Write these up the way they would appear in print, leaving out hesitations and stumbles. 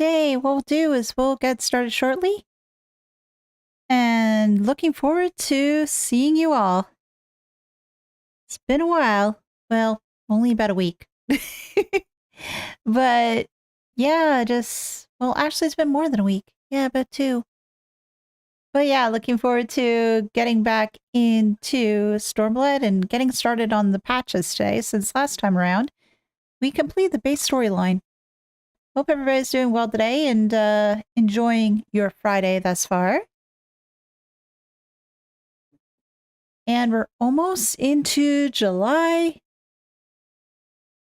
day. What we'll do is we'll get started shortly. And looking forward to seeing you all. It's been a while. Well, only about a week. But yeah, well, actually it's been more than a week. Yeah, about 2. But yeah, looking forward to getting back into Stormblood and getting started on the patches today, since last time around we completed the base storyline. Hope everybody's doing well today and enjoying your Friday thus far. And we're almost into July.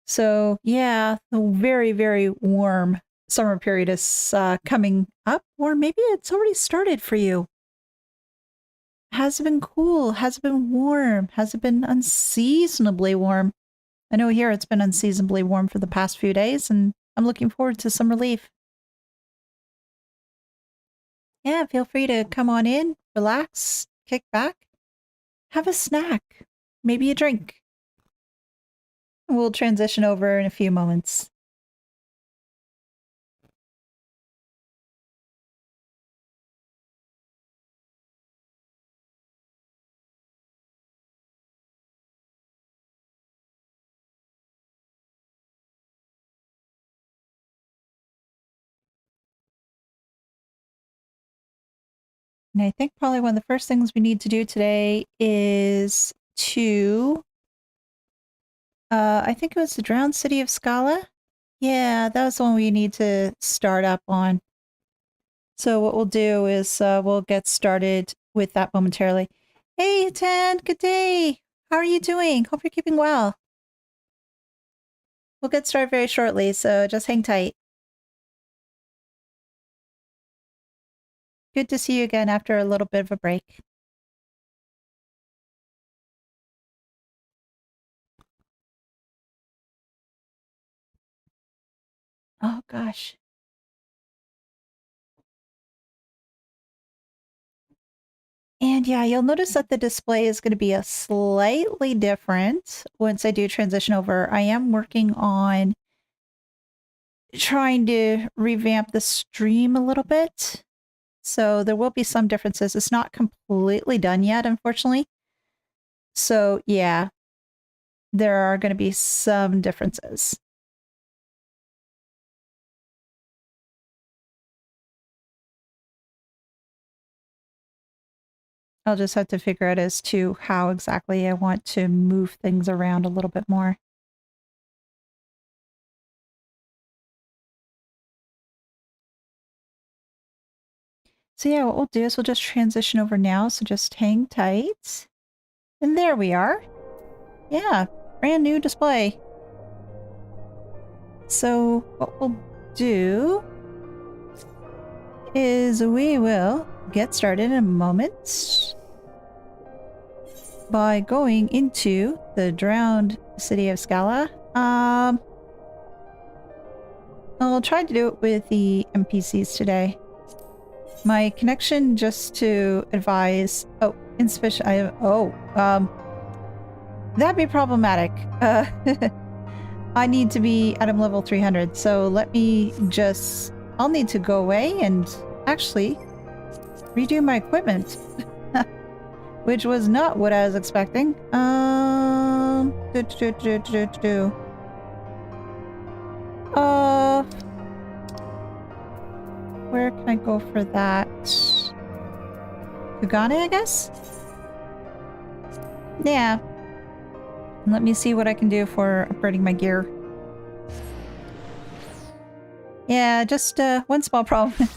So yeah, the very, very warm summer period is coming up, or maybe it's already started for you. Has it been cool? Has it been warm? Has it been unseasonably warm? I know here it's been unseasonably warm for the past few days, and I'm looking forward to some relief. Yeah, feel free to come on in, relax, kick back, have a snack, maybe a drink. We'll transition over in a few moments. And I think probably one of the first things we need to do today is to... I think it was the Drowned City of Scala. Yeah, that was the one we need to start up on. So what we'll do is we'll get started with that momentarily. Hey, Tan, good day. How are you doing? Hope you're keeping well. We'll get started very shortly, so just hang tight. Good to see you again after a little bit of a break. Oh, gosh. And yeah, you'll notice that the display is going to be a slightly different once I do transition over. I am working on trying to revamp the stream a little bit. So there will be some differences. It's not completely done yet, unfortunately. So yeah, there are going to be some differences. I'll just have to figure out as to how exactly I want to move things around a little bit more. So yeah, what we'll do is we'll just transition over now. So just hang tight. And there we are. Yeah, brand new display. So what we'll do is we will get started in a moment by going into the Drowned City of Scala. I'll try to do it with the NPCs today. My connection, just to advise... Oh, insufficient... that'd be problematic. I need to be at level 300, so let me just... I'll need to go away and actually redo my equipment. Which was not what I was expecting. Where can I go for that? Kugane, I guess? Yeah. Let me see what I can do for upgrading my gear. Yeah, just one small problem.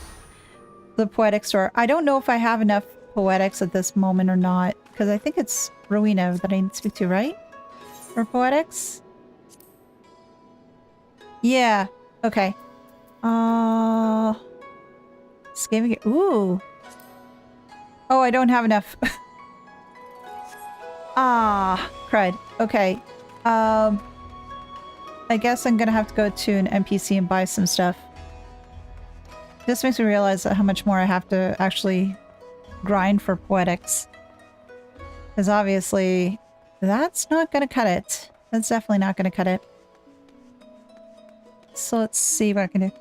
The poetic store. I don't know if I have enough poetics at this moment or not, because I think it's Rowena that I need to speak to, right? For poetics? Yeah. Okay. Scamming it. Ooh. Oh, I don't have enough. Ah, crud. Okay. I guess I'm gonna have to go to an NPC and buy some stuff. This makes me realize how much more I have to actually grind for poetics. Because obviously, that's not gonna cut it. That's definitely not gonna cut it. So let's see what I can do.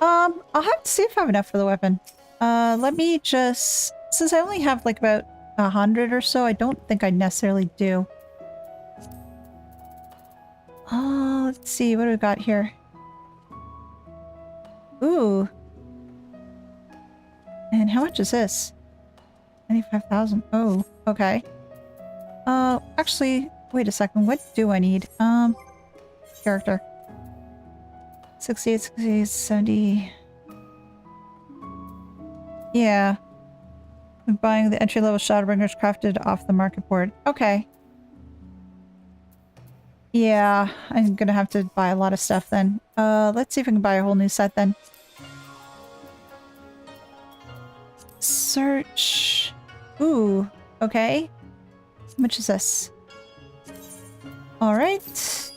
I'll have to see if I have enough for the weapon. Let me just... Since I only have like about 100 or so, I don't think I necessarily do. Let's see, what do we got here? Ooh. And how much is this? 95,000. Oh, okay. Actually, wait a second. What do I need? Character. 68, 68, 70. Yeah. I'm buying the entry-level Shadowbringers crafted off the market board. Okay. Yeah, I'm gonna have to buy a lot of stuff then. Let's see if I can buy a whole new set then. Search. Ooh, okay. How much is this? Alright.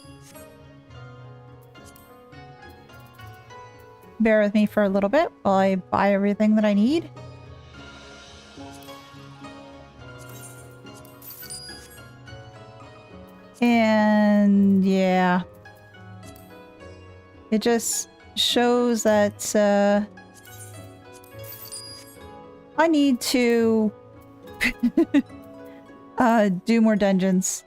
Bear with me for a little bit while I buy everything that I need. And yeah. It just shows that I need to do more dungeons.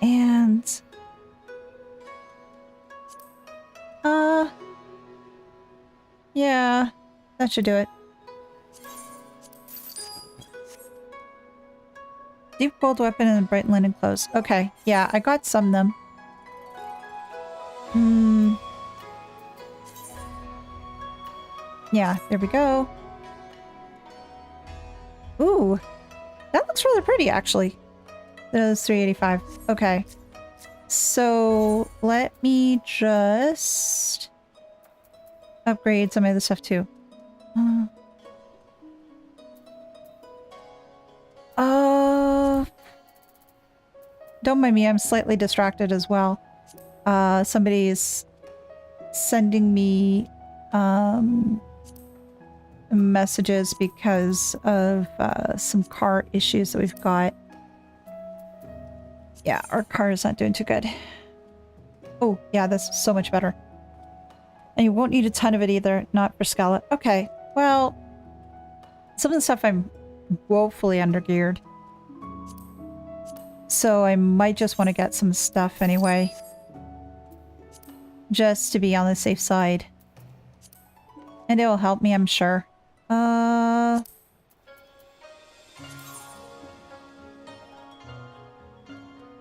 And yeah, that should do it. Deep gold weapon and bright linen clothes. Okay, yeah, I got some of them. Yeah, there we go. Ooh, that looks really pretty, actually. Those 385. Okay. So, let me just upgrade some of the stuff, too. Don't mind me, I'm slightly distracted as well. Somebody's sending me messages because of some car issues that we've got. Yeah, our car is not doing too good. Oh, yeah, that's so much better. And you won't need a ton of it either, not for Scala. Okay, well, some of the stuff I'm woefully undergeared. So I might just want to get some stuff anyway. Just to be on the safe side. And it will help me, I'm sure.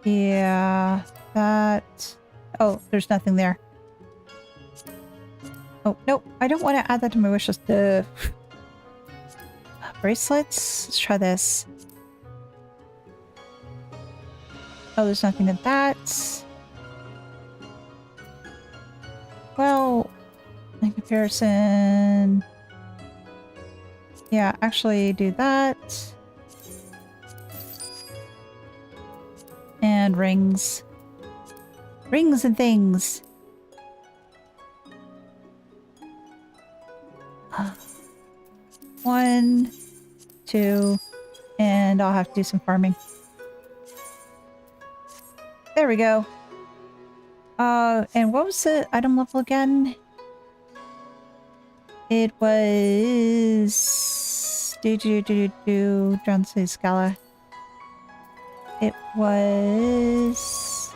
Yeah, that... Oh, there's nothing there. Oh, nope. I don't want to add that to my wish list. Bracelets? Let's try this. Oh, there's nothing in that. Well, in comparison... Yeah, actually do that. And rings. Rings and things. One, two, and I'll have to do some farming. There we go. And what was the item level again? It was... Johnson Scala. It was...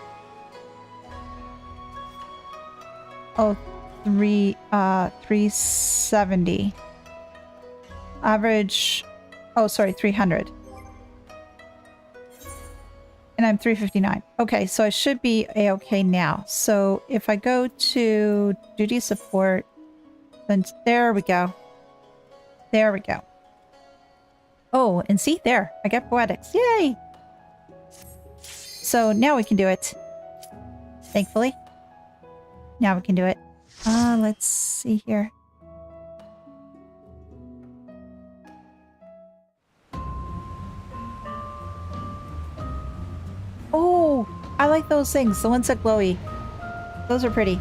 Oh, 370. Average... Oh, sorry, 300. And I'm 359. Okay, so I should be a-okay now. So if I go to duty support, then there we go. There we go. Oh, and see, there, I get poetics. Yay! So now we can do it. Thankfully. Now we can do it. Let's see here. Oh, I like those things. The ones that glowy. Those are pretty.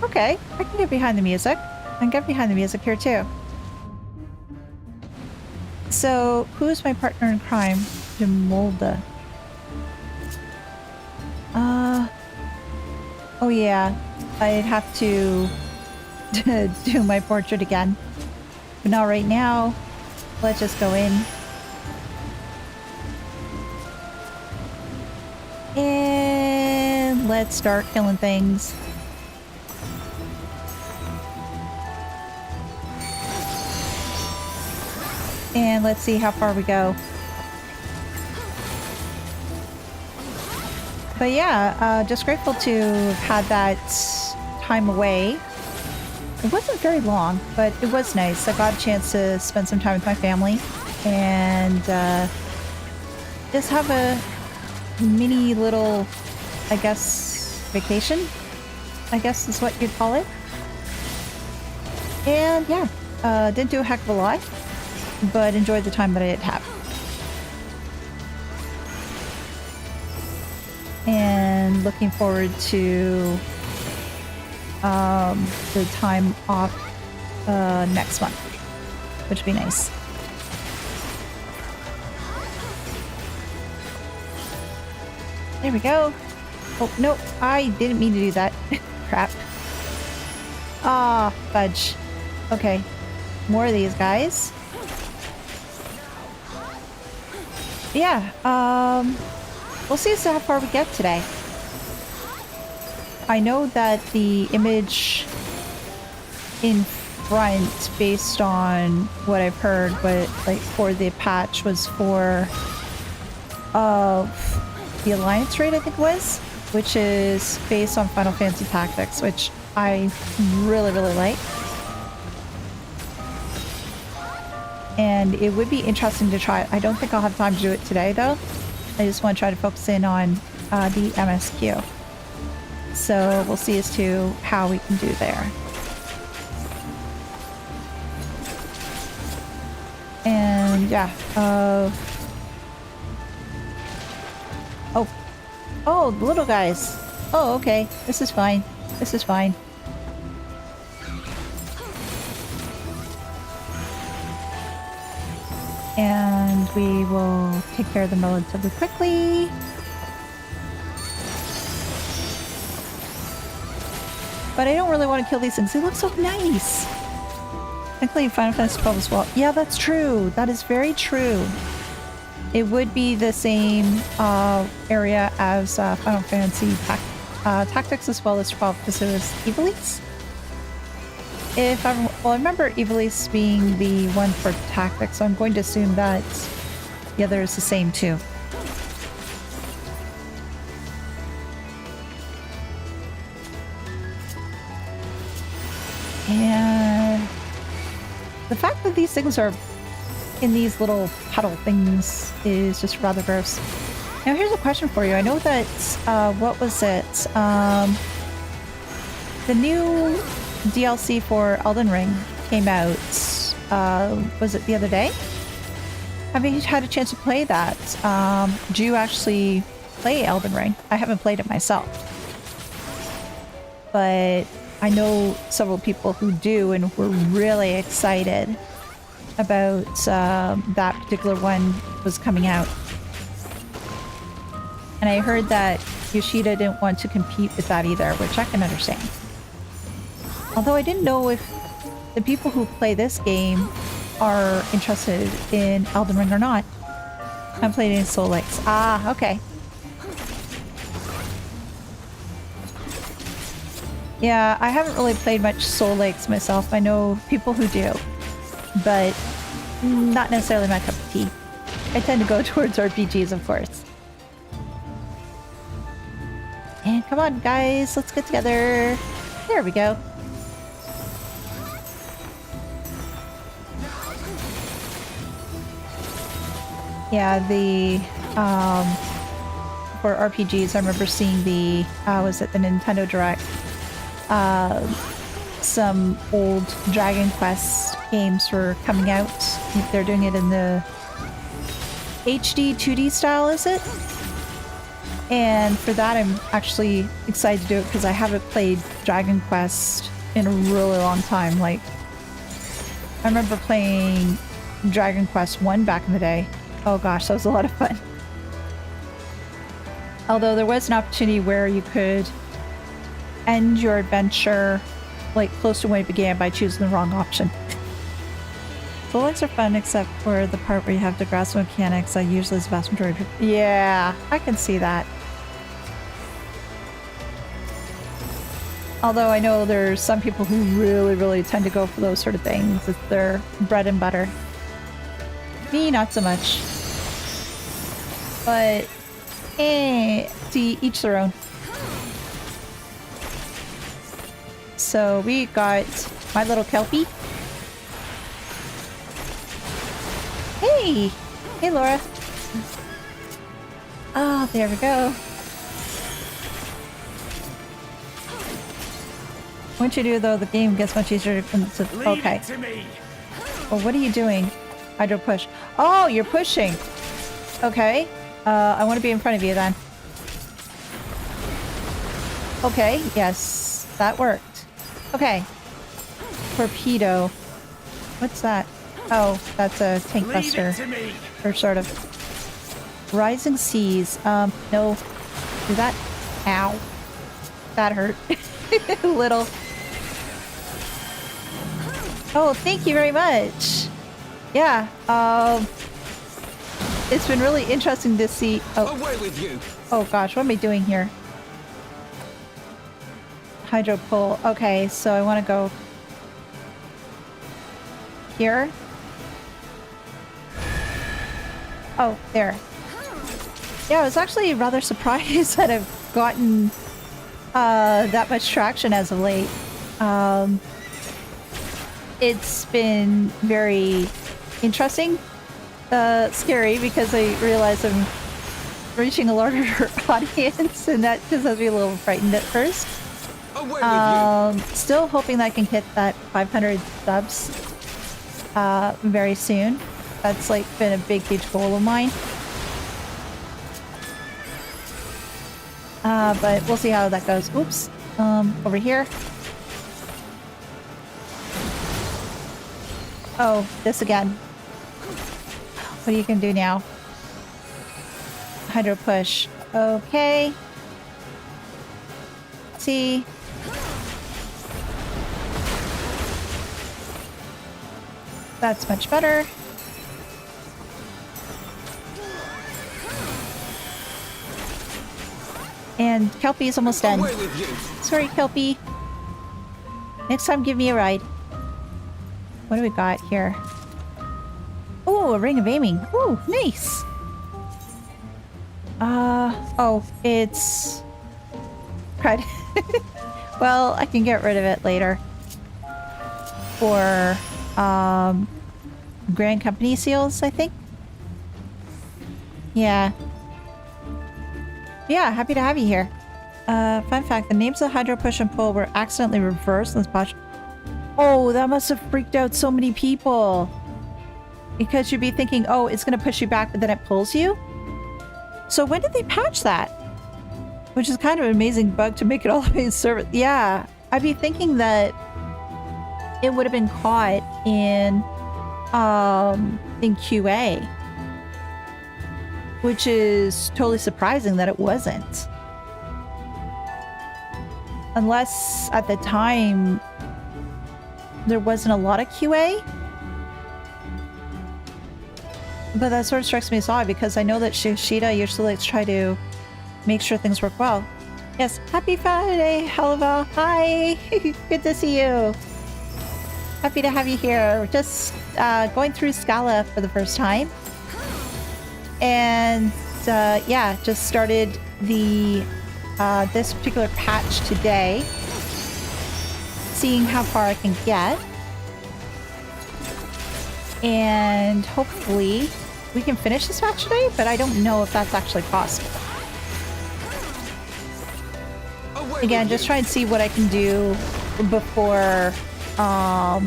Okay, I can get behind the music. I can get behind the music here too. So, who's my partner in crime? Demolda. Oh yeah. I'd have to do my portrait again. But not right now. Let's just go in. And let's start killing things. And let's see how far we go. But yeah, just grateful to have had that time away. It wasn't very long, but it was nice. I got a chance to spend some time with my family and just have a mini little, I guess, vacation, I guess is what you'd call it. And yeah, didn't do a heck of a lot, but enjoyed the time that I did have. And looking forward to the time off next month, which would be nice. There we go. Oh, no, I didn't mean to do that. Crap. Ah, fudge. Okay, more of these guys. Yeah, we'll see as to how far we get today. I know that the image in front, based on what I've heard, but like for the patch was for the Alliance raid, I think it was, which is based on Final Fantasy Tactics, which I really, really like. And it would be interesting to try it. I don't think I'll have time to do it today, though. I just want to try to focus in on the MSQ. So we'll see as to how we can do there. And yeah, oh, the little guys. Oh, okay. This is fine. This is fine. And we will take care of them relatively quickly. But I don't really want to kill these things. They look so nice. Technically, Final Fantasy XII as well. Yeah, that's true. That is very true. It would be the same area as Final Fantasy Tactics as well as 12 because it was Ivalice. Well, I remember Ivalice being the one for Tactics, so I'm going to assume that the other is the same too. And the fact that these things are in these little puddle things is just rather gross. Now here's a question for you. I know that, what was it? The new DLC for Elden Ring came out, was it the other day? Have you had a chance to play that? Do you actually play Elden Ring? I haven't played it myself. But I know several people who do and were really excited about that particular one was coming out. And I heard that Yoshida didn't want to compete with that either, which I can understand. Although I didn't know if the people who play this game are interested in Elden Ring or not. I'm playing in Soul Lakes. Ah, okay. Yeah, I haven't really played much Soul Lakes myself. I know people who do, but not necessarily my cup of tea. I tend to go towards RPGs, of course. And come on, guys, let's get together. There we go. Yeah, the for RPGs, I remember seeing the was it the Nintendo Direct? Some old Dragon Quest games were coming out. They're doing it in the HD 2D style, is it? And for that, I'm actually excited to do it because I haven't played Dragon Quest in a really long time. Like, I remember playing Dragon Quest 1 back in the day. Oh gosh, that was a lot of fun. Although there was an opportunity where you could end your adventure like close to when it began by choosing the wrong option. The legs are fun except for the part where you have to grasp mechanics that usually is the vast majority. Yeah, I can see that. Although I know there's some people who really tend to go for those sort of things. It's their bread and butter. Me, not so much. But, to each their own. So we got my little Kelpie. Hey! Hey, Laura. Oh, there we go. Once you do, though, the game gets much easier to... Okay. Well, what are you doing? Hydro push. Oh, you're pushing. Okay. I want to be in front of you, then. Okay, yes. That worked. Okay. Torpedo. What's that? Oh, that's a tank buster. Or sort of. Rising Seas. No. Do that. Ow. That hurt. A little. Oh, thank you very much. Yeah, it's been really interesting to see. Oh, away with you. Oh gosh, what am I doing here? Hydro pull. Okay, so I want to go here. Oh, there. Yeah, I was actually rather surprised that I've gotten that much traction as of late. It's been very interesting, scary, because I realize I'm reaching a larger audience, and that just has me a little frightened at first. Still hoping that I can hit that 500 subs very soon. That's like been a big, huge goal of mine. But we'll see how that goes. Oops. Over here. Oh, this again. What are you gonna do now? Hydro push. Okay. Let's see. That's much better. And Kelpie is almost done. Sorry, Kelpie. Next time, give me a ride. What do we got here? Oh, a ring of aiming. Ooh, nice. Oh, it's... crud. Well, I can get rid of it later. For, Grand Company seals, I think? Yeah. Yeah, happy to have you here. Fun fact, the names of Hydro Push and Pull were accidentally reversed in this patch. Oh, that must have freaked out so many people. Because you'd be thinking, oh, it's going to push you back, but then it pulls you? So when did they patch that? Which is kind of an amazing bug to make it all the way in service. Yeah, I'd be thinking that it would have been caught in QA. Which is totally surprising that it wasn't. Unless at the time there wasn't a lot of QA. But that sort of strikes me as odd because I know that Shishida usually likes to try to make sure things work well. Yes, happy Friday, Helva. Hi, good to see you. Happy to have you here. We're just going through Scala for the first time. And yeah, just started the this particular patch today. Seeing how far I can get. And hopefully we can finish this patch today, but I don't know if that's actually possible. Again, just try and see what I can do before a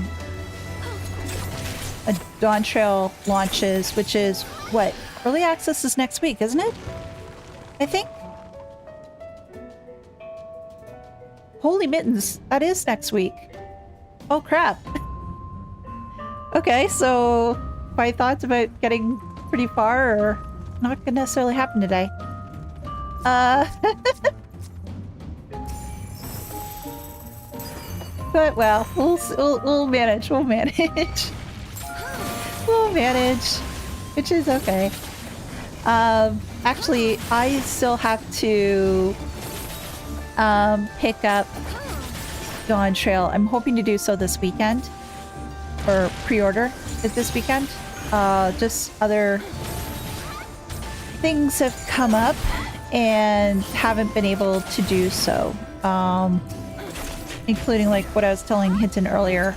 Dawn Trail launches, which is what? Early access is next week, isn't it? I think. Holy mittens, that is next week. Oh crap. Okay, so my thoughts about getting pretty far are not gonna necessarily happen today. But well, we'll manage. We'll manage. We'll manage, which is okay. Actually, I still have to pick up Dawn Trail. I'm hoping to do so this weekend, or pre-order it this weekend. Just other things have come up and haven't been able to do so. Including like what I was telling Hinton earlier.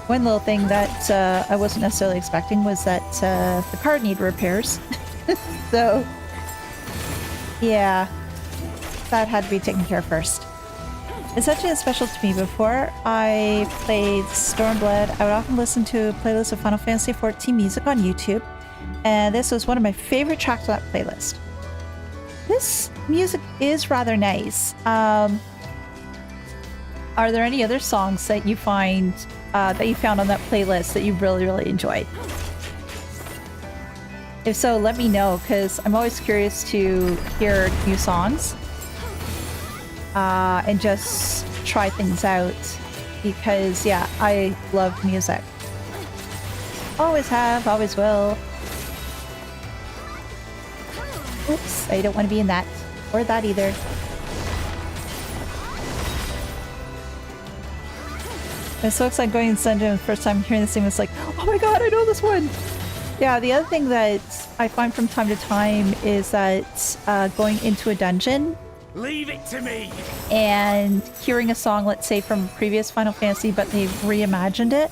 One little thing that I wasn't necessarily expecting was that the card needed repairs. So yeah, that had to be taken care of first. It's actually special to me. Before I played Stormblood, I would often listen to a playlist of Final Fantasy XIV music on YouTube, and this was one of my favorite tracks on that playlist. This music is rather nice. Are there any other songs that you find that you found on that playlist that you really enjoyed? If so, let me know, because I'm always curious to hear new songs and just try things out, because yeah, I love music. Always have, always will. Oops, I don't want to be in that, or that either. I'm so excited going in Sundown the first time hearing this thing. Was like, oh my god, I know this one! Yeah, the other thing that I find from time to time is that going into a dungeon, leave it to me, and hearing a song, let's say from previous Final Fantasy, but they've reimagined it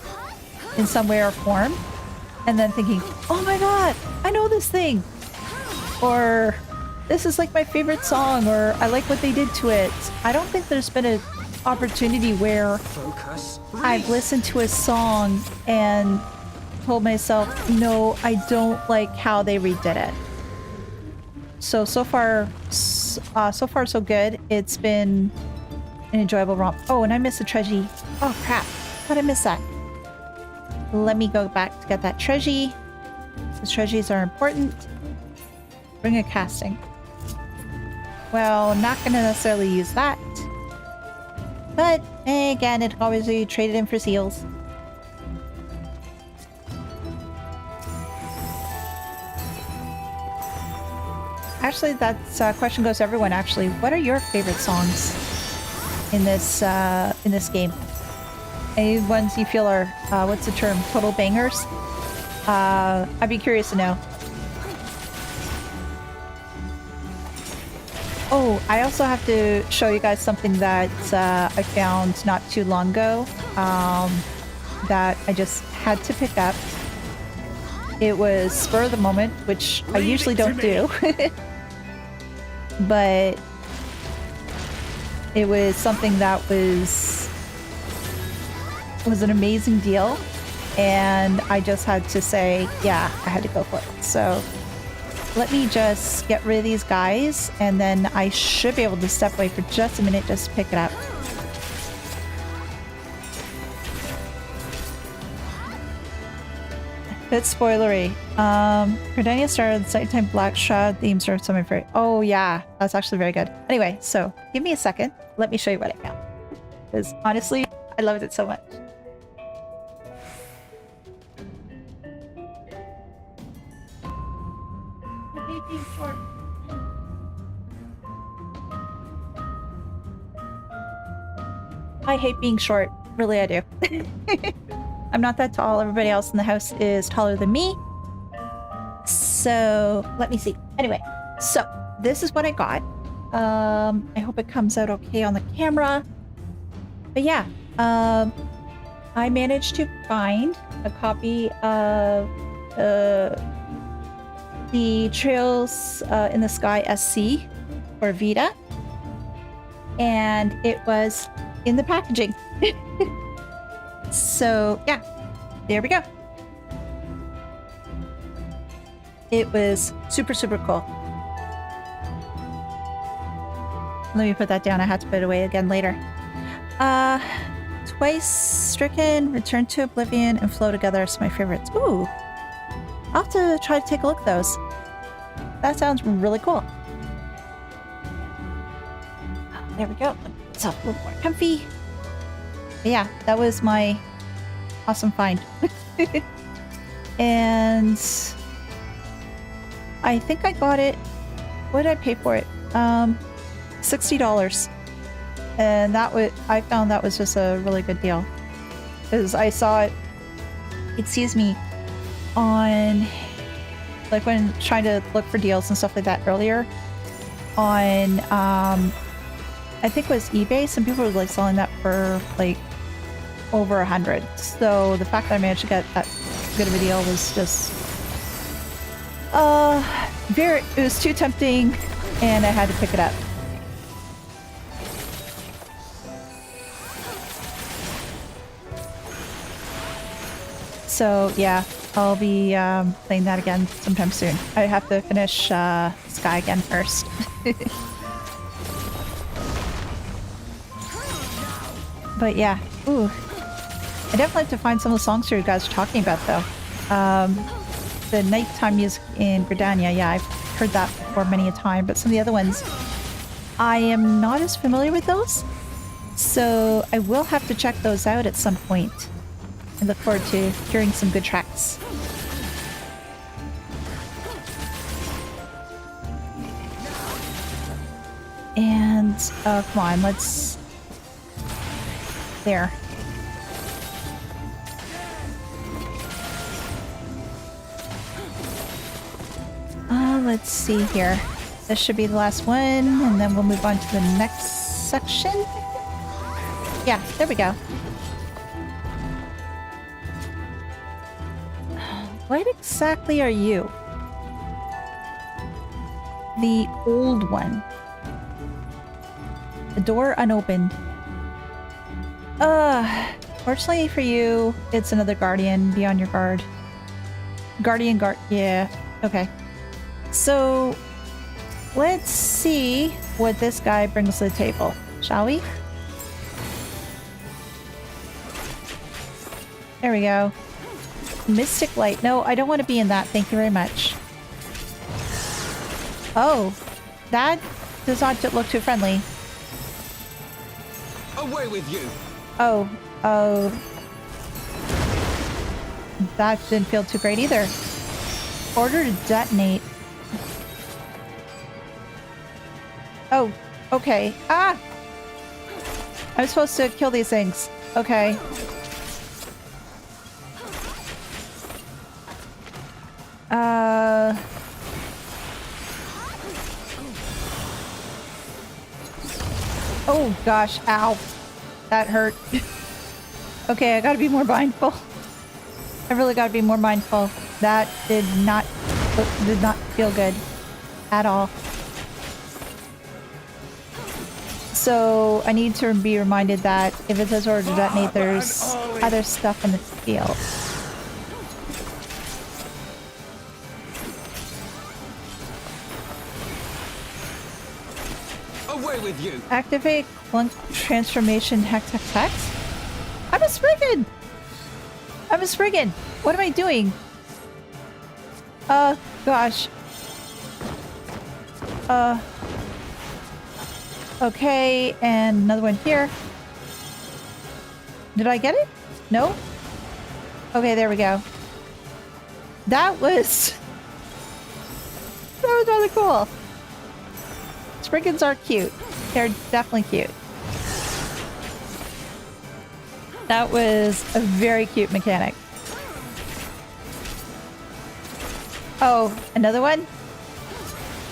in some way or form, and then thinking, oh my god, I know this thing! Or this is like my favorite song, or I like what they did to it. I don't think there's been an opportunity where I've listened to a song and told myself, no, I don't like how they redid it. So far so good. It's been an enjoyable romp. Oh, and I missed a treasure. Oh crap, how'd I miss that? Let me go back to get that treasure. Those treasures are important. Bring a casting. Well, not gonna necessarily use that. But again, it always be traded in for seals. Actually, that question goes to everyone. Actually, what are your favorite songs in this game? Any ones you feel are what's the term? Total bangers? I'd be curious to know. Oh, I also have to show you guys something that I found not too long ago that I just had to pick up. It was spur of the moment, which I usually don't do. But it was something that was an amazing deal, and I just had to say, yeah, I had to go for it. So let me just get rid of these guys, and then I should be able to step away for just a minute just to pick it up. Bit spoilery. Gardenia started the second time Black Shroud themes are something very. Oh yeah, that's actually very good. Anyway, so give me a second. Let me show you what I found. Because honestly, I loved it so much. I hate being short. Really, I do. I'm not that tall. Everybody else in the house is taller than me. So, let me see. Anyway, so this is what I got. I hope it comes out okay on the camera. But yeah, I managed to find a copy of the Trails in the Sky SC for Vita. And it was in the packaging. So yeah, there we go. It was super cool. Let me put that down. I had to put it away again later. Twice stricken, return to oblivion, and flow together is my favorites. Ooh. I'll have to try to take a look at those. That sounds really cool. There we go. It's a little more comfy. But yeah, that was my awesome find. And I think I got it. What did I pay for it? $60. And I found that was just a really good deal. Because I saw it, excuse me, on, like when trying to look for deals and stuff like that earlier on, I think it was eBay. Some people were like selling that for like over 100. So the fact that I managed to get that good of a deal was just, it was too tempting and I had to pick it up. So yeah, I'll be playing that again sometime soon. I have to finish Sky again first. But yeah, ooh. I definitely have to find some of the songs you guys are talking about though. The nighttime music in Gridania, yeah, I've heard that before many a time, but some of the other ones, I am not as familiar with those. So I will have to check those out at some point. I look forward to hearing some good tracks. And, come on, let's... There. Let's see here. This should be the last one, and then we'll move on to the next section. Yeah, there we go. What exactly are you? The old one. The door unopened. Fortunately for you, it's another guardian. Be on your guard. Yeah, okay. So, let's see what this guy brings to the table, shall we? There we go. Mystic Light. No, I don't want to be in that. Thank you very much. Oh, that does not look too friendly. Away with you. Oh. That didn't feel too great either. Order to detonate. Oh, okay. Ah! I'm supposed to kill these things. Okay. Oh gosh, ow. That hurt. Okay, I gotta be more mindful. I really gotta be more mindful. That did not feel good at all. So I need to be reminded that if it says order to detonate, there's other stuff in the field. Away with you. Activate Clunk Transformation Hex Hex Hex? I'm a Spriggan! I'm a Spriggan! What am I doing? Gosh. Okay, and another one here. Did I get it? No? Okay, there we go. That was really cool. Spriggans are cute. They're definitely cute. That was a very cute mechanic. Oh, another one?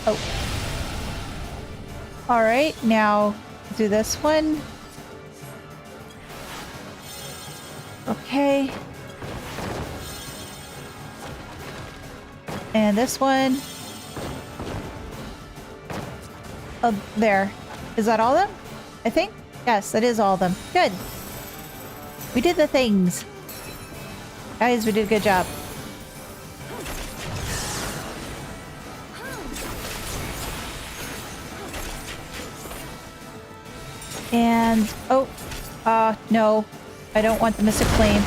Oh. Alright, now do this one. Okay. And this one. Oh, there. Is that all of them? I think? Yes, that is all of them. Good. We did the things. Guys, we did a good job. And, oh, no. I don't want the Mystic Flame.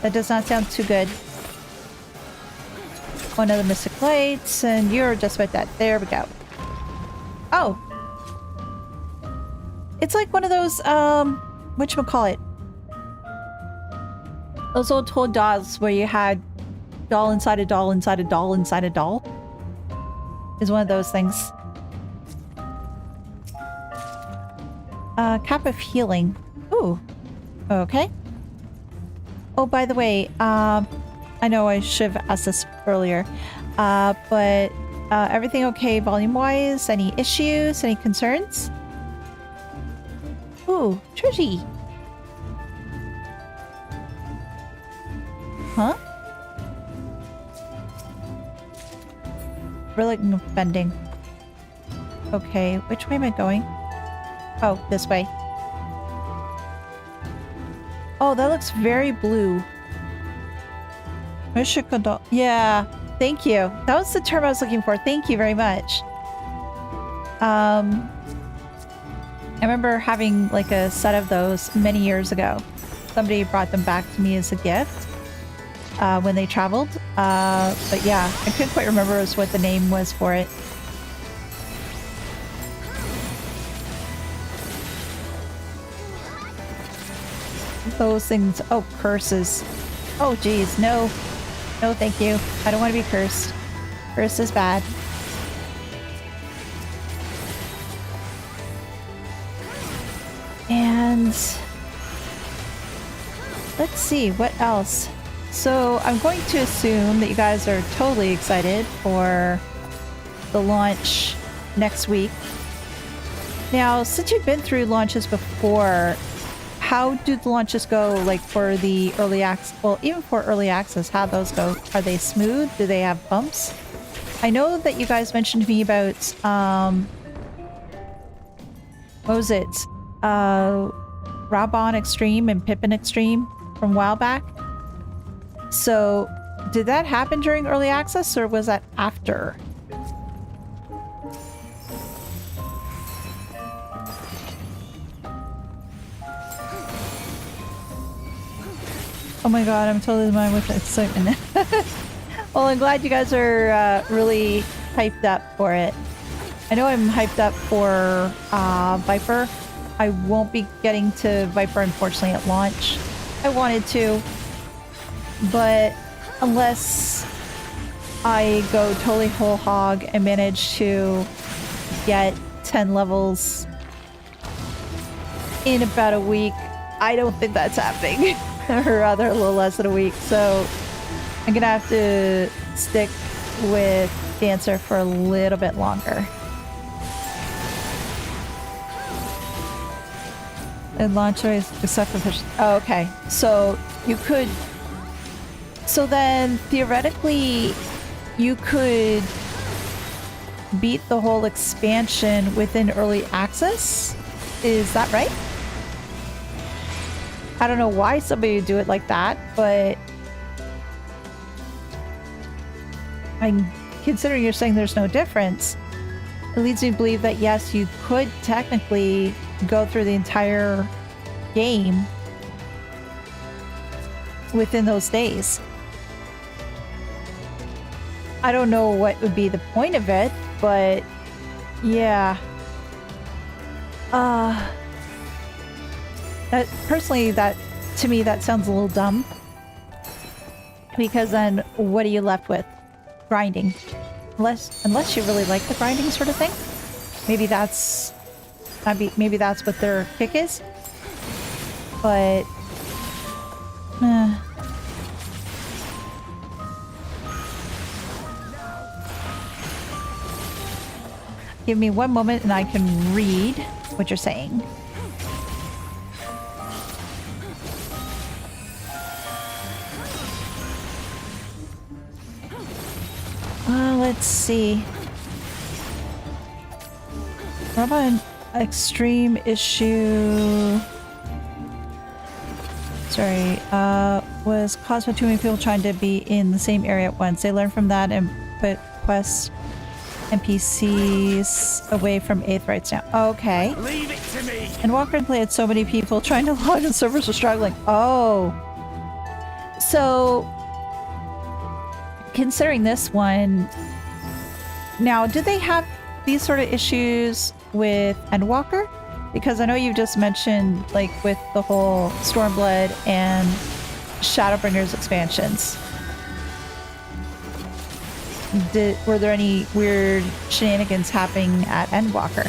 That does not sound too good. One of the Mystic Lights, and you're just about that. There we go. Oh. It's like one of those, whatchamacallit? Those old told dolls where you had doll inside a doll inside a doll inside a doll. Is one of those things. Cap of Healing. Ooh. Okay. Oh, by the way, I know I should have asked this earlier, but everything okay volume-wise? Any issues? Any concerns? Ooh, Trishy. Huh? Relic of Bending. Okay, which way am I going? Oh, this way. Oh, that looks very blue. Yeah, thank you. That was the term I was looking for. Thank you very much. I remember having like a set of those many years ago. Somebody brought them back to me as a gift when they traveled. But yeah, I couldn't quite remember what the name was for it. Those things. Oh, curses. Oh, geez. No. No, thank you. I don't want to be cursed. Cursed is bad. And let's see, what else? So I'm going to assume that you guys are totally excited for the launch next week. Now, since you've been through launches before, how do the launches go, like for the early access? Well, even for early access, how those go? Are they smooth? Do they have bumps? I know that you guys mentioned to me about, what was it? Rabon Extreme and Pippin Extreme from a while back. So, did that happen during early access, or was that after? Oh my god, I'm totally mine with excitement. Well, I'm glad you guys are really hyped up for it. I know I'm hyped up for Viper. I won't be getting to Viper, unfortunately, at launch. I wanted to, but unless I go totally whole hog and manage to get 10 levels in about a week, I don't think that's happening. Or rather a little less than a week, so I'm gonna have to stick with Dancer for a little bit longer. And launch choice except for push. Oh, okay. So you could. So then theoretically, you could beat the whole expansion within early access. Is that right? I don't know why somebody would do it like that, but I'm considering you're saying there's no difference. It leads me to believe that yes, you could technically go through the entire game within those days. I don't know what would be the point of it, but yeah. That, personally, that to me, that sounds a little dumb. Because then what are you left with? Grinding. Unless you really like the grinding sort of thing. Maybe that's what their kick is. But give me one moment and I can read what you're saying. Let's see. Robot extreme issue. Sorry, was caused by too many people trying to be in the same area at once. They learned from that and put quests NPCs away from 8th rights now. Okay. Leave it to me. And Walker and Play had so many people trying to log in, servers were struggling. Oh. So, considering this one, now, did they have these sort of issues with Endwalker? Because I know you just mentioned, like, with the whole Stormblood and Shadowbringers expansions. Were there any weird shenanigans happening at Endwalker?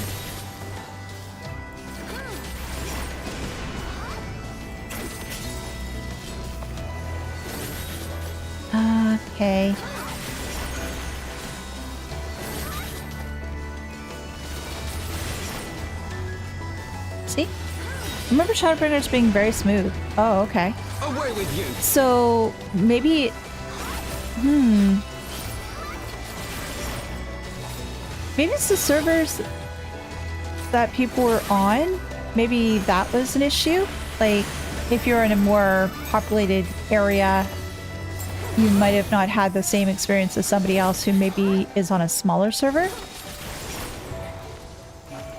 Okay. See? Remember Shadowbringers being very smooth. Oh, okay. Away with you. So, maybe... Maybe it's the servers that people were on. Maybe that was an issue. Like, if you're in a more populated area, you might have not had the same experience as somebody else who maybe is on a smaller server.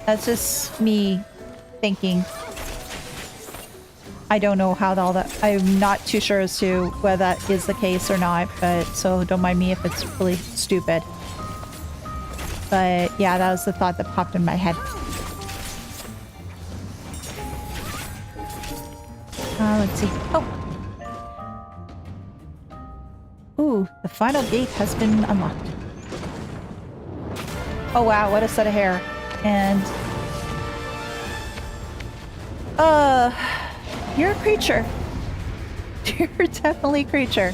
That's just me thinking. I don't know how all that... I'm not too sure as to whether that is the case or not, but so don't mind me if it's really stupid. But yeah, that was the thought that popped in my head. Let's see. Oh! Ooh, the final gate has been unlocked. Oh wow, what a set of hair. And... you're a creature. You're definitely a creature.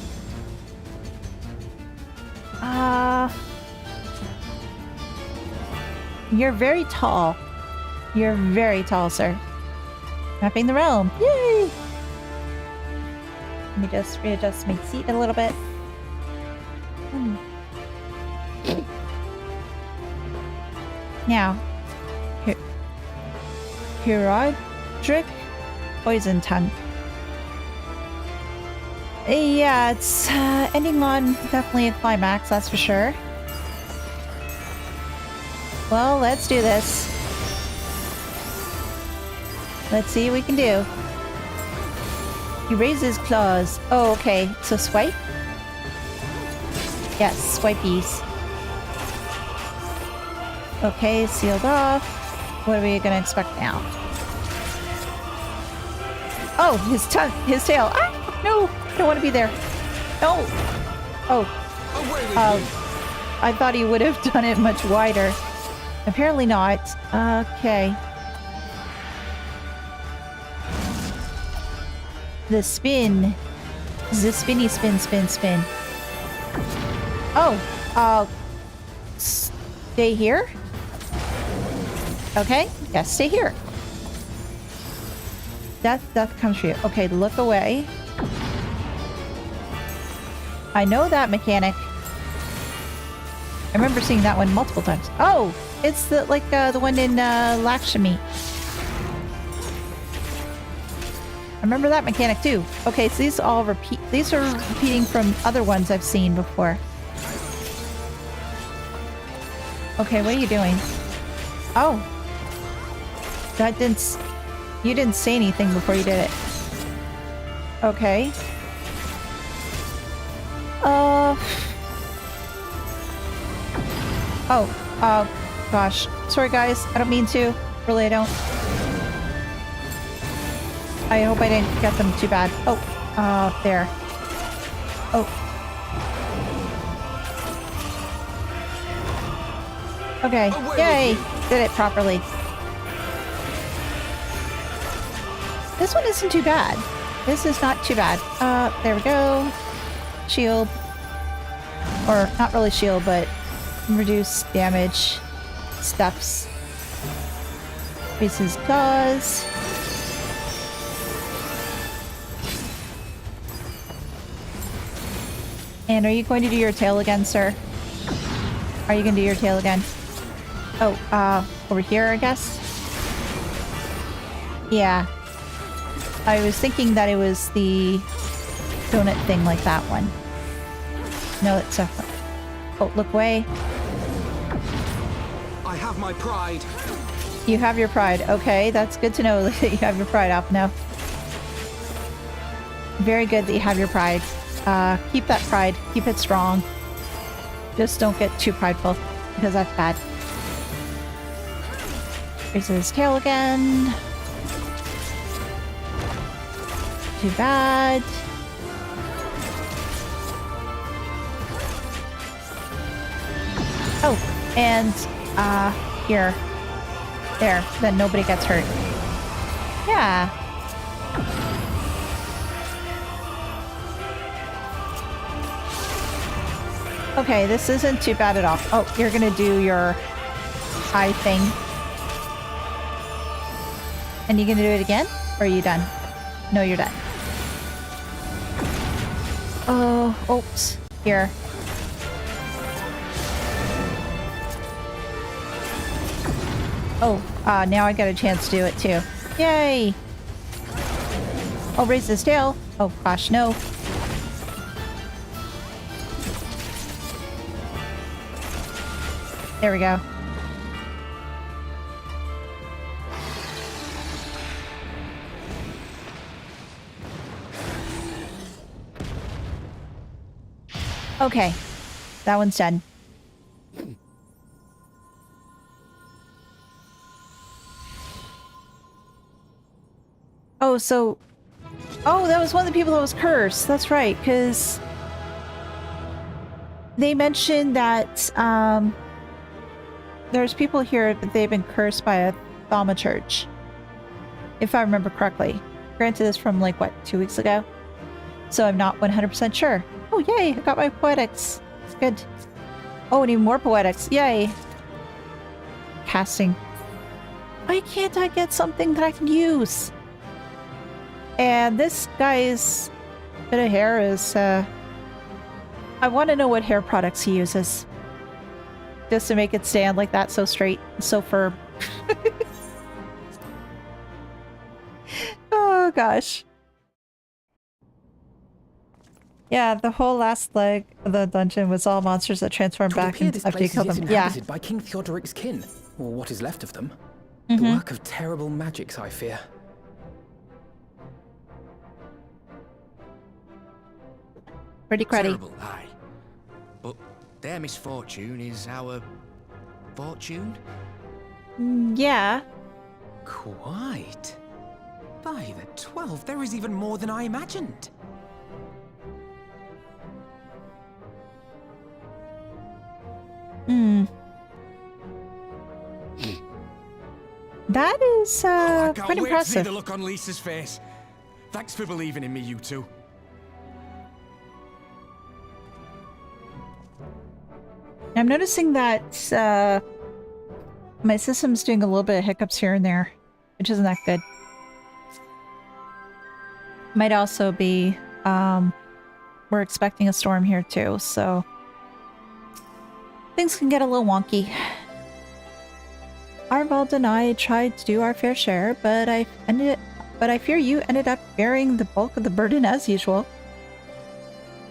You're very tall. You're very tall, sir. Mapping the realm. Yay! Let me just readjust my seat a little bit. Now, Hirodric Poison Tongue. Yeah, it's ending on definitely a climax, that's for sure. Well, let's do this. Let's see what we can do. He raises claws. Oh, okay. So swipe? Yes, swipies. Okay, sealed off. What are we gonna expect now? Oh, his tongue, his tail. Ah, no, I don't want to be there. No. Oh. Away with you. I thought he would have done it much wider. Apparently not. Okay. The spin. The spinny spin, spin, spin. Oh. Stay here? Okay. Yeah, stay here. Death comes for you. Okay, look away. I know that mechanic. I remember seeing that one multiple times. Oh! It's the the one in Lakshmi. I remember that mechanic too. Okay, so these all repeat. These are repeating from other ones I've seen before. Okay, what are you doing? Oh. That didn't... You didn't say anything before you did it. Okay. Oh, gosh. Sorry, guys. I don't mean to. Really, I don't. I hope I didn't get them too bad. Oh, there. Oh. Okay. Yay! Did it properly. This one isn't too bad. This is not too bad. There we go. Shield. Or, not really shield, but reduce damage. Stuffs. Increases claws. And are you going to do your tail again, sir? Are you going to do your tail again? Oh, over here, I guess? Yeah. I was thinking that it was the donut thing like that one. No, it's a... Oh, look away. I have my pride. You have your pride. Okay, that's good to know that you have your pride, Alphinaud. Very good that you have your pride. Keep that pride. Keep it strong. Just don't get too prideful, because that's bad. Here's his tail again. Too bad. Oh, and, here. There, then nobody gets hurt. Yeah. Okay, this isn't too bad at all. Oh, you're gonna do your high thing. And you gonna do it again? Or are you done? No, you're done. Oh, oops. Here. Oh, now I got a chance to do it too. Yay! Oh, raise his tail. Oh gosh, no. There we go. Okay, that one's done. Oh, so... Oh, that was one of the people that was cursed. That's right, because... They mentioned that, there's people here that they've been cursed by a thaumaturge. If I remember correctly. Granted, this from, like, what, 2 weeks ago? So I'm not 100% sure. Oh, yay! I got my poetics. It's good. Oh, and even more poetics. Yay! Casting. Why can't I get something that I can use? And this guy's bit of hair is, I want to know what hair products he uses. Just to make it stand like that, so straight, so firm. Oh, gosh. Yeah, the whole last leg of the dungeon was all monsters that transformed back This after you place killed is them. Yeah. inhabited by King Theodoric's kin, or what is left of them. Mm-hmm. The work of terrible magics, I fear. Pretty cruddy. Terrible, aye. But their misfortune is our fortune? Yeah. Quite. By the 12, there is even more than I imagined. Hmm. That is, I can't pretty wait to see impressive. the look on Lisa's face. Thanks for believing in me, you two. I'm noticing that, my system's doing a little bit of hiccups here and there, which isn't that good. Might also be, we're expecting a storm here too, so things can get a little wonky. Arenvald and I tried to do our fair share, but I fear you ended up bearing the bulk of the burden as usual.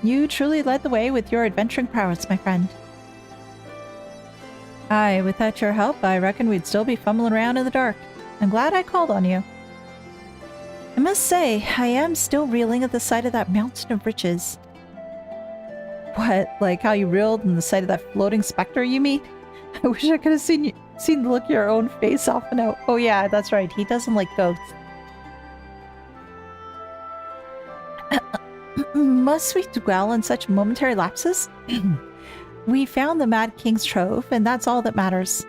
You truly led the way with your adventuring prowess, my friend. Aye, without your help, I reckon we'd still be fumbling around in the dark. I'm glad I called on you. I must say, I am still reeling at the sight of that mountain of riches. What, like how you reeled in the sight of that floating specter, you mean? I wish I could have seen the look of your own face off and out. Oh yeah, that's right, he doesn't like ghosts. Must we dwell on such momentary lapses? We found the Mad King's trove, and that's all that matters.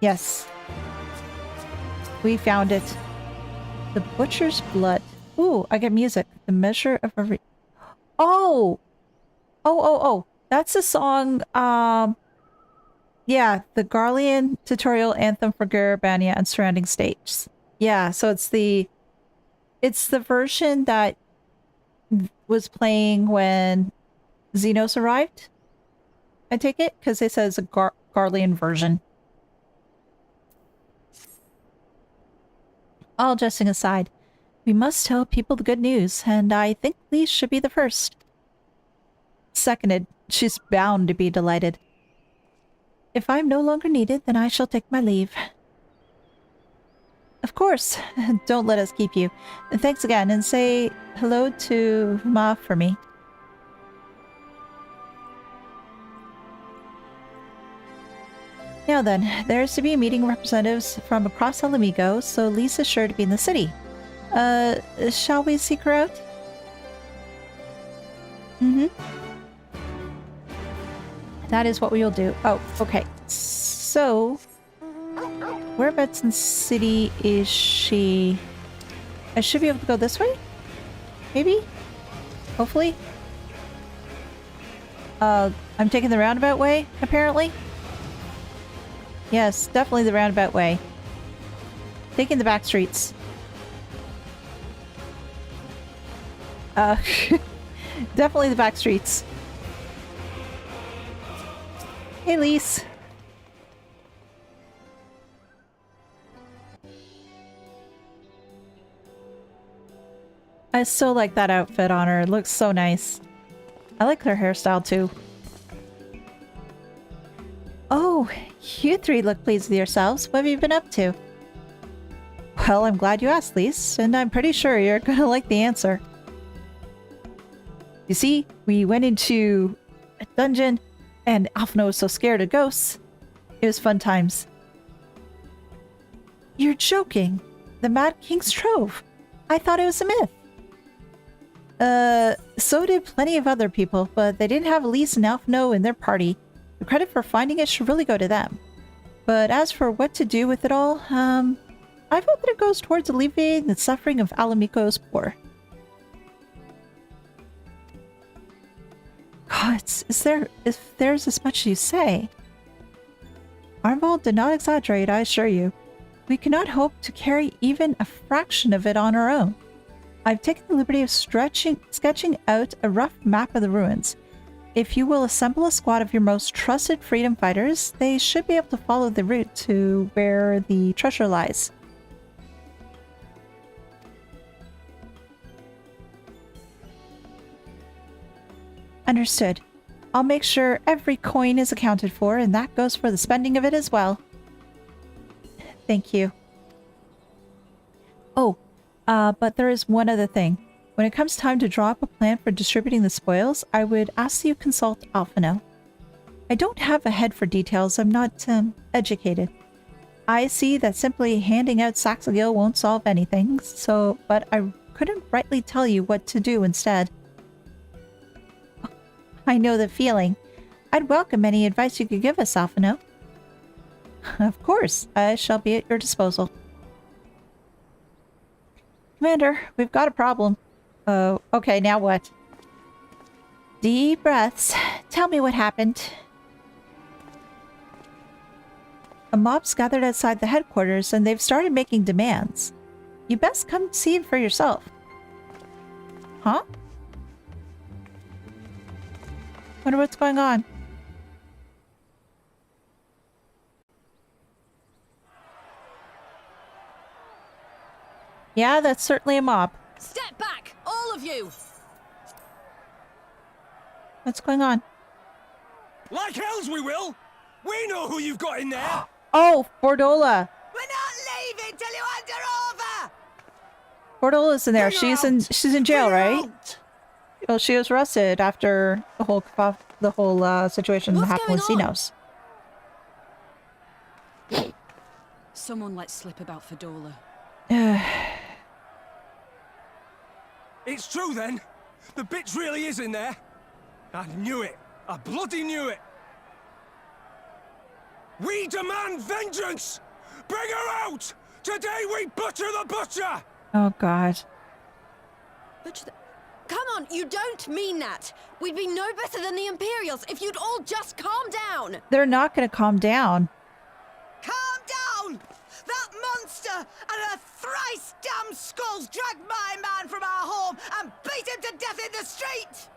Yes. We found it. The Butcher's Blood. Ooh, I get music. The measure of a Oh! Oh. That's a song, yeah, the Garlean tutorial anthem for Garabania and surrounding states. Yeah, so it's the version that was playing when Zenos arrived. I take it, because it says a Garlean version. All jesting aside, we must tell people the good news, and I think Lise should be the first. Seconded. She's bound to be delighted. If I'm no longer needed, then I shall take my leave. Of course. Don't let us keep you. Thanks again, and say hello to Ma for me. Now then, there's to be a meeting of representatives from across Elehayyme, so Lisa's sure to be in the city. Shall we seek her out? Mm-hmm. That is what we will do. Oh, okay. So, whereabouts in the city is she? I should be able to go this way? Maybe? Hopefully? I'm taking the roundabout way, apparently? Yes, definitely the roundabout way. Taking the back streets. Definitely the back streets. Hey, Lise. I so like that outfit on her. It looks so nice. I like her hairstyle too. Oh, you three look pleased with yourselves. What have you been up to? Well, I'm glad you asked, Lise, and I'm pretty sure you're gonna like the answer. You see, we went into a dungeon, and Alphinaud was so scared of ghosts. It was fun times. You're joking. The Mad King's Trove. I thought it was a myth. So did plenty of other people, but they didn't have Elise and Alphinaud in their party. The credit for finding it should really go to them. But as for what to do with it all, I vote that it goes towards alleviating the suffering of Alamico's poor. Gods, if there's as much as you say. Arenvald did not exaggerate, I assure you. We cannot hope to carry even a fraction of it on our own. I've taken the liberty of sketching out a rough map of the ruins. If you will assemble a squad of your most trusted freedom fighters, they should be able to follow the route to where the treasure lies. Understood. I'll make sure every coin is accounted for, and that goes for the spending of it as well. Thank you. Oh, but there is one other thing. When it comes time to draw up a plan for distributing the spoils, I would ask that you consult Alphinaud. I don't have a head for details. I'm not, educated. I see that simply handing out sacks of gil won't solve anything, but I couldn't rightly tell you what to do instead. I know the feeling. I'd welcome any advice you could give us, Alphinaud. Of course, I shall be at your disposal. Commander, we've got a problem. Oh, okay, now what? Deep breaths. Tell me what happened. A mob's gathered outside the headquarters and they've started making demands. You best come see it for yourself. Huh? Wonder what's going on. Yeah, that's certainly a mob. Step back, all of you! What's going on? Like hells we will! We know who you've got in there! Oh, Bordola. We're not leaving till you hand her over! Bordola's in there. Bring her She's in jail, Bring her right? out! Well, she was arrested after the whole situation What's happened with going on? Zenos. Someone let slip about Fedola. It's true then! The bitch really is in there! I knew it! I bloody knew it! We demand vengeance! Bring her out! Today we butcher the butcher! Oh, God. Come on, you don't mean that! We'd be no better than the Imperials if you'd all just calm down! They're not going to calm down. Calm down! That monster and her thrice damned skulls dragged my man from our home and beat him to death in the street!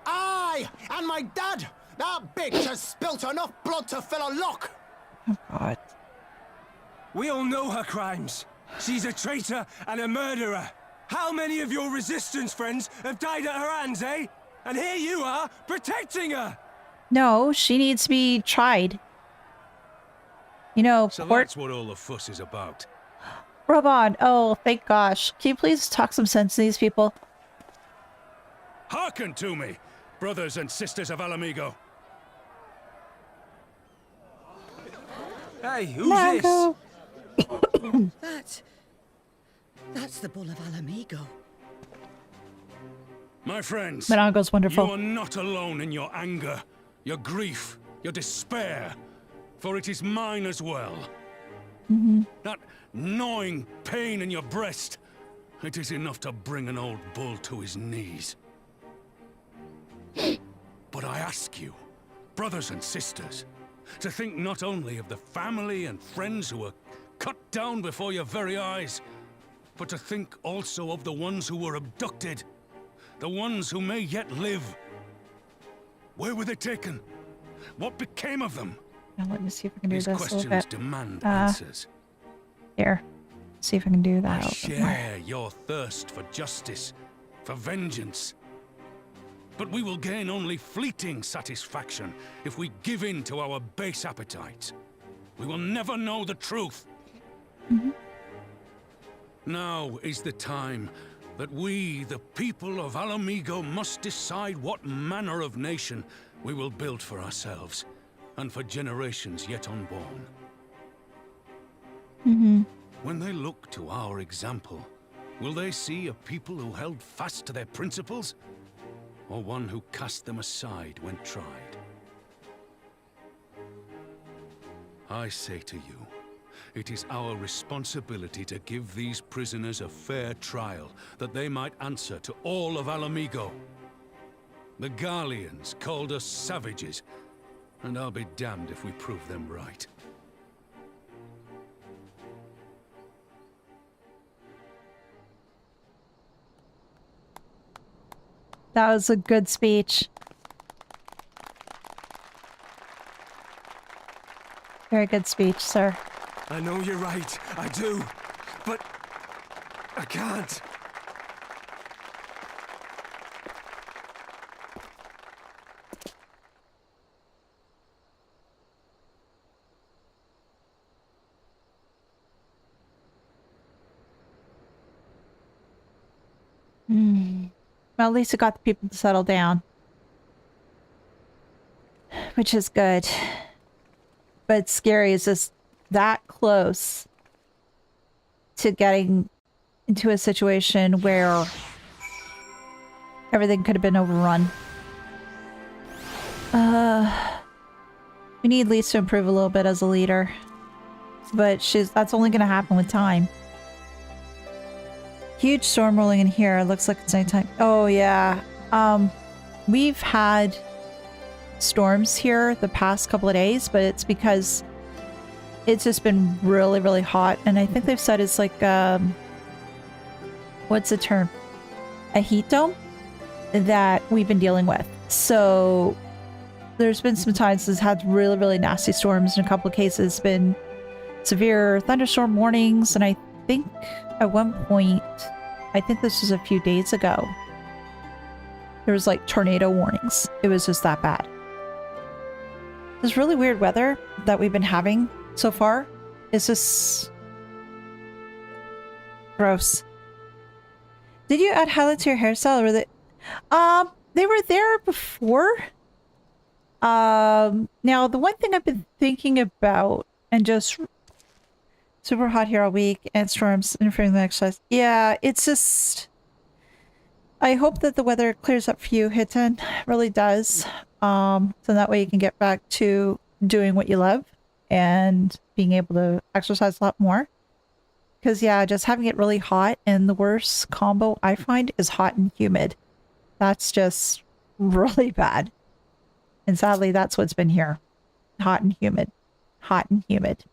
Aye, and my dad! That bitch has spilt enough blood to fill a lock! Oh, God. We all know her crimes. She's a traitor and a murderer. How many of your resistance friends have died at her hands, eh? And here you are, protecting her! No, she needs to be tried. You know, So court... that's what all the fuss is about. Robon, oh, thank gosh. Can you please talk some sense to these people? Hearken to me, brothers and sisters of Alamigo. Hey, who's Mago. That's the Bull of Alamigo. My friends, Monago's wonderful. you are not alone in your anger, your grief, your despair, for it is mine as well. That gnawing pain in your breast, it is enough to bring an old bull to his knees. But I ask you, brothers and sisters, to think not only of the family and friends who were cut down before your very eyes, but to think also of the ones who were abducted, the ones who may yet live. Where were they taken? What became of them? Now let me see if I can do These this a little questions bit. demand answers. Here. See if I can do that I a little bit more. share your thirst for justice, for vengeance. But we will gain only fleeting satisfaction if we give in to our base appetites. We will never know the truth. Now is the time that we, the people of Alamigo, must decide what manner of nation we will build for ourselves and for generations yet unborn. When they look to our example, will they see a people who held fast to their principles, or one who cast them aside when tried? I say to you, it is our responsibility to give these prisoners a fair trial, that they might answer to all of Alamigo. The Garleans called us savages, and I'll be damned if we prove them right. That was a good speech. Very good speech, sir. I know you're right. I do. But I can't. Well, at least it got the people to settle down. Which is good. But it's scary, it's just that close to getting into a situation where everything could have been overrun. We need Lisa to improve a little bit as a leader. But that's only going to happen with time. Huge storm rolling in here. Looks like it's nighttime. Oh, yeah. We've had storms here the past couple of days, but it's because it's just been really, really hot. And I think they've said it's like, what's the term? A heat dome that we've been dealing with. So there's been some times it's had really, really nasty storms. In a couple of cases, been severe thunderstorm warnings. And I think at one point, I think this was a few days ago, there was like tornado warnings. It was just that bad. This really weird weather that we've been having so far is just gross. Did you add highlights to your hairstyle, or were they were there before? Now the one thing I've been thinking about, and just super hot here all week, and storms interfering with the exercise. Yeah, it's just, I hope that the weather clears up for you, Hitten. It really does. So that way you can get back to doing what you love and being able to exercise a lot more. Because yeah, just having it really hot, and the worst combo I find is hot and humid. That's just really bad. And sadly, that's what's been here. Hot and humid. Hot and humid.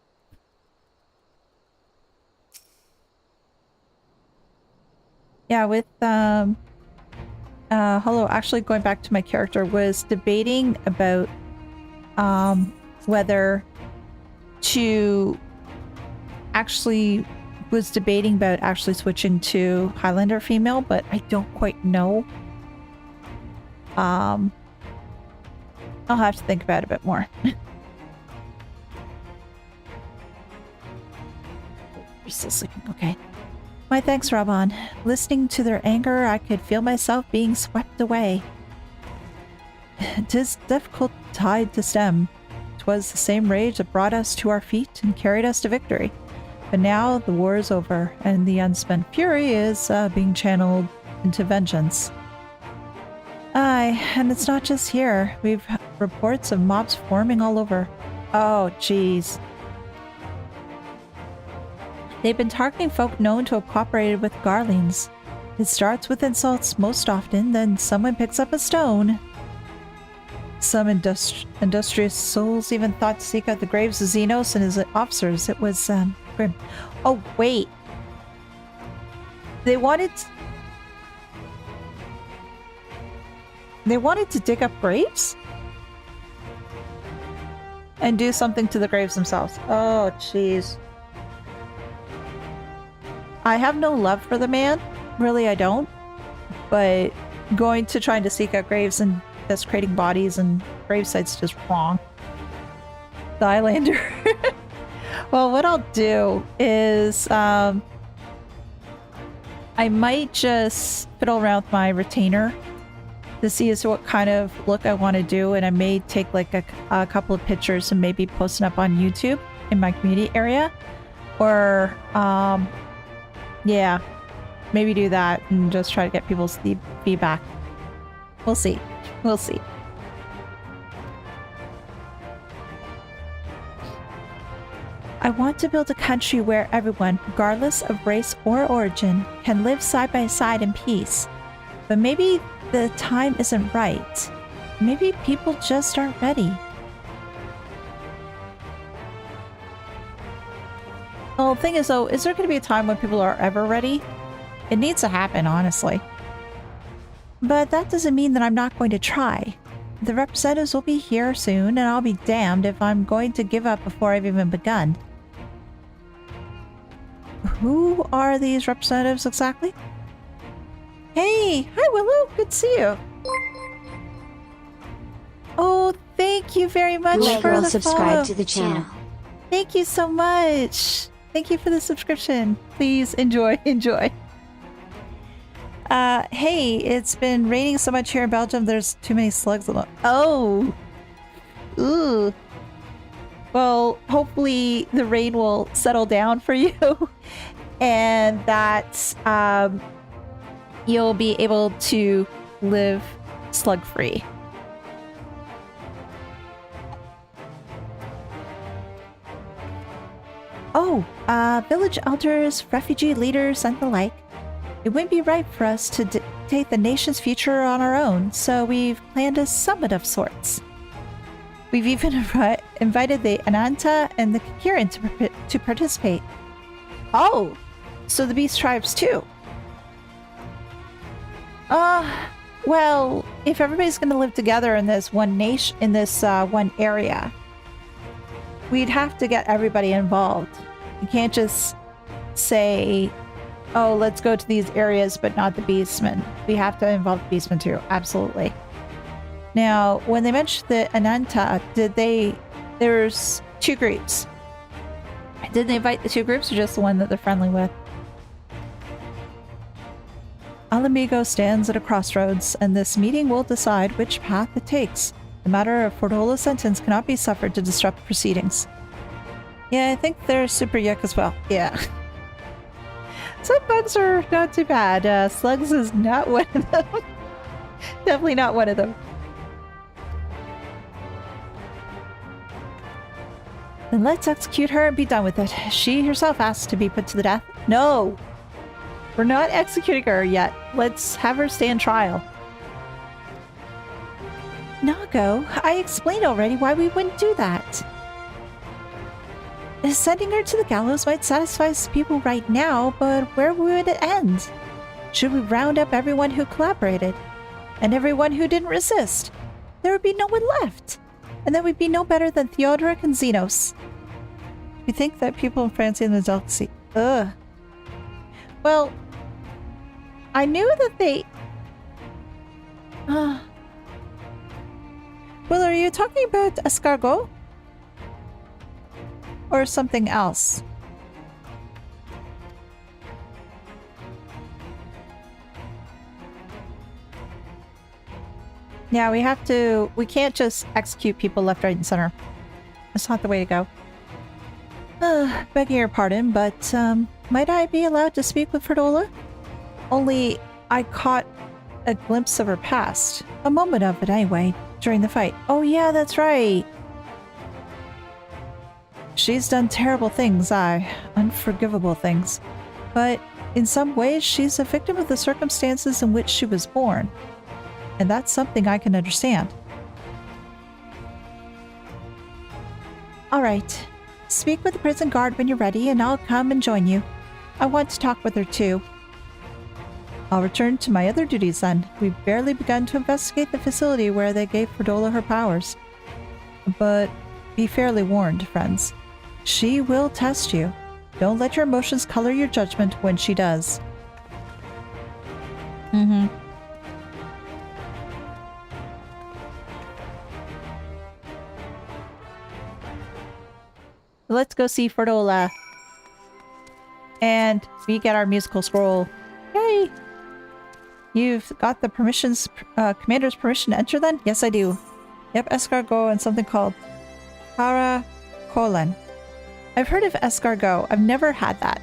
Yeah, with hello, actually going back to my character, was debating about whether to actually switching to Highlander female, but I don't quite know. I'll have to think about it a bit more. You're still sleeping, okay. My thanks, Raban. Listening to their anger, I could feel myself being swept away. 'Tis difficult tide to stem. 'Twas the same rage that brought us to our feet and carried us to victory. But now the war is over, and the unspent fury is being channeled into vengeance. Aye, and it's not just here. We've reports of mobs forming all over. Oh, jeez. They've been targeting folk known to have cooperated with Garlings. It starts with insults most often, then someone picks up a stone. Some industrious souls even thought to seek out the graves of Zenos and his officers. It was, grim. Oh, wait. They wanted to dig up graves? And do something to the graves themselves. Oh, jeez. I have no love for the man. Really, I don't. But going to trying to seek out graves and desecrating bodies and grave sites is just wrong. The Highlander. Well, what I'll do is I might just fiddle around with my retainer to see as to what kind of look I want to do, and I may take like a couple of pictures and maybe post them up on YouTube in my community area, or yeah, maybe do that and just try to get people's feedback. We'll see. We'll see. I want to build a country where everyone, regardless of race or origin, can live side by side in peace. But maybe the time isn't right. Maybe people just aren't ready. Well, the thing is though, is there going to be a time when people are ever ready? It needs to happen, honestly. But that doesn't mean that I'm not going to try. The representatives will be here soon, and I'll be damned if I'm going to give up before I've even begun. Who are these representatives exactly? Hey! Hi, Willow! Good to see you! Oh, thank you very much for the subscribe follow. to the channel. Thank you so much! Thank you for the subscription. Please enjoy, enjoy. Hey, it's been raining so much here in Belgium, there's too many slugs on the— Oh! Ooh. Well, hopefully the rain will settle down for you, and that you'll be able to live slug-free. Oh, village elders, refugee leaders, and the like. It wouldn't be right for us to dictate the nation's future on our own, so we've planned a summit of sorts. We've even invited the Ananta and the Kikiran to participate. Oh, so the Beast tribes too. Well, if everybody's going to live together in this one nation, in this one area, we'd have to get everybody involved. You can't just say, oh, let's go to these areas, but not the Beastmen. We have to involve the Beastmen too. Absolutely. Now, when they mentioned the Ananta, there's two groups. Did they invite the two groups or just the one that they're friendly with? Alamigo stands at a crossroads, and this meeting will decide which path it takes. The matter of Fordola's sentence cannot be suffered to disrupt proceedings. Yeah, I think they're super yuck as well. Yeah. Some bugs are not too bad. Slugs is not one of them. Definitely not one of them. Then let's execute her and be done with it. She herself asked to be put to the death. No! We're not executing her yet. Let's have her stand trial. Nago, I explained already why we wouldn't do that. Sending her to the gallows might satisfy people right now, but where would it end? Should we round up everyone who collaborated? And everyone who didn't resist? There would be no one left. And that would be no better than Theodoric and Zenos. We think that people in France and the delicacy. Ugh. Well, I knew that they... Well, Will, are you talking about escargot? Or something else? Yeah, we can't just execute people left, right, and center. That's not the way to go. Begging your pardon, but, might I be allowed to speak with Ferdola? Only, I caught a glimpse of her past. A moment of it, anyway, during the fight. Oh yeah, that's right! She's done terrible things, unforgivable things. But, in some ways, she's a victim of the circumstances in which she was born. And that's something I can understand. Alright. Speak with the prison guard when you're ready, and I'll come and join you. I want to talk with her too. I'll return to my other duties then. We've barely begun to investigate the facility where they gave Ferdola her powers. But be fairly warned, friends. She will test you. Don't let your emotions color your judgment when she does. Let's go see Ferdola. And we get our musical scroll. Yay! You've got the permissions, commander's permission to enter then? Yes, I do. Yep, escargot and something called caracolan. I've heard of escargot. I've never had that.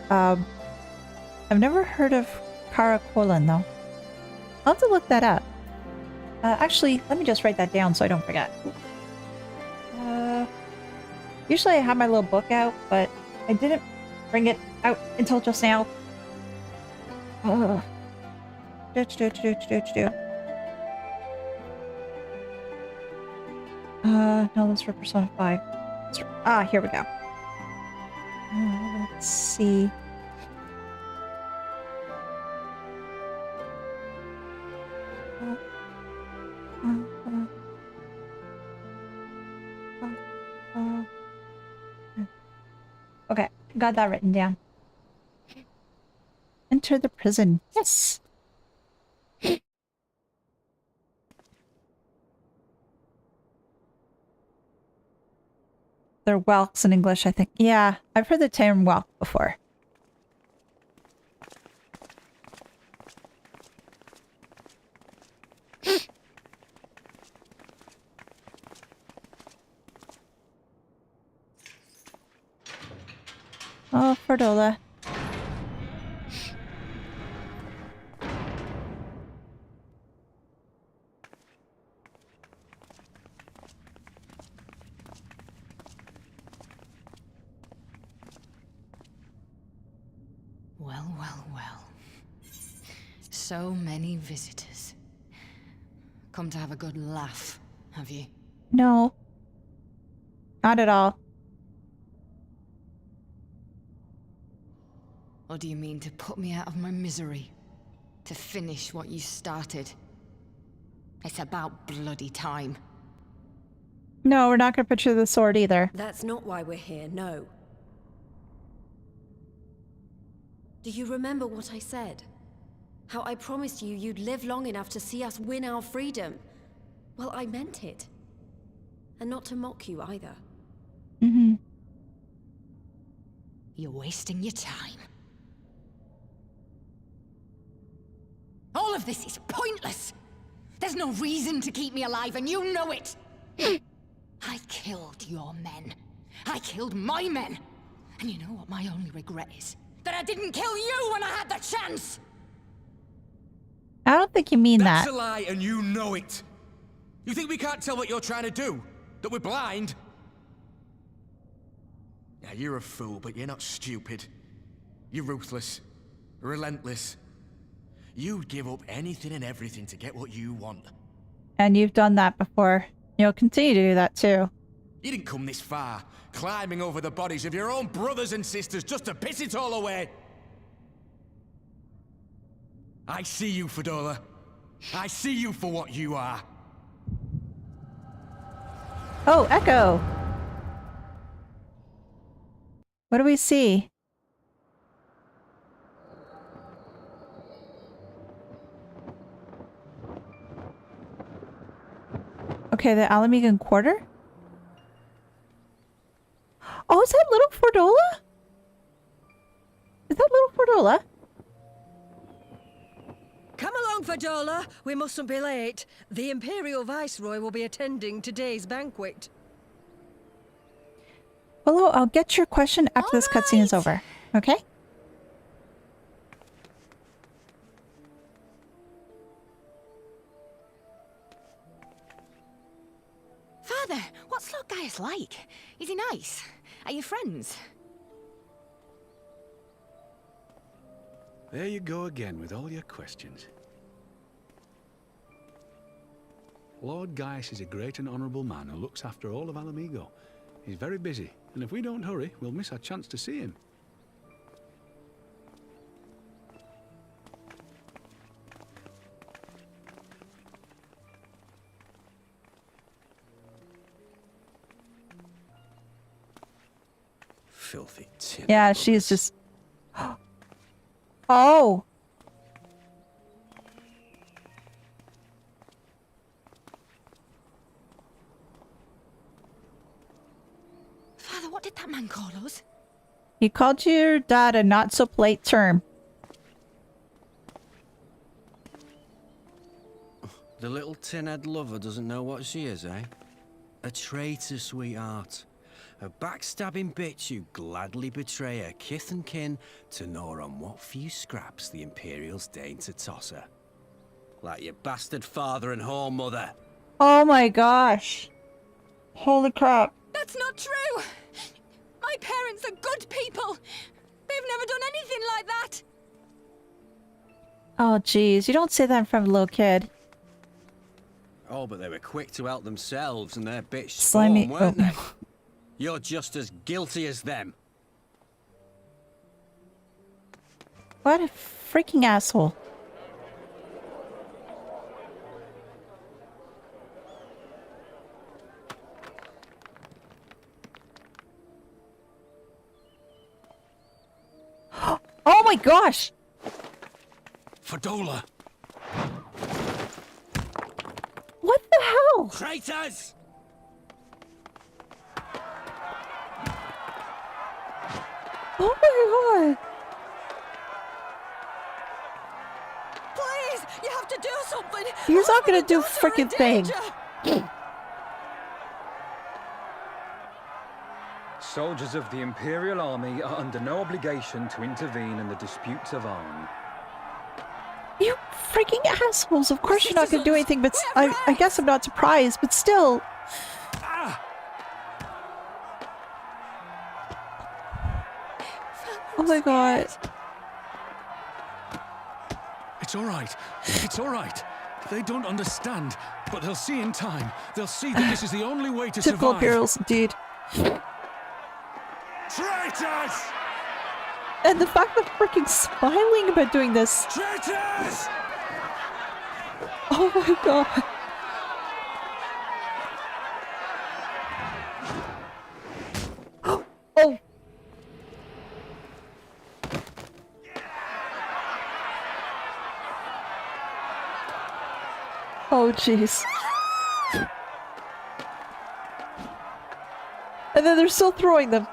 I've never heard of caracolan though. I'll have to look that up. Actually, let me just write that down so I don't forget. Usually I have my little book out, but I didn't bring it out until just now. Ugh. No, that's for Persona 5. Here we go. Let's see. Okay, got that written down. Enter the prison. Yes! They're whelks in English, I think. Yeah, I've heard the term whelk before. Oh, Ferdola. Well, well, well. So many visitors. Come to have a good laugh, have you? No. Not at all. Or do you mean to put me out of my misery? To finish what you started? It's about bloody time. No, we're not going to put you to the sword either. That's not why we're here, no. Do you remember what I said? How I promised you you'd live long enough to see us win our freedom? Well, I meant it. And not to mock you either. Mm-hmm. You're wasting your time. All of this is pointless! There's no reason to keep me alive, and you know it! I killed your men. I killed my men. And you know what my only regret is? That I didn't kill you when I had the chance! I don't think you mean That's that. a lie, and you know it. You think we can't tell what you're trying to do? That we're blind? Now, you're a fool, but you're not stupid. You're ruthless. Relentless. You'd give up anything and everything to get what you want. And you've done that before. You'll continue to do that too. You didn't come this far, climbing over the bodies of your own brothers and sisters just to piss it all away. I see you, Ferdola. I see you for what you are. Oh, Echo! What do we see? Okay, the Alamegan Quarter? Oh, is that Little Fordola? Is that Little Fordola? Come along, Fordola. We mustn't be late. The Imperial Viceroy will be attending today's banquet. Willow, I'll get your question after this cutscene is over. Okay? Father, what's Lord Gaius like? Is he nice? Are you friends? There you go again with all your questions. Lord Gaius is a great and honourable man who looks after all of Alamigo. He's very busy, and if we don't hurry, we'll miss our chance to see him. Filthy tin. Yeah, she's just... Oh! Father, what did that man call us? He called your dad a not-so-polite term. The little tin-head lover doesn't know what she is, eh? A traitor, sweetheart. A backstabbing bitch who gladly betray her kith and kin to gnaw on what few scraps the Imperials deign to toss her. Like your bastard father and whore mother. Oh my gosh. Holy crap. That's not true! My parents are good people! They've never done anything like that! Oh jeez, you don't say that in front of a little kid. Oh, but they were quick to help themselves and their bitch Slimy- spawn, weren't oh. they? You're just as guilty as them. What a freaking asshole. Oh my gosh! Fordola! What the hell? Traitors! Oh my god! Please, you have to do something. He's not gonna do Our daughter in frickin' thing. danger. Soldiers of the Imperial Army are under no obligation to intervene in the disputes of arm. You freaking assholes! Of course you're not gonna do anything, but I guess I'm not surprised, but still. Oh my god. It's all right. It's all right. They don't understand, but they'll see in time. They'll see that this is the only way to Typical survive. Imperials, indeed. Traitors! And the fact that they're freaking smiling about doing this. Traitors! Oh my god. Oh. Oh jeez. And then they're still throwing them.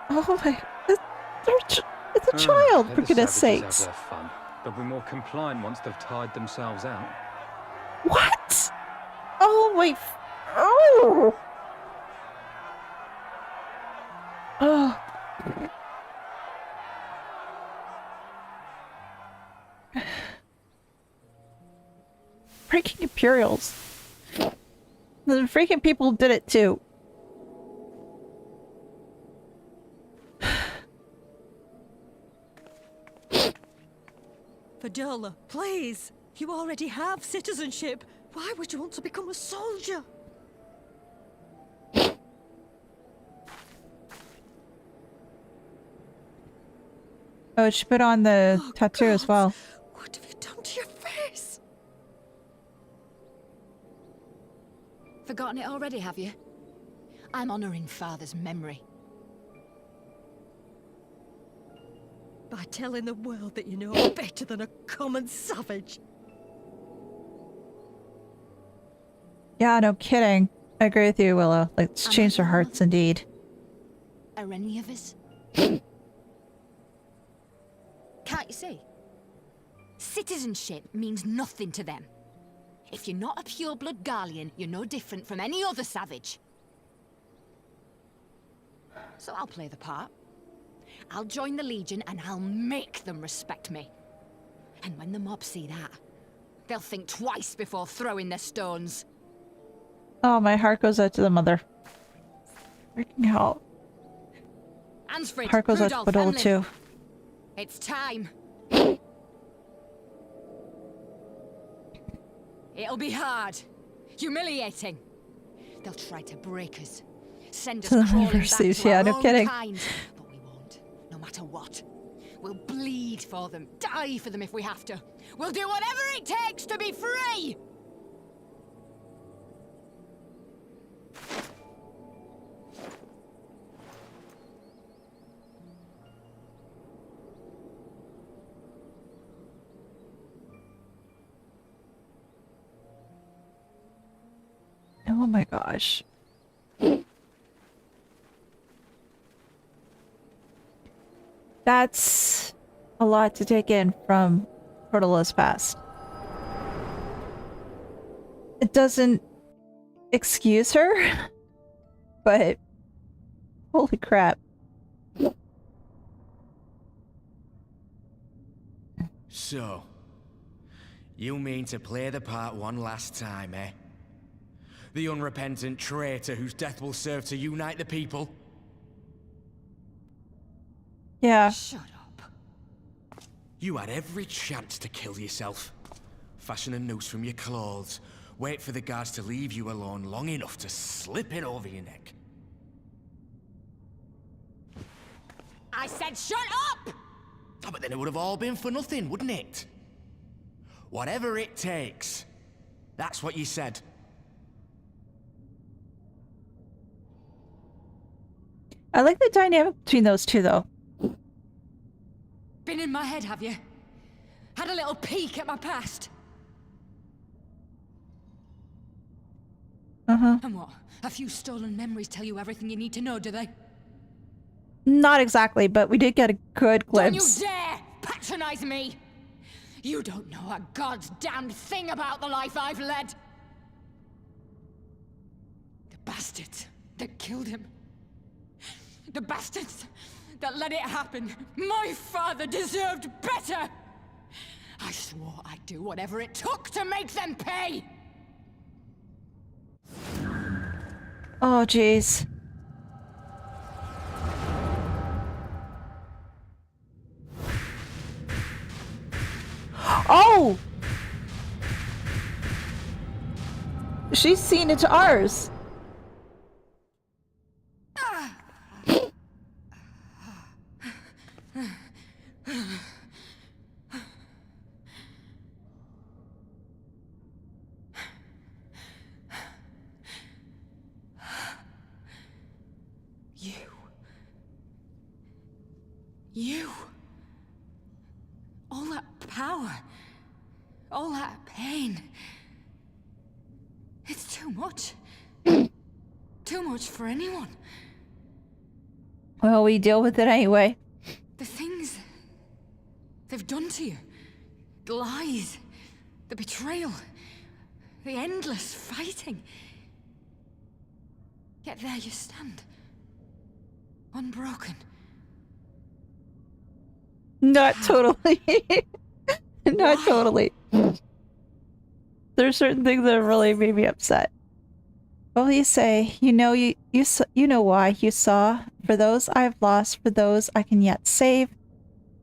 Oh my... It's a child, for goodness sakes. Have their fun. They'll be more compliant once they've tired themselves out. What? Oh my... Oh! Oh. Freaking Imperials. The freaking people did it too. Fordola, please. You already have citizenship. Why would you want to become a soldier? Oh, she put on the tattoo as well. What have you done to your face? Forgotten it already, have you? I'm honoring Father's memory. By telling the world that you know better than a common savage. Yeah, no kidding. I agree with you, Willow. Like, it's changed their hearts indeed. Are any of us? Can't you see? Citizenship means nothing to them. If you're not a pure-blood Garlean, you're no different from any other savage. So I'll play the part. I'll join the Legion and I'll make them respect me. And when the mob see that, they'll think twice before throwing their stones. Oh, my heart goes out to the mother. Freaking hell. Ansfrid, Heart goes out to Rudolph, Padola Emlyn. too. It's time. It'll be hard. Humiliating. They'll try to break us. Send us To the crawling back universities, to yeah, our no own kidding. kind. But we won't, no matter what. We'll bleed for them, die for them if we have to. We'll do whatever it takes to be free! Oh my gosh. That's a lot to take in from Cordula's past. It doesn't excuse her, but holy crap. So, you mean to play the part one last time, eh? The unrepentant traitor whose death will serve to unite the people? Yeah. Shut up. You had every chance to kill yourself. Fashion a noose from your clothes. Wait for the guards to leave you alone long enough to slip it over your neck. I said shut up! Oh, but then it would have all been for nothing, wouldn't it? Whatever it takes. That's what you said. I like the dynamic between those two, though. Been in my head, have you? Had a little peek at my past? Uh-huh. And what? A few stolen memories tell you everything you need to know, do they? Not exactly, but we did get a good Don't you glimpse. dare patronize me! You don't know a god's damned thing about the life I've led! The bastards that killed him. The bastards that let it happen. My father deserved better! I swore I'd do whatever it took to make them pay! Oh, jeez. Oh! She's seen into ours. You. All that power. All that pain. It's too much. Too much for anyone. Well, we deal with it anyway. The things they've done to you. The lies. The betrayal. The endless fighting. Yet there you stand. Unbroken. Not totally. Not totally. There's certain things that really made me upset. Well, you say, you know why you saw, for those I've lost, for those I can yet save,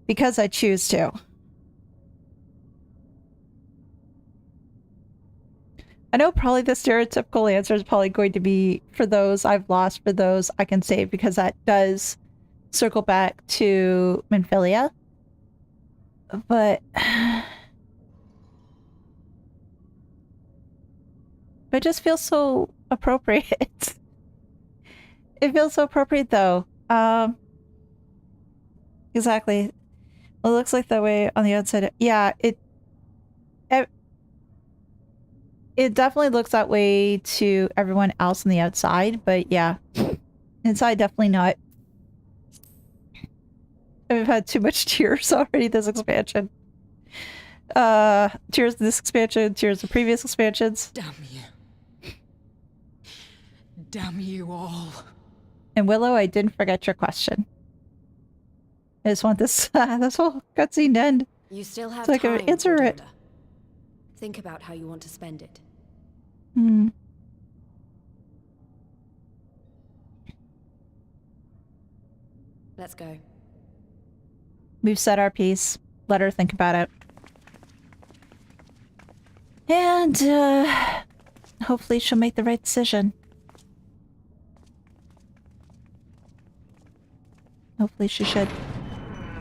because I choose to. I know probably the stereotypical answer is probably going to be, for those I've lost, for those I can save, because that does circle back to Minfilia. But it just feels so appropriate. It feels so appropriate though. Exactly. Well, it looks like that way on the outside. Yeah, It definitely looks that way to everyone else on the outside, but yeah. Inside, definitely not. I've had too much tears already this expansion. Tears this expansion, tears the previous expansions. Damn you. Damn you all. And Willow, I didn't forget your question. I just want this this whole cutscene to end. You still have so I can time, answer it. Gordonda. Think about how you want to spend it. Hmm. Let's go. We've said our piece. Let her think about it. And, hopefully she'll make the right decision. Hopefully she should.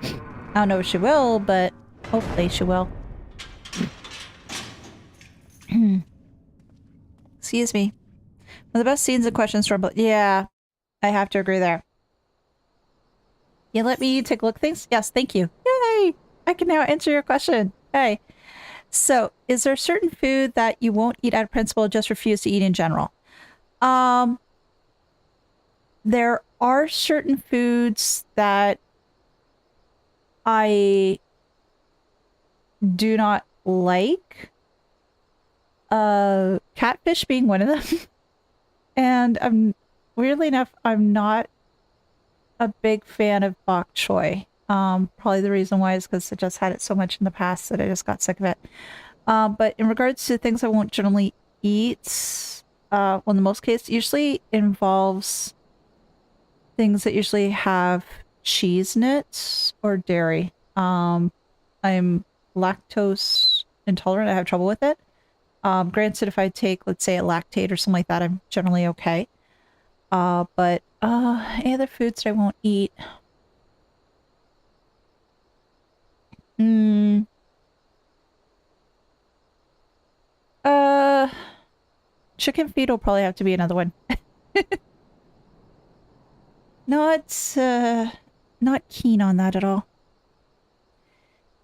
I don't know if she will, but hopefully she will. Excuse me. One of the best scenes and questions from... Yeah, I have to agree there. You let me take a look at things? Yes, thank you. Yay! I can now answer your question. Hey. So, is there a certain food that you won't eat out of principle, just refuse to eat in general? There are certain foods that I do not like. Catfish being one of them. And weirdly enough, I'm not a big fan of bok choy. Probably the reason why is because I just had it so much in the past that I just got sick of it. But in regards to things I won't generally eat, well, in the most case, usually involves things that usually have cheese in it or dairy. I'm lactose intolerant. I have trouble with it. Granted, if I take, let's say, a lactate or something like that, I'm generally okay. But any other foods that I won't eat? Chicken feet will probably have to be another one. Not keen on that at all.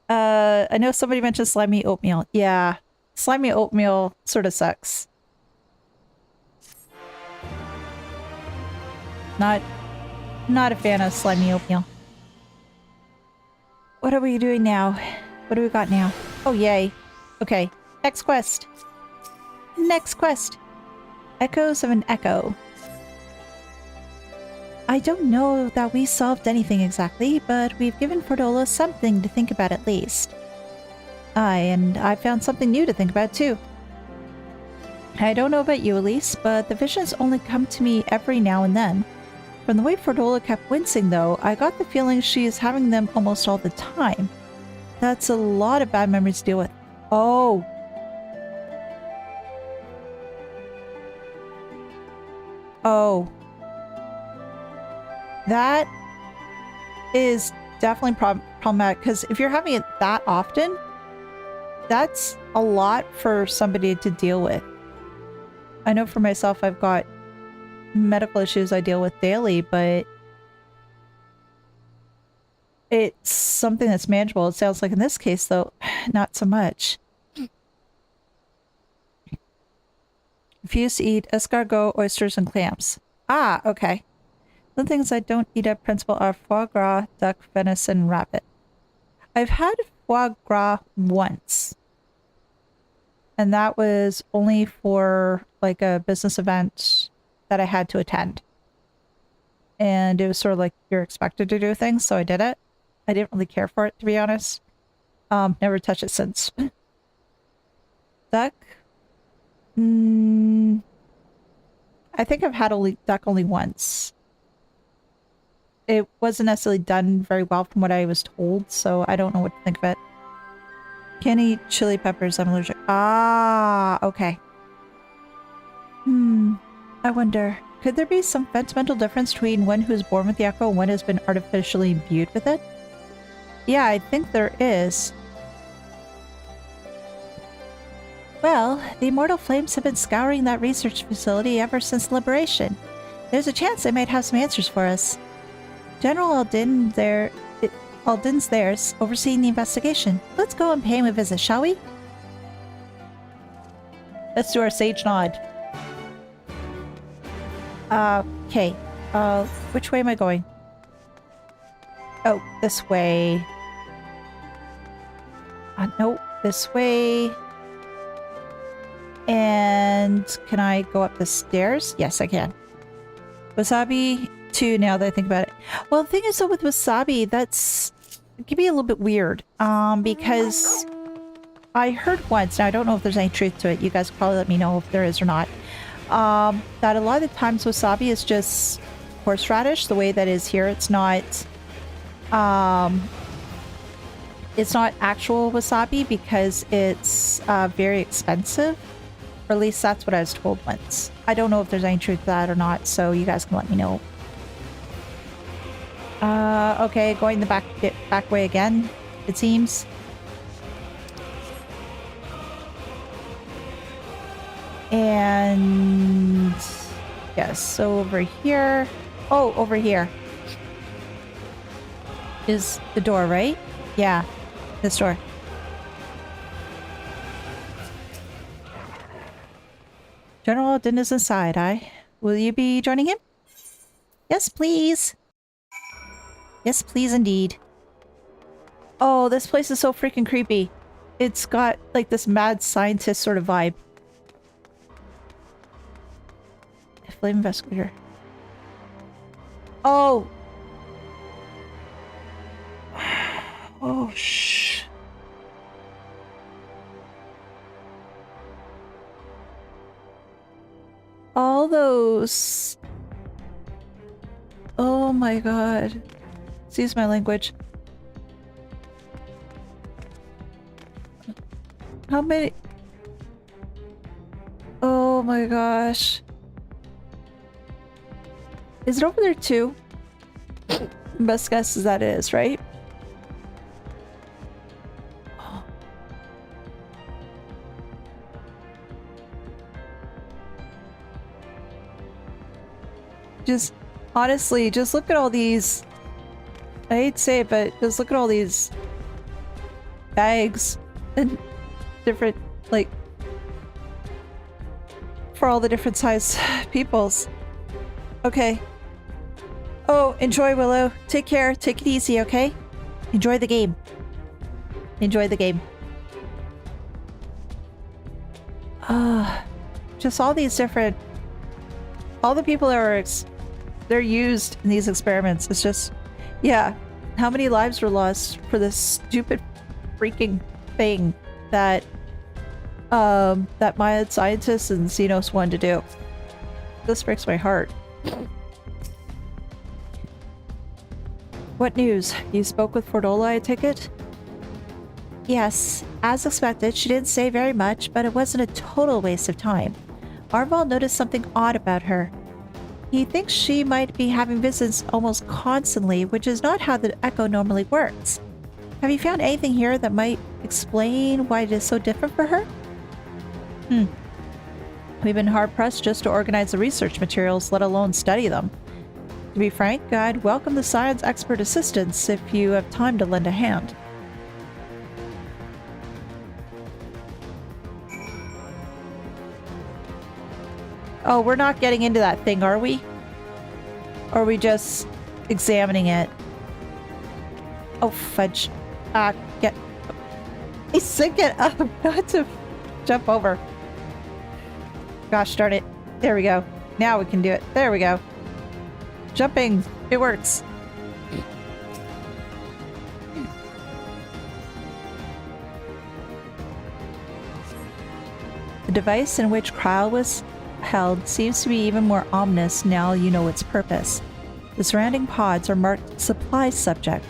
I know somebody mentioned slimy oatmeal. Yeah, slimy oatmeal sort of sucks. Not a fan of slimy oatmeal. What are we doing now? What do we got now? Oh, yay. Okay, next quest. Next quest. Echoes of an Echo. I don't know that we solved anything exactly, but we've given Fordola something to think about at least. And I found something new to think about too. I don't know about you, Elise, but the visions only come to me every now and then. From the way Fordola kept wincing, though, I got the feeling she is having them almost all the time. That's a lot of bad memories to deal with. Oh. Oh. That is definitely problematic, because if you're having it that often, that's a lot for somebody to deal with. I know for myself, I've got medical issues I deal with daily, but it's something that's manageable. It sounds like in this case, though, not so much. Refuse to eat escargot, oysters, and clams. Ah, okay. The things I don't eat at principle are foie gras, duck, venison, rabbit. I've had foie gras once. And that was only for like a business event that I had to attend. And it was sort of like you're expected to do things, so I did it. I didn't really care for it, to be honest. Never touched it since. Duck? I think I've had duck only once. It wasn't necessarily done very well from what I was told, so I don't know what to think of it. Can't eat chili peppers, I'm allergic. Ah, okay. I wonder, could there be some fundamental difference between one who is born with the echo and one who has been artificially imbued with it? Yeah, I think there is. Well, the immortal flames have been scouring that research facility ever since liberation. There's a chance they might have some answers for us. General Aldin's theirs, overseeing the investigation. Let's go and pay him a visit, shall we? Let's do our sage nod. Okay. Which way am I going? Oh, this way. No, this way. And can I go up the stairs? Yes, I can. Wasabi 2, now that I think about it. Well, the thing is though with wasabi, it can be a little bit weird. Because I heard once, now I don't know if there's any truth to it, you guys probably let me know if there is or not, that a lot of the times wasabi is just horseradish, the way that is here. It's not actual wasabi because it's very expensive. Or at least that's what I was told once. I don't know if there's any truth to that or not, so you guys can let me know. Okay, going the back way again, it seems. And yes, so over here. Oh, over here is the door, right? Yeah, this door. General Din is inside, Will you be joining him? Yes, please. Yes, please indeed. Oh, this place is so freaking creepy. It's got like this mad scientist sort of vibe. Flame investigator. Oh. Oh, shh. All those... Oh my god. Excuse my language. How many... Oh my gosh. Is it over there too? Best guess is that it is, right? Just, honestly, just look at all these... I hate to say it, but just look at all these bags and different, like, for all the different size peoples. Okay. Oh, enjoy, Willow. Take care. Take it easy, okay? Enjoy the game. Enjoy the game. Just all these different... All the people that are... They're used in these experiments. It's just... Yeah. How many lives were lost for this stupid freaking thing that... that mad scientists and Zenos wanted to do. This breaks my heart. What news? You spoke with Fordola, I take it? Yes. As expected, she didn't say very much, but it wasn't a total waste of time. Arenvald noticed something odd about her. He thinks she might be having visits almost constantly, which is not how the Echo normally works. Have you found anything here that might explain why it is so different for her? We've been hard-pressed just to organize the research materials, let alone study them. To be frank, I'd welcome the science expert assistance if you have time to lend a hand. Oh, we're not getting into that thing, are we? Or are we just examining it? Oh, fudge. Get... I said get up, not to jump over. Gosh darn it. There we go. Now we can do it. There we go. Jumping. It works. The device in which Kyle was held seems to be even more ominous now you know its purpose. The surrounding pods are marked Supply Subject,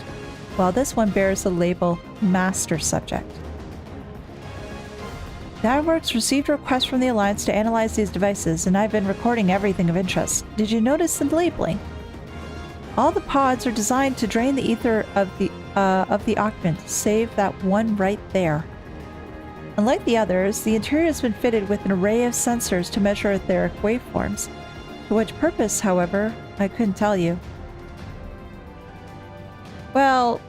while this one bears the label Master Subject. The Ironworks received a request from the Alliance to analyze these devices, and I've been recording everything of interest. Did you notice the labeling? All the pods are designed to drain the ether of the occupant, save that one right there. Unlike the others, the interior has been fitted with an array of sensors to measure etheric waveforms. For which purpose, however, I couldn't tell you. Well,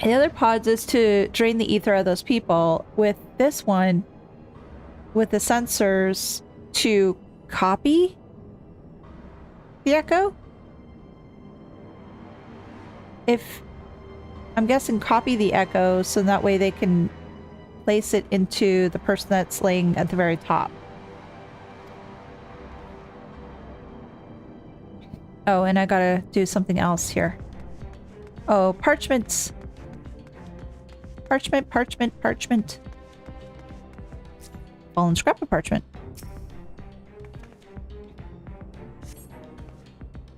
the other pods is to drain the ether of those people. With this one, with the sensors to copy the echo. I'm guessing copy the echo so that way they can place it into the person that's laying at the very top. Oh, and I gotta do something else here. Oh, parchments. Parchment, parchment, parchment. Fallen scrap of parchment.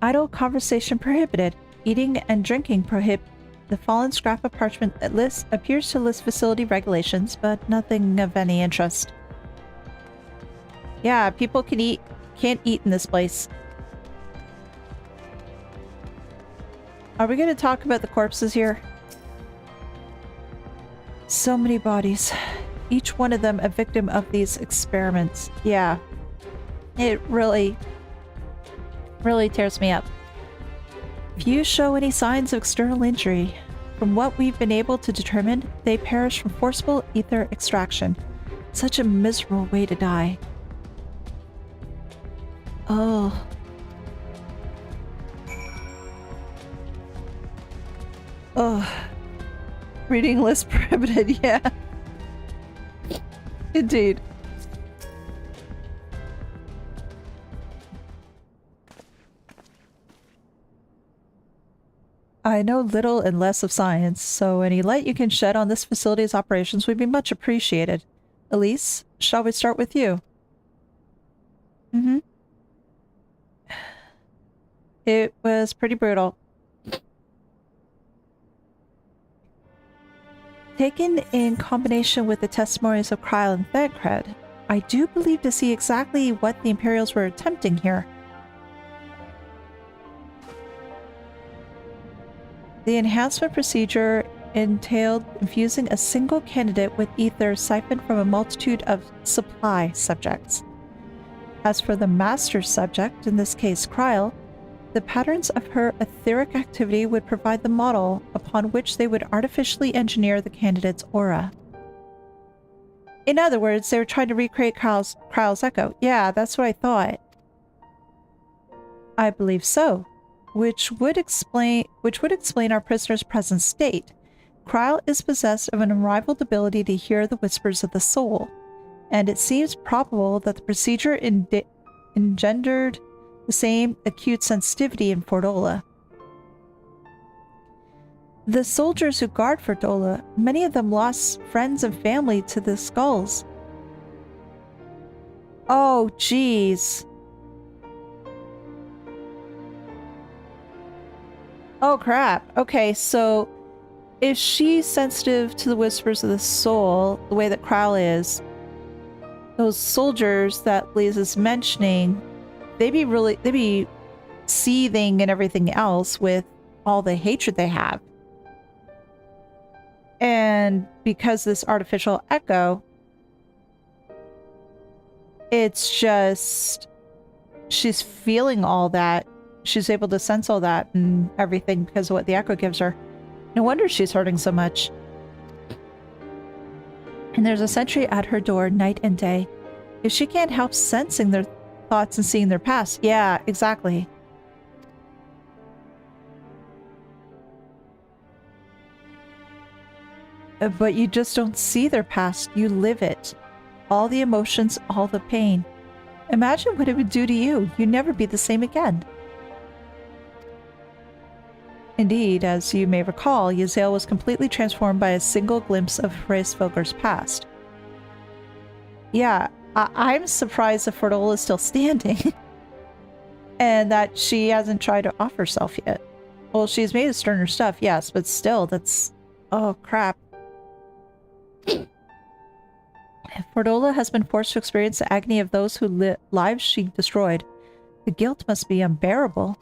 Idle conversation prohibited. Eating and drinking prohibited. The fallen scrap of parchment appears to list facility regulations, but nothing of any interest. Yeah, people can't eat in this place. Are we going to talk about the corpses here? So many bodies. Each one of them a victim of these experiments. Yeah. It really tears me up. Few show any signs of external injury. From what we've been able to determine, they perished from forcible ether extraction. Such a miserable way to die. Oh. Oh. Reading list prohibited, yeah. Indeed. I know little and less of science, so any light you can shed on this facility's operations would be much appreciated. Elise, shall we start with you? Mm-hmm. It was pretty brutal. Taken in combination with the testimonies of Kryle and Thancred, I do believe to see exactly what the Imperials were attempting here. The enhancement procedure entailed infusing a single candidate with ether siphoned from a multitude of supply subjects. As for the master subject, in this case Kryle, the patterns of her etheric activity would provide the model upon which they would artificially engineer the candidate's aura. In other words, they were trying to recreate Kryle's echo. Yeah, that's what I thought. I believe so. Which would explain our prisoner's present state. Kryle is possessed of an unrivaled ability to hear the whispers of the soul, and it seems probable that the procedure engendered the same acute sensitivity in Fordola. The soldiers who guard Fordola, many of them lost friends and family to the skulls. Oh, jeez. Oh crap. Okay, so if she's sensitive to the whispers of the soul, the way that Kryle is, those soldiers that Liz is mentioning, they'd be seething and everything else with all the hatred they have. And because this artificial echo, it's just, she's feeling all that. She's able to sense all that and everything because of what the echo gives her. No wonder she's hurting so much. And there's a sentry at her door night and day. If she can't help sensing their thoughts and seeing their past, yeah, exactly. But you just don't see their past, you live it. All the emotions, all the pain. Imagine what it would do to you. You'd never be the same again. Indeed, as you may recall, Yazel was completely transformed by a single glimpse of Hraesvelgr's past. Yeah, I'm surprised that Fordola is still standing. And that she hasn't tried to off herself yet. Well, she's made of sterner stuff, yes, but still, that's... Oh, crap. Fordola has been forced to experience the agony of those whose lives she destroyed. The guilt must be unbearable.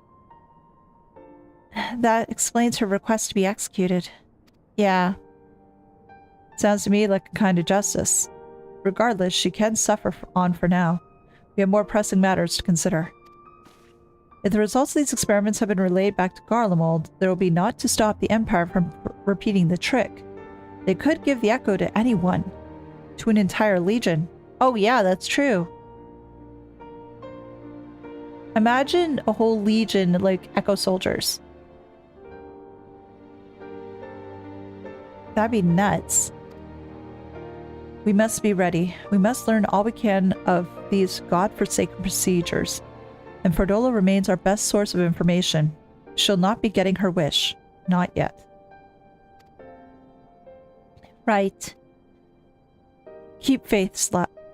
That explains her request to be executed. Yeah. Sounds to me like a kind of justice. Regardless, she can suffer on for now. We have more pressing matters to consider. If the results of these experiments have been relayed back to Garlemald, there will be naught to stop the Empire from repeating the trick. They could give the echo to anyone. To an entire legion. Oh yeah, that's true. Imagine a whole legion like Echo soldiers. That'd be nuts. We must be ready. We must learn all we can of these godforsaken procedures. And Fordola remains our best source of information. She'll not be getting her wish. Not yet. Right. Keep faith,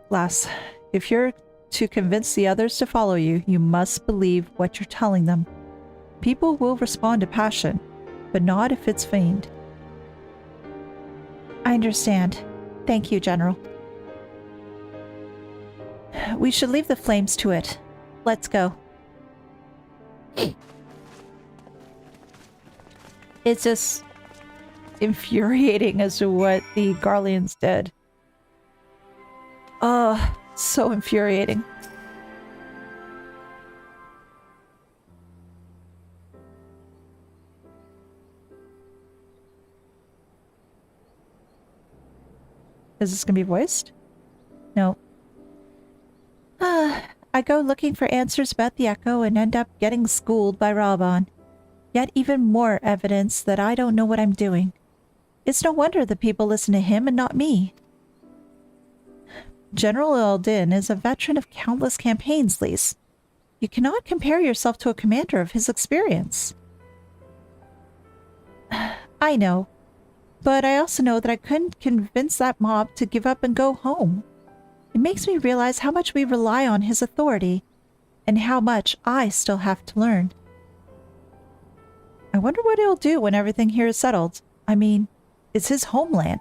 lass. If you're to convince the others to follow you, you must believe what you're telling them. People will respond to passion, but not if it's feigned. I understand. Thank you, General. We should leave the flames to it. Let's go. It's just infuriating as to what the Garleans did. Oh, so infuriating. Is this gonna be voiced? No. I go looking for answers about the Echo and end up getting schooled by Raban. Yet even more evidence that I don't know what I'm doing. It's no wonder the people listen to him and not me. General Eldin is a veteran of countless campaigns, Lise. You cannot compare yourself to a commander of his experience. I know. But I also know that I couldn't convince that mob to give up and go home. It makes me realize how much we rely on his authority, and how much I still have to learn. I wonder what he'll do when everything here is settled. I mean, it's his homeland.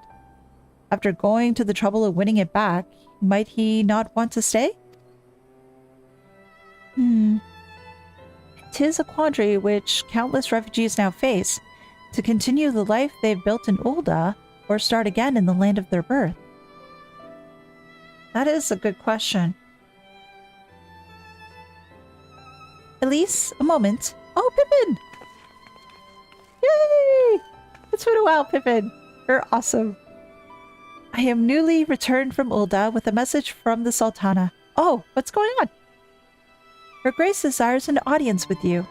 After going to the trouble of winning it back, might he not want to stay? 'Tis a quandary which countless refugees now face, to continue the life they've built in Ul'dah, or start again in the land of their birth. That is a good question. Elise, a moment. Oh, Pippin! Yay! It's been a while, Pippin. You're awesome. I am newly returned from Ul'dah with a message from the Sultana. Oh, what's going on? Her Grace desires an audience with you.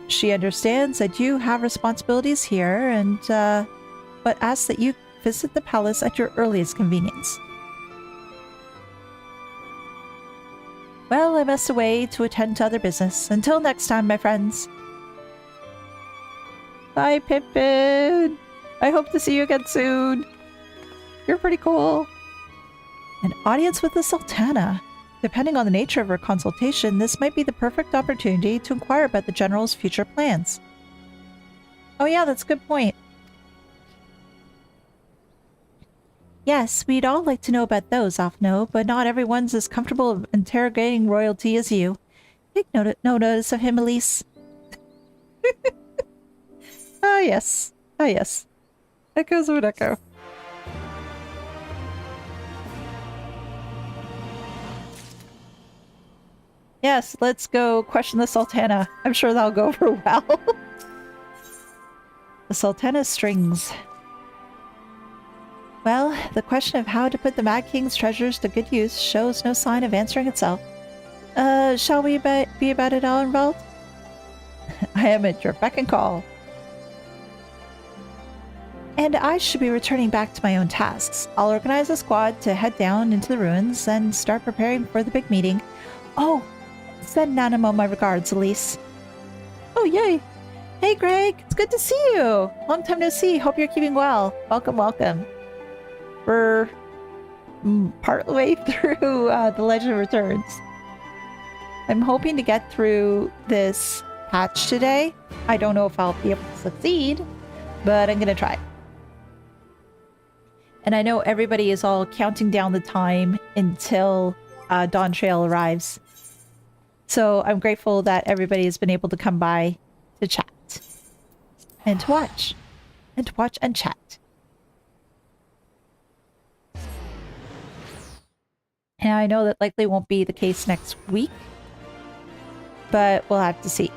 She understands that you have responsibilities here and, but asks that you visit the palace at your earliest convenience. Well, I must away to attend to other business. Until next time, my friends. Bye, Pippin. I hope to see you again soon. You're pretty cool. An audience with the Sultana. Depending on the nature of her consultation, this might be the perfect opportunity to inquire about the General's future plans. Oh yeah, that's a good point. Yes, we'd all like to know about those, Alphinaud, but not everyone's as comfortable interrogating royalty as you. Take no notice of him, Elise. Ah, yes. Ah, yes. Echoes would echo. Yes, let's go question the Sultana. I'm sure that'll go over well. The Sultana's strings. Well, the question of how to put the Mad King's treasures to good use shows no sign of answering itself. Shall we be about it, Arenvald? I am at your beck and call. And I should be returning back to my own tasks. I'll organize a squad to head down into the ruins and start preparing for the big meeting. Oh, send Nanamo my regards, Elise. Oh, yay. Hey, Greg. It's good to see you. Long time no see. Hope you're keeping well. Welcome, welcome. We're partway through The Legend of Returns. I'm hoping to get through this patch today. I don't know if I'll be able to succeed, but I'm going to try. And I know everybody is all counting down the time until Dawn Trail arrives. So I'm grateful that everybody has been able to come by to chat. And to watch. And to watch and chat. And I know that likely won't be the case next week. But we'll have to see.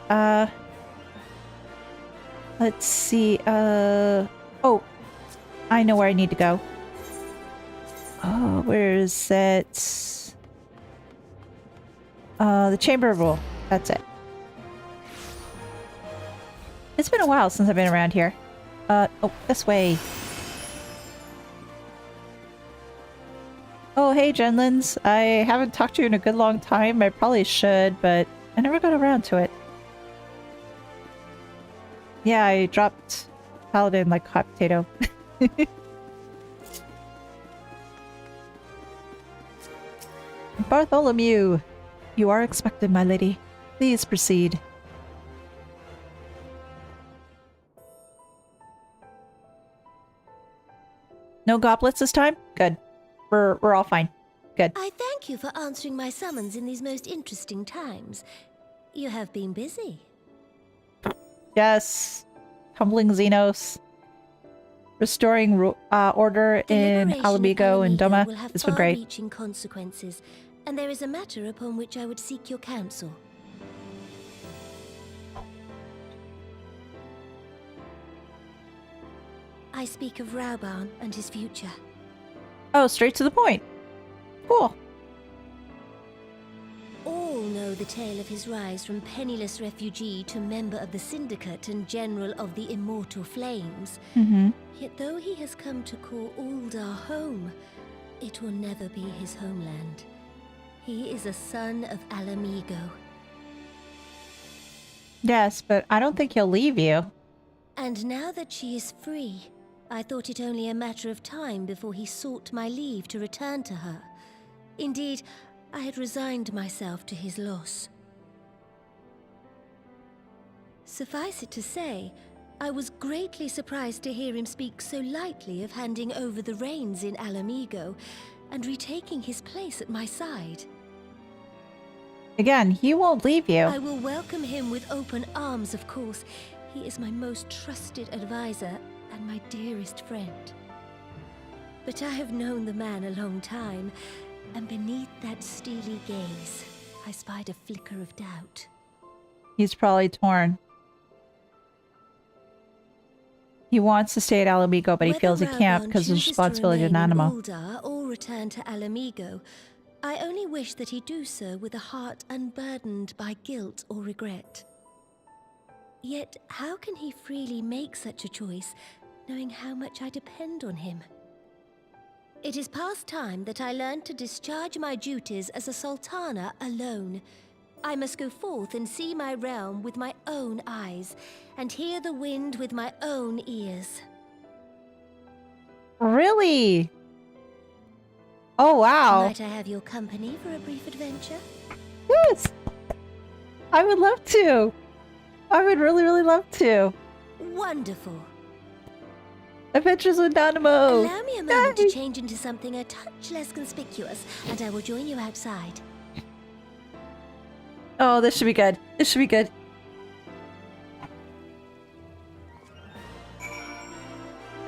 Let's see. Oh, I know where I need to go. Oh, where is it? The Chamber of Rule. That's it. It's been a while since I've been around here. Oh, this way. Oh, hey, Genlins. I haven't talked to you in a good long time. I probably should, but I never got around to it. Yeah, I dropped Paladin like hot potato. Bartholomew! You are expected, my lady. Please proceed. No goblets this time? Good. We're all fine. Good. I thank you for answering my summons in these most interesting times. You have been busy. Yes. Humbling Zenos. Restoring order in Alamigo and Doma. It's been great. Far-reaching consequences, and there is a matter upon which I would seek your counsel. I speak of Rauban and his future. Oh, straight to the point. Cool. All know the tale of his rise from penniless refugee to member of the Syndicate and General of the Immortal Flames. Yet though he has come to call Uldar home, it will never be his homeland. He is a son of Alamigo. Yes, but I don't think he'll leave you. And now that she is free, I thought it only a matter of time before he sought my leave to return to her. Indeed, I had resigned myself to his loss. Suffice it to say, I was greatly surprised to hear him speak so lightly of handing over the reins in Alamigo and retaking his place at my side. Again, he won't leave you. I will welcome him with open arms, of course. He is my most trusted advisor and my dearest friend. But I have known the man a long time, and beneath that steely gaze, I spied a flicker of doubt. He's probably torn. He wants to stay at Alamigo, but he feels he can't because of his responsibility to Nanamo. Uldar or return to Alamigo, I only wish that he do so with a heart unburdened by guilt or regret. Yet, how can he freely make such a choice, knowing how much I depend on him? It is past time that I learned to discharge my duties as a sultana alone. I must go forth and see my realm with my own eyes, and hear the wind with my own ears. Really? Oh, wow. Might I have your company for a brief adventure? Yes! I would love to. I would really, really love to. Wonderful. Adventures with Nanamo. Allow me a moment to change into something a touch less conspicuous, and I will join you outside. Oh, this should be good. This should be good.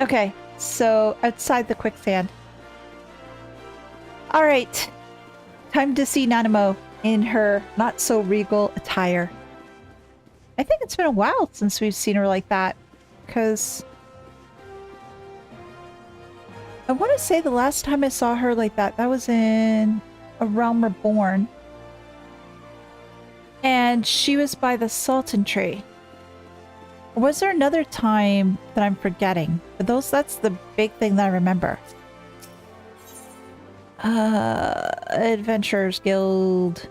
Okay, so outside the quicksand. Alright. Time to see Nanamo in her not-so-regal attire. I think it's been a while since we've seen her like that, because I want to say the last time I saw her like that, that was in A Realm Reborn. And she was by the Sultan tree. Or was there another time that I'm forgetting? But that's the big thing that I remember. Adventurers Guild.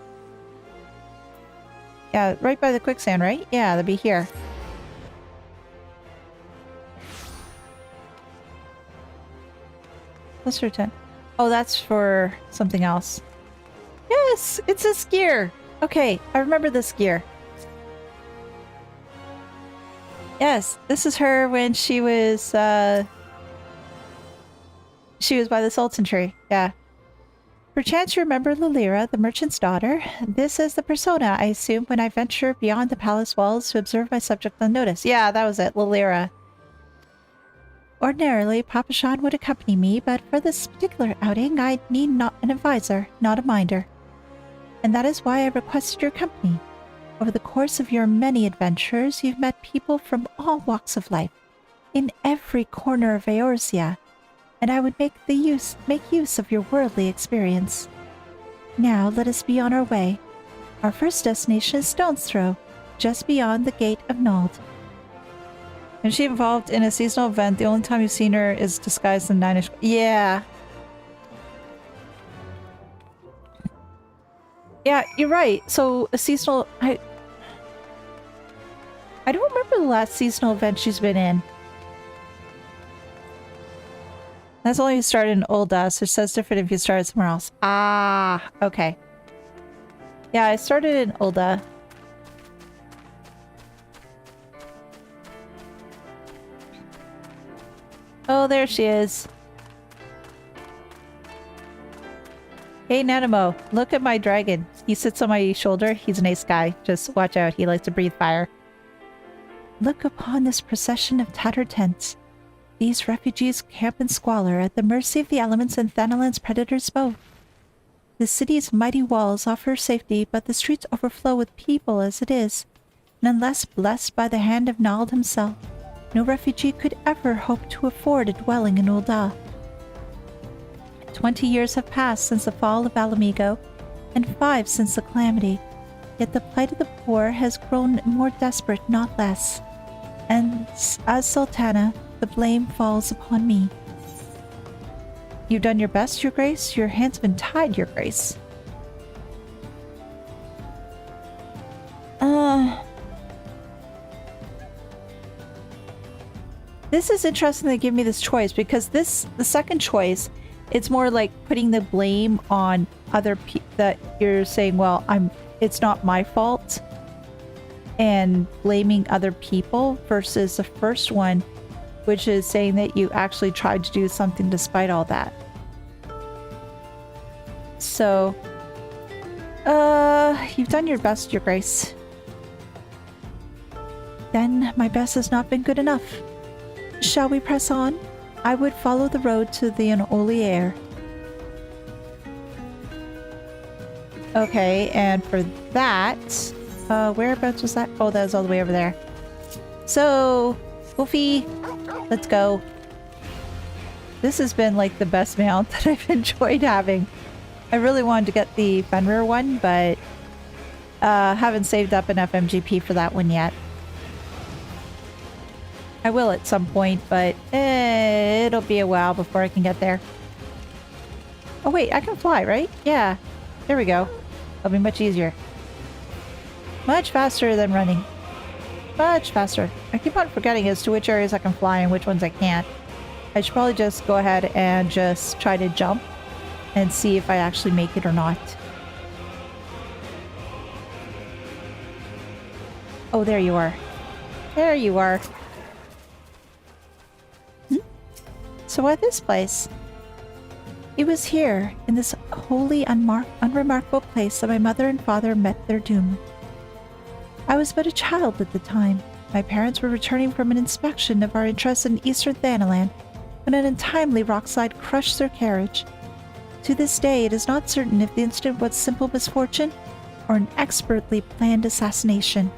Yeah, right by the quicksand, right? Yeah, that'd be here. What's her tent? Oh, that's for something else. Yes, it's this gear. Okay, I remember this gear. Yes, this is her when she was by the Sultan tree. Yeah. Perchance you remember Lilira, the merchant's daughter. This is the persona I assume when I venture beyond the palace walls to observe my subject unnoticed. Yeah, that was it, Lilira. Ordinarily, Papa Sean would accompany me, but for this particular outing, I need not an advisor, not a minder. And that is why I requested your company. Over the course of your many adventures, you've met people from all walks of life, in every corner of Eorzea, and I would make use of your worldly experience. Now let us be on our way. Our first destination is Stone's Throw, just beyond the gate of Nald. When she involved in a seasonal event, the only time you've seen her is disguised in Ninish. Yeah. Yeah, you're right. So a seasonal... I don't remember the last seasonal event she's been in. That's only started in Ul'dah, so it says different if you started somewhere else. Ah, okay. Yeah, I started in Ul'dah. Oh, there she is. Hey, Nanamo, look at my dragon. He sits on my shoulder. He's a nice guy. Just watch out. He likes to breathe fire. Look upon this procession of tattered tents. These refugees camp in squalor at the mercy of the elements and Thanalan's predators both. The city's mighty walls offer safety, but the streets overflow with people as it is. And unless blessed by the hand of Nald himself, no refugee could ever hope to afford a dwelling in Ul'dah. 20 years have passed since the fall of Alamigo, and 5 since the calamity. Yet the plight of the poor has grown more desperate, not less. And as Sultana, the blame falls upon me. You've done your best, Your Grace. Your hands have been tied, Your Grace. This is interesting they give me this choice, because the second choice, it's more like putting the blame on other people, that you're saying, well, it's not my fault, and blaming other people, versus the first one, which is saying that you actually tried to do something despite all that. So, you've done your best, Your Grace. Then my best has not been good enough. Shall we press on? I would follow the road to the unholy air. Okay, and for that, whereabouts was that? Oh, that was all the way over there. So, Wolfie, let's go. This has been like the best mount that I've enjoyed having. I really wanted to get the Fenrir one, but haven't saved up enough MGP for that one yet. I will at some point, but it'll be a while before I can get there. Oh wait, I can fly, right? Yeah. There we go. It'll be much easier. Much faster than running. Much faster. I keep on forgetting as to which areas I can fly and which ones I can't. I should probably just go ahead and just try to jump and see if I actually make it or not. Oh, there you are. There you are. So why this place? It was here, in this wholly unremarkable place, that my mother and father met their doom. I was but a child at the time. My parents were returning from an inspection of our interests in eastern Thanalan when an untimely rockslide crushed their carriage. To this day, it is not certain if the incident was simple misfortune or an expertly planned assassination.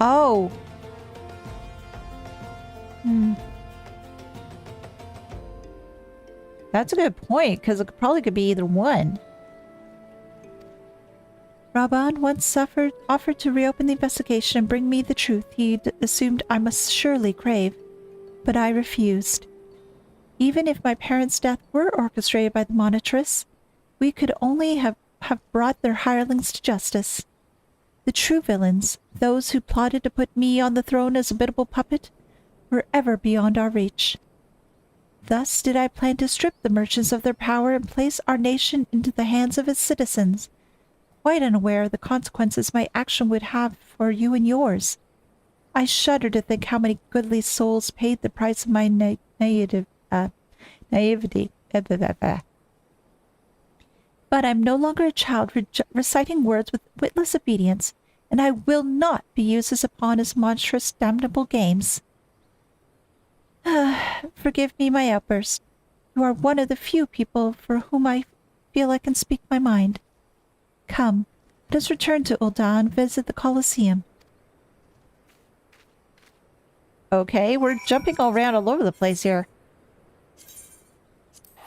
Oh! That's a good point, because it probably could be either one. Raban once offered to reopen the investigation and bring me the truth he'd assumed I must surely crave, but I refused. Even if my parents' death were orchestrated by the Monitress, we could only have brought their hirelings to justice. The true villains, those who plotted to put me on the throne as a biddable puppet, were ever beyond our reach. Thus did I plan to strip the merchants of their power and place our nation into the hands of its citizens, quite unaware of the consequences my action would have for you and yours. I shudder to think how many goodly souls paid the price of my naivety. But I'm no longer a child reciting words with witless obedience, and I will not be used as a pawn in monstrous, damnable games. Forgive me my outburst. You are one of the few people for whom I feel I can speak my mind. Come, let us return to Ul'dah and visit the Colosseum. Okay, we're jumping all around all over the place here.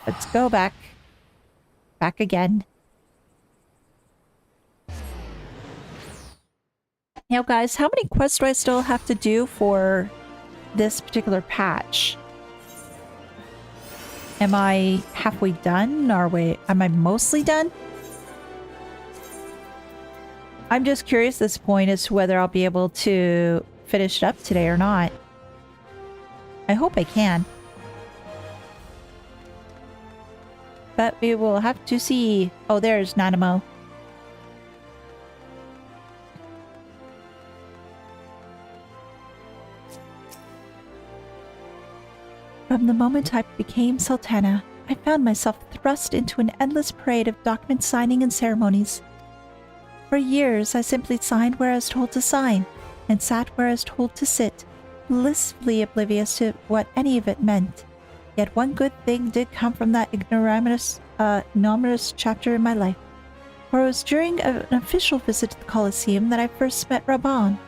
Let's go back. Back again. Now, guys, how many quests do I still have to do for this particular patch? Am I halfway done? Am I mostly done? I'm just curious at this point as to whether I'll be able to finish it up today or not. I hope I can. But we will have to see. Oh, there's Nanamo. From the moment I became Sultana, I found myself thrust into an endless parade of document signing and ceremonies. For years, I simply signed where I was told to sign, and sat where I was told to sit, blissfully oblivious to what any of it meant. Yet one good thing did come from that ignoramus chapter in my life, for it was during an official visit to the Colosseum that I first met Raban.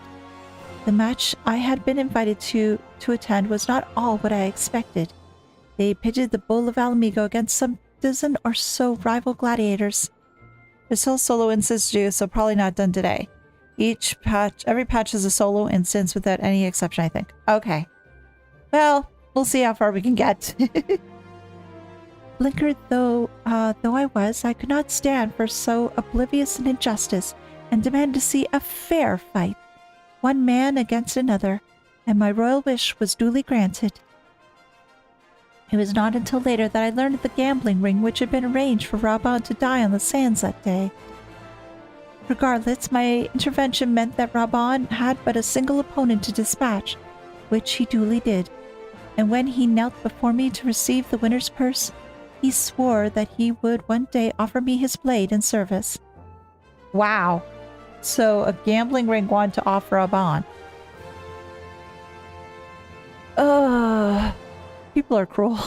The match I had been invited to attend was not all what I expected. They pitted the Bull of Alamigo against some dozen or so rival gladiators. There's still solo instance to do, so probably not done today. Every patch is a solo instance without any exception, I think. Okay. Well, we'll see how far we can get. Blinkered though I was, I could not stand for so oblivious an injustice, and demanded to see a fair fight. One man against another, and my royal wish was duly granted. It was not until later that I learned of the gambling ring which had been arranged for Raban to die on the sands that day. Regardless, my intervention meant that Raban had but a single opponent to dispatch, which he duly did, and when he knelt before me to receive the winner's purse, he swore that he would one day offer me his blade in service. Wow. So a gambling ring wanted to offer Raban. Ugh. People are cruel.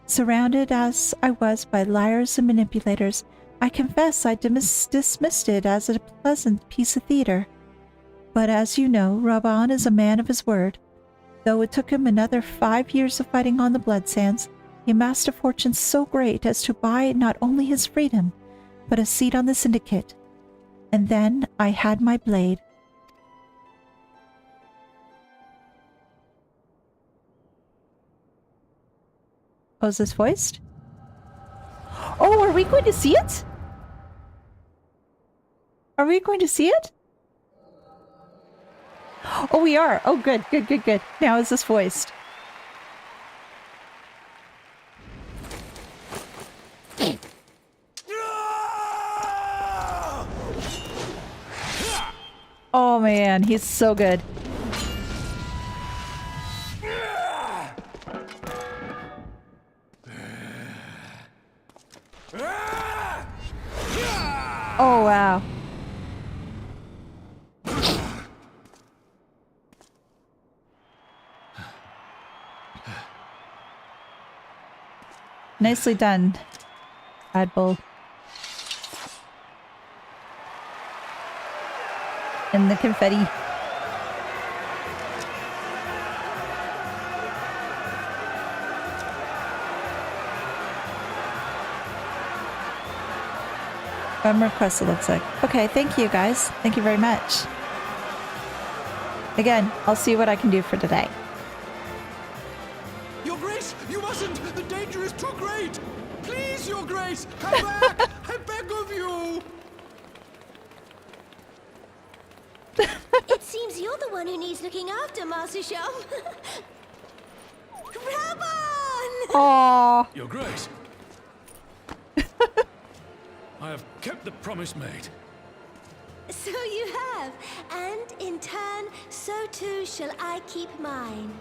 Surrounded as I was by liars and manipulators, I confess I dismissed it as a pleasant piece of theater. But as you know, Raban is a man of his word. Though it took him another 5 years of fighting on the blood sands, he amassed a fortune so great as to buy not only his freedom, but a seat on the syndicate. And then I had my blade. Oh, is this voiced? Oh, are we going to see it? Are we going to see it? Oh, we are. Oh, good, good, good, good. Now is this voiced? Oh man, he's so good. Oh wow. Nicely done, Red Bull. And the confetti. Request it looks like. Okay, thank you guys. Thank you very much. Again, I'll see what I can do for today. Your Grace, you mustn't! The danger is too great! Please, Your Grace, come back! I beg of you! It seems you're the one who needs looking after, Master Sham. Raban! Aww. Your Grace. I have kept the promise made. So you have, and in turn, so too shall I keep mine.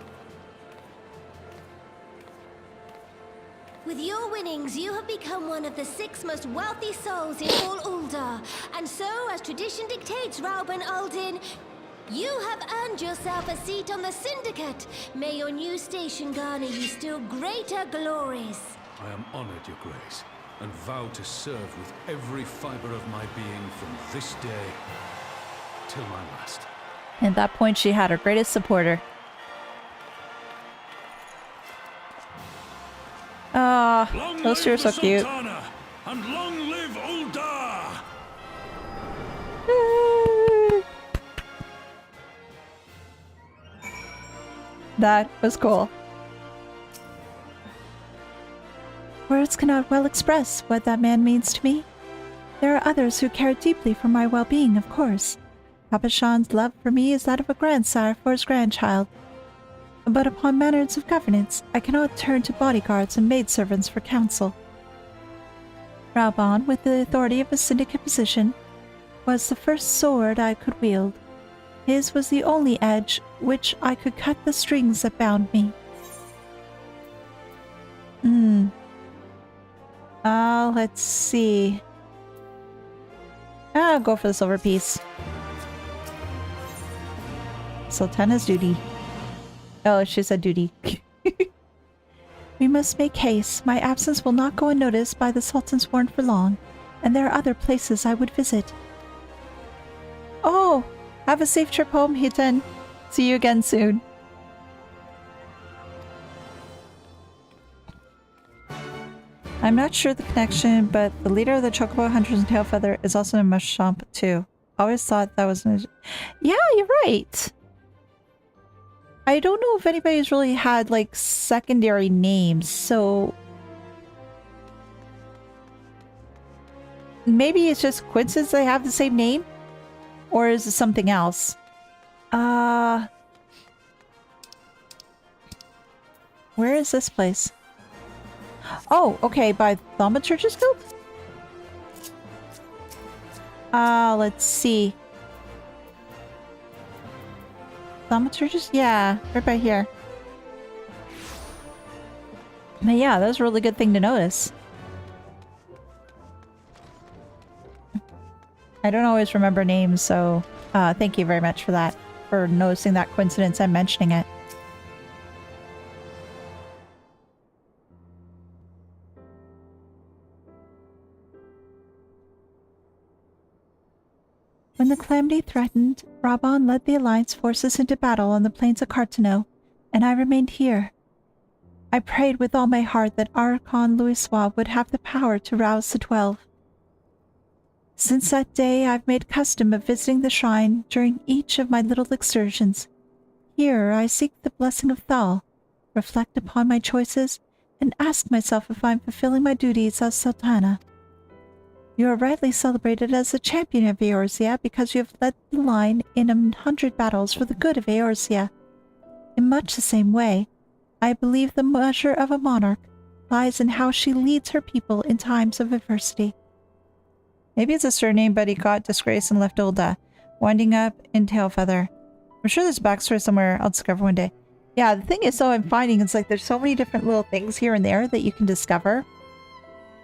With your winnings, you have become one of the 6 most wealthy souls in all Ul'dah. And so, as tradition dictates, Rauben Aldin, you have earned yourself a seat on the Syndicate. May your new station garner you still greater glories. I am honored, Your Grace, and vow to serve with every fiber of my being from this day till my last. At that point, she had her greatest supporter. Those two are so cute. Sultana, and long live Ul'dah! That was cool. Words cannot well express what that man means to me. There are others who care deeply for my well-being, of course. Papa Sean's love for me is that of a grandsire for his grandchild. But upon matters of governance, I cannot turn to bodyguards and maidservants for counsel. Raubon, with the authority of a syndicate position, was the first sword I could wield. His was the only edge which I could cut the strings that bound me. Let's see. I'll go for the silver piece. Sultana's duty. Oh, she said duty. We must make haste. My absence will not go unnoticed by the Sultan's warrant for long, and there are other places I would visit. Oh! Have a safe trip home, Hiten. See you again soon. I'm not sure the connection, but the leader of the Chocobo Hunters and Tailfeather is also in Mushomp too. Always thought that was an... Yeah, you're right. I don't know if anybody's really had like secondary names, so maybe it's just coincidence they have the same name, or is it something else? Where is this place? Oh, okay, by Thaumaturge's Guild? Let's see. Thaumaturge's? Yeah, right by here. But yeah, that was a really good thing to notice. I don't always remember names, so thank you very much for that, for noticing that coincidence and mentioning it. When the calamity threatened, Raubon led the Alliance forces into battle on the plains of Cartano, and I remained here. I prayed with all my heart that Archon Louisoix would have the power to rouse the 12. Since that day, I've made custom of visiting the shrine during each of my little excursions. Here, I seek the blessing of Thal, reflect upon my choices, and ask myself if I'm fulfilling my duties as Sultana. You are rightly celebrated as the champion of Eorzea because you have led the line in 100 battles for the good of Eorzea. In much the same way, I believe the measure of a monarch lies in how she leads her people in times of adversity. Maybe it's a surname, but he got disgraced and left Ul'dah, winding up in Tailfeather. I'm sure there's a backstory somewhere I'll discover one day. Yeah, the thing is, though, I'm finding it's like there's so many different little things here and there that you can discover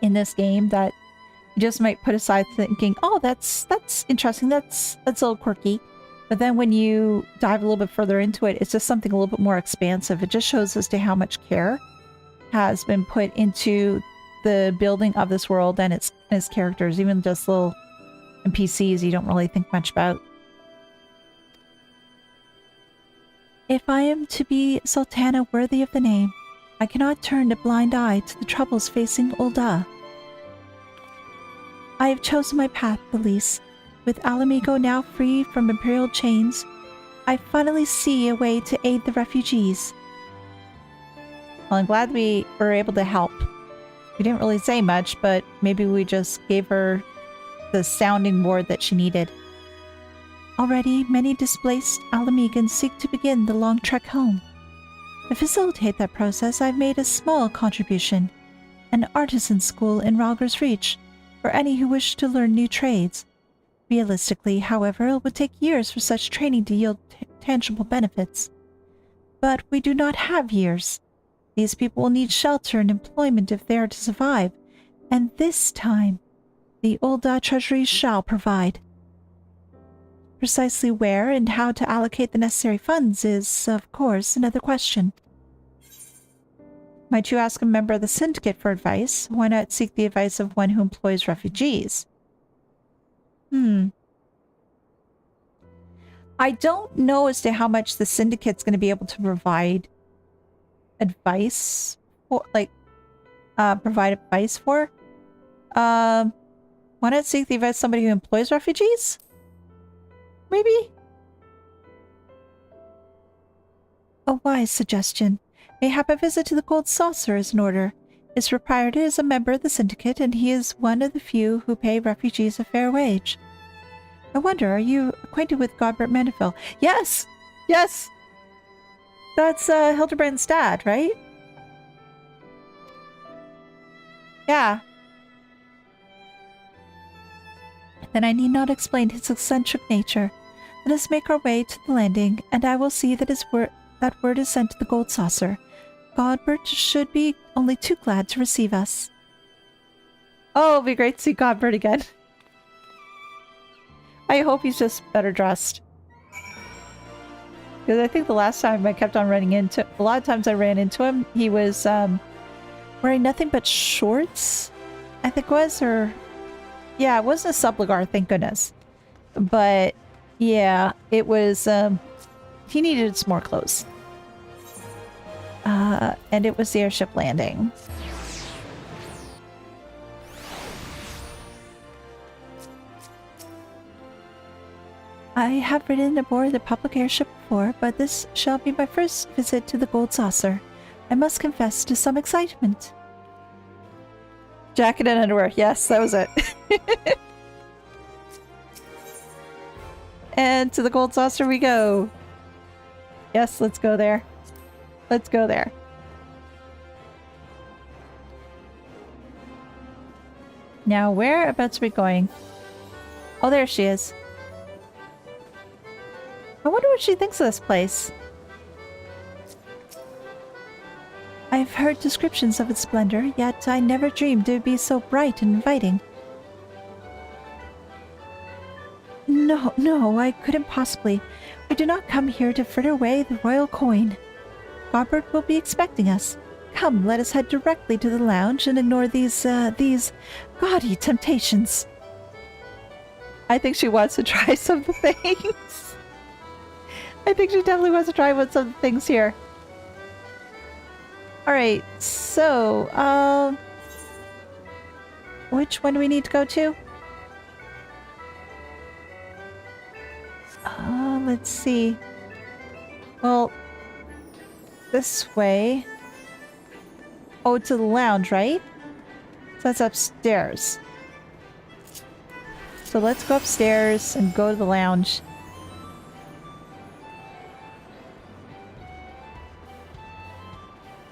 in this game that you just might put aside thinking, oh, that's interesting, that's a little quirky. But then when you dive a little bit further into it, it's just something a little bit more expansive. It just shows as to how much care has been put into the building of this world and its characters, even just little NPCs you don't really think much about. If I am to be Sultana worthy of the name, I cannot turn a blind eye to the troubles facing Ul'dah. I have chosen my path, Elise. With Alamigo now free from imperial chains, I finally see a way to aid the refugees. Well, I'm glad we were able to help. We didn't really say much, but maybe we just gave her the sounding board that she needed. Already, many displaced Alamigans seek to begin the long trek home. To facilitate that process, I've made a small contribution, an artisan school in Ralger's Reach, for any who wish to learn new trades. Realistically, however, it would take years for such training to yield tangible benefits. But we do not have years. These people will need shelter and employment if they are to survive, and this time, the Ul'dah Treasury shall provide. Precisely where and how to allocate the necessary funds is, of course, another question. Might you ask a member of the syndicate for advice? Why not seek the advice of one who employs refugees? I don't know as to how much the syndicate's going to be able to provide advice for, provide advice for. Why not seek the advice of somebody who employs refugees? Maybe? A wise suggestion. Mayhap a visit to the Gold Saucer is in order. His proprietor is a member of the Syndicate, and he is one of the few who pay refugees a fair wage. I wonder, are you acquainted with Godbert Mandeville? Yes! Yes! That's Hildebrand's dad, right? Yeah. Then I need not explain his eccentric nature. Let us make our way to the landing, and I will see that that word is sent to the Gold Saucer. Godbert should be only too glad to receive us. Oh, it'll be great to see Godbert again. I hope he's just better dressed. Because I think the last time I kept on running into... A lot of times I ran into him, he was wearing nothing but shorts, I think it was, or... Yeah, it wasn't a subligar, thank goodness. But, yeah, it was... he needed some more clothes. And it was the airship landing. I have ridden aboard the public airship before, but this shall be my first visit to the Gold Saucer. I must confess to some excitement. Jacket and underwear. Yes, that was it. And to the Gold Saucer we go. Yes, let's go there. Let's go there. Now, whereabouts are we going? Oh, there she is. I wonder what she thinks of this place. I've heard descriptions of its splendor, yet I never dreamed it would be so bright and inviting. No, I couldn't possibly. We do not come here to fritter away the royal coin. Godbert will be expecting us. Come, let us head directly to the lounge and ignore these gaudy temptations. I think she wants to try some of the things. I think she definitely wants to try some of the things here. Alright, so, which one do we need to go to? Let's see. Well, this way. Oh, to the lounge, right? So that's upstairs. So let's go upstairs and go to the lounge.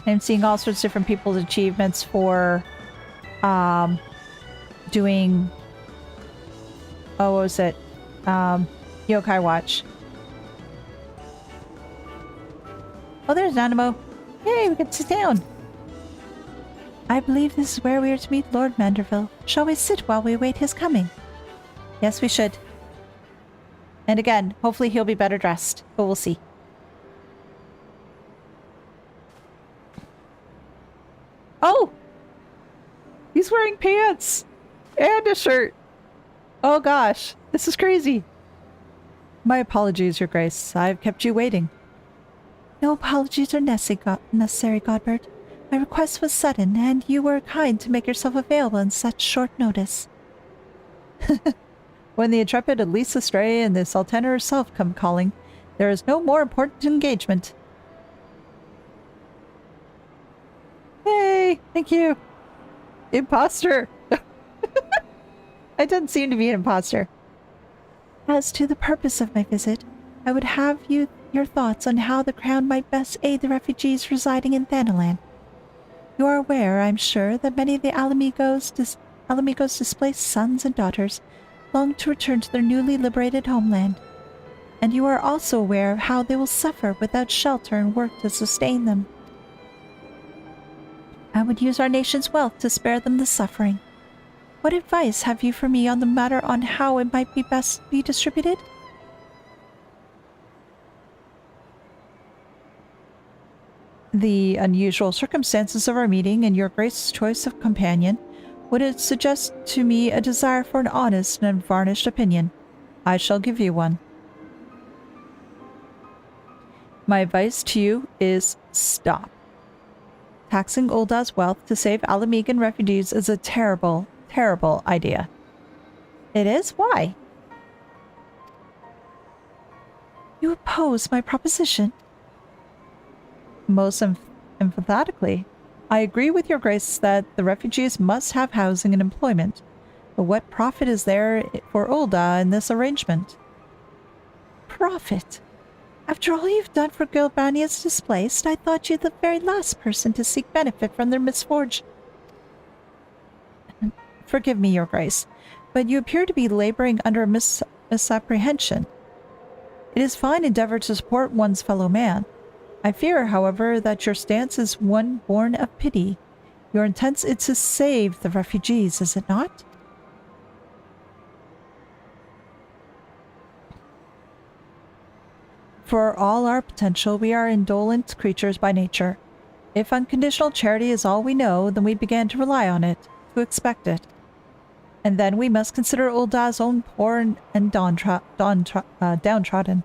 I'm seeing all sorts of different people's achievements for doing, oh, what was it? Yokai Watch. Oh, there's Nanamo. Yay, we can sit down. I believe this is where we are to meet Lord Mandeville. Shall we sit while we await his coming? Yes, we should. And again, hopefully he'll be better dressed, but we'll see. Oh! He's wearing pants! And a shirt! Oh gosh, this is crazy. My apologies, Your Grace. I've kept you waiting. No apologies are necessary, Godbert. My request was sudden, and you were kind to make yourself available in such short notice. When the intrepid Elisa Stray and the Sultana herself come calling, there is no more important engagement. Hey, thank you. Imposter. I didn't seem to be an imposter. As to the purpose of my visit, I would have your thoughts on how the Crown might best aid the refugees residing in Thanalan. You are aware, I'm sure, that many of the Alamigo's displaced sons and daughters long to return to their newly liberated homeland. And you are also aware of how they will suffer without shelter and work to sustain them. I would use our nation's wealth to spare them the suffering. What advice have you for me on the matter on how it might be best be distributed? The unusual circumstances of our meeting and your Grace's choice of companion would suggest to me a desire for an honest and unvarnished opinion. I shall give you one. My advice to you is stop. Taxing Ulda's wealth to save Alamigan refugees is a terrible, terrible idea. It is? Why? You oppose my proposition? most emphatically. I agree with your grace that the refugees must have housing and employment. But what profit is there for Ul'dah in this arrangement? Profit? After all you've done for Gilbania's displaced, I thought you the very last person to seek benefit from their misfortune. Forgive me, your grace, but you appear to be laboring under a misapprehension. It is fine endeavor to support one's fellow man. I fear, however, that your stance is one born of pity. Your intent is to save the refugees, is it not? For all our potential, we are indolent creatures by nature. If unconditional charity is all we know, then we began to rely on it, to expect it. And then we must consider Ul'dah's own poor and downtrodden.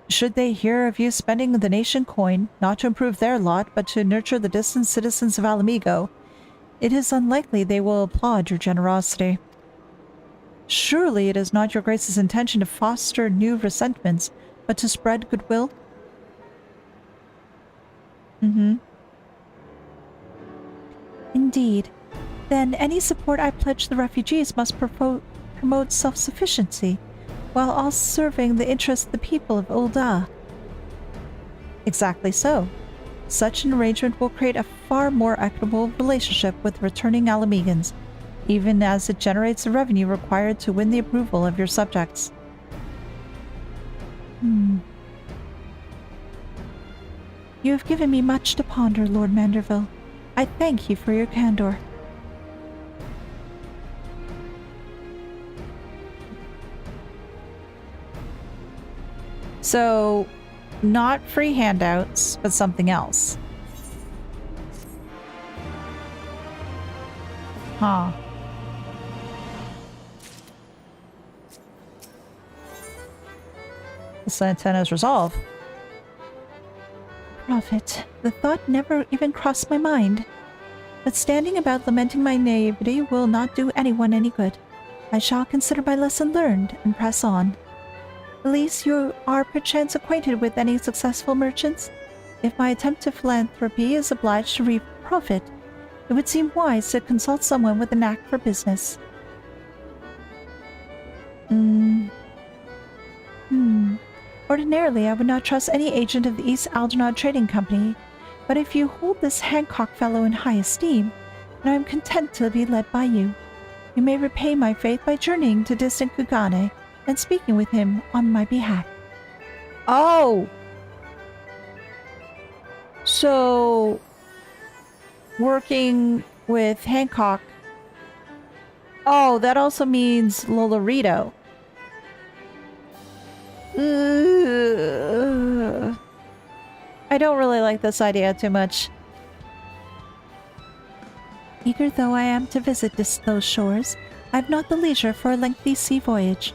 Should they hear of you spending the nation coin, not to improve their lot, but to nurture the distant citizens of Alamigo, it is unlikely they will applaud your generosity. Surely it is not your grace's intention to foster new resentments, but to spread goodwill? Indeed. Then any support I pledge the refugees must promote self-sufficiency, while also serving the interests of the people of Ul'dah. Exactly so. Such an arrangement will create a far more equitable relationship with returning Alamegans, even as it generates the revenue required to win the approval of your subjects. You have given me much to ponder, Lord Manderville. I thank you for your candor. So, not free handouts, but something else. Huh. The Santana's resolve. Prophet, the thought never even crossed my mind. But standing about lamenting my naivety will not do anyone any good. I shall consider my lesson learned and press on. Elise, you are perchance acquainted with any successful merchants? If my attempt to philanthropy is obliged to reap profit, it would seem wise to consult someone with a knack for business. Ordinarily, I would not trust any agent of the East Algernon Trading Company, but if you hold this Hancock fellow in high esteem, then I am content to be led by you. You may repay my faith by journeying to distant Kugane and speaking with him on my behalf. Oh! So, working with Hancock. Oh, that also means Lolorito. I don't really like this idea too much. Eager though I am to visit those shores, I have not the leisure for a lengthy sea voyage.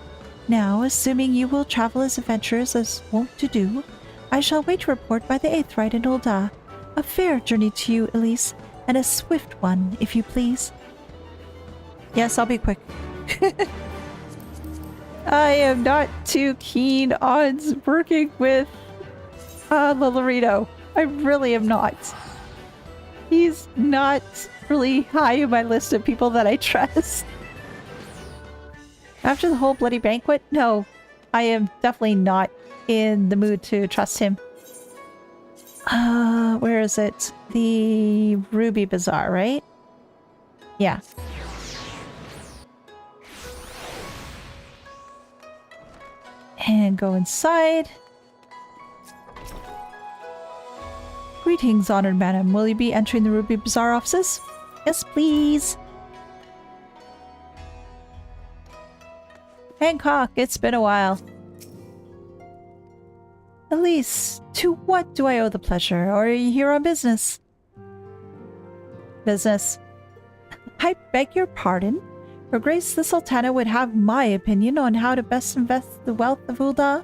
Now, assuming you will travel as adventurers as wont to do, I shall wait to report by the 8th ride in Ul'dah. A fair journey to you, Elise, and a swift one, if you please. Yes, I'll be quick. I am not too keen on working with Lolorito. I really am not. He's not really high in my list of people that I trust. After the whole bloody banquet, no. I am definitely not in the mood to trust him. Where is it? The Ruby Bazaar, right? Yeah. And go inside. Greetings, honored madam. Will you be entering the Ruby Bazaar offices? Yes, please. Hancock, it's been a while. Elise, to what do I owe the pleasure? Or are you here on business? Business. I beg your pardon? Her Grace the Sultana would have my opinion on how to best invest the wealth of Ul'dah?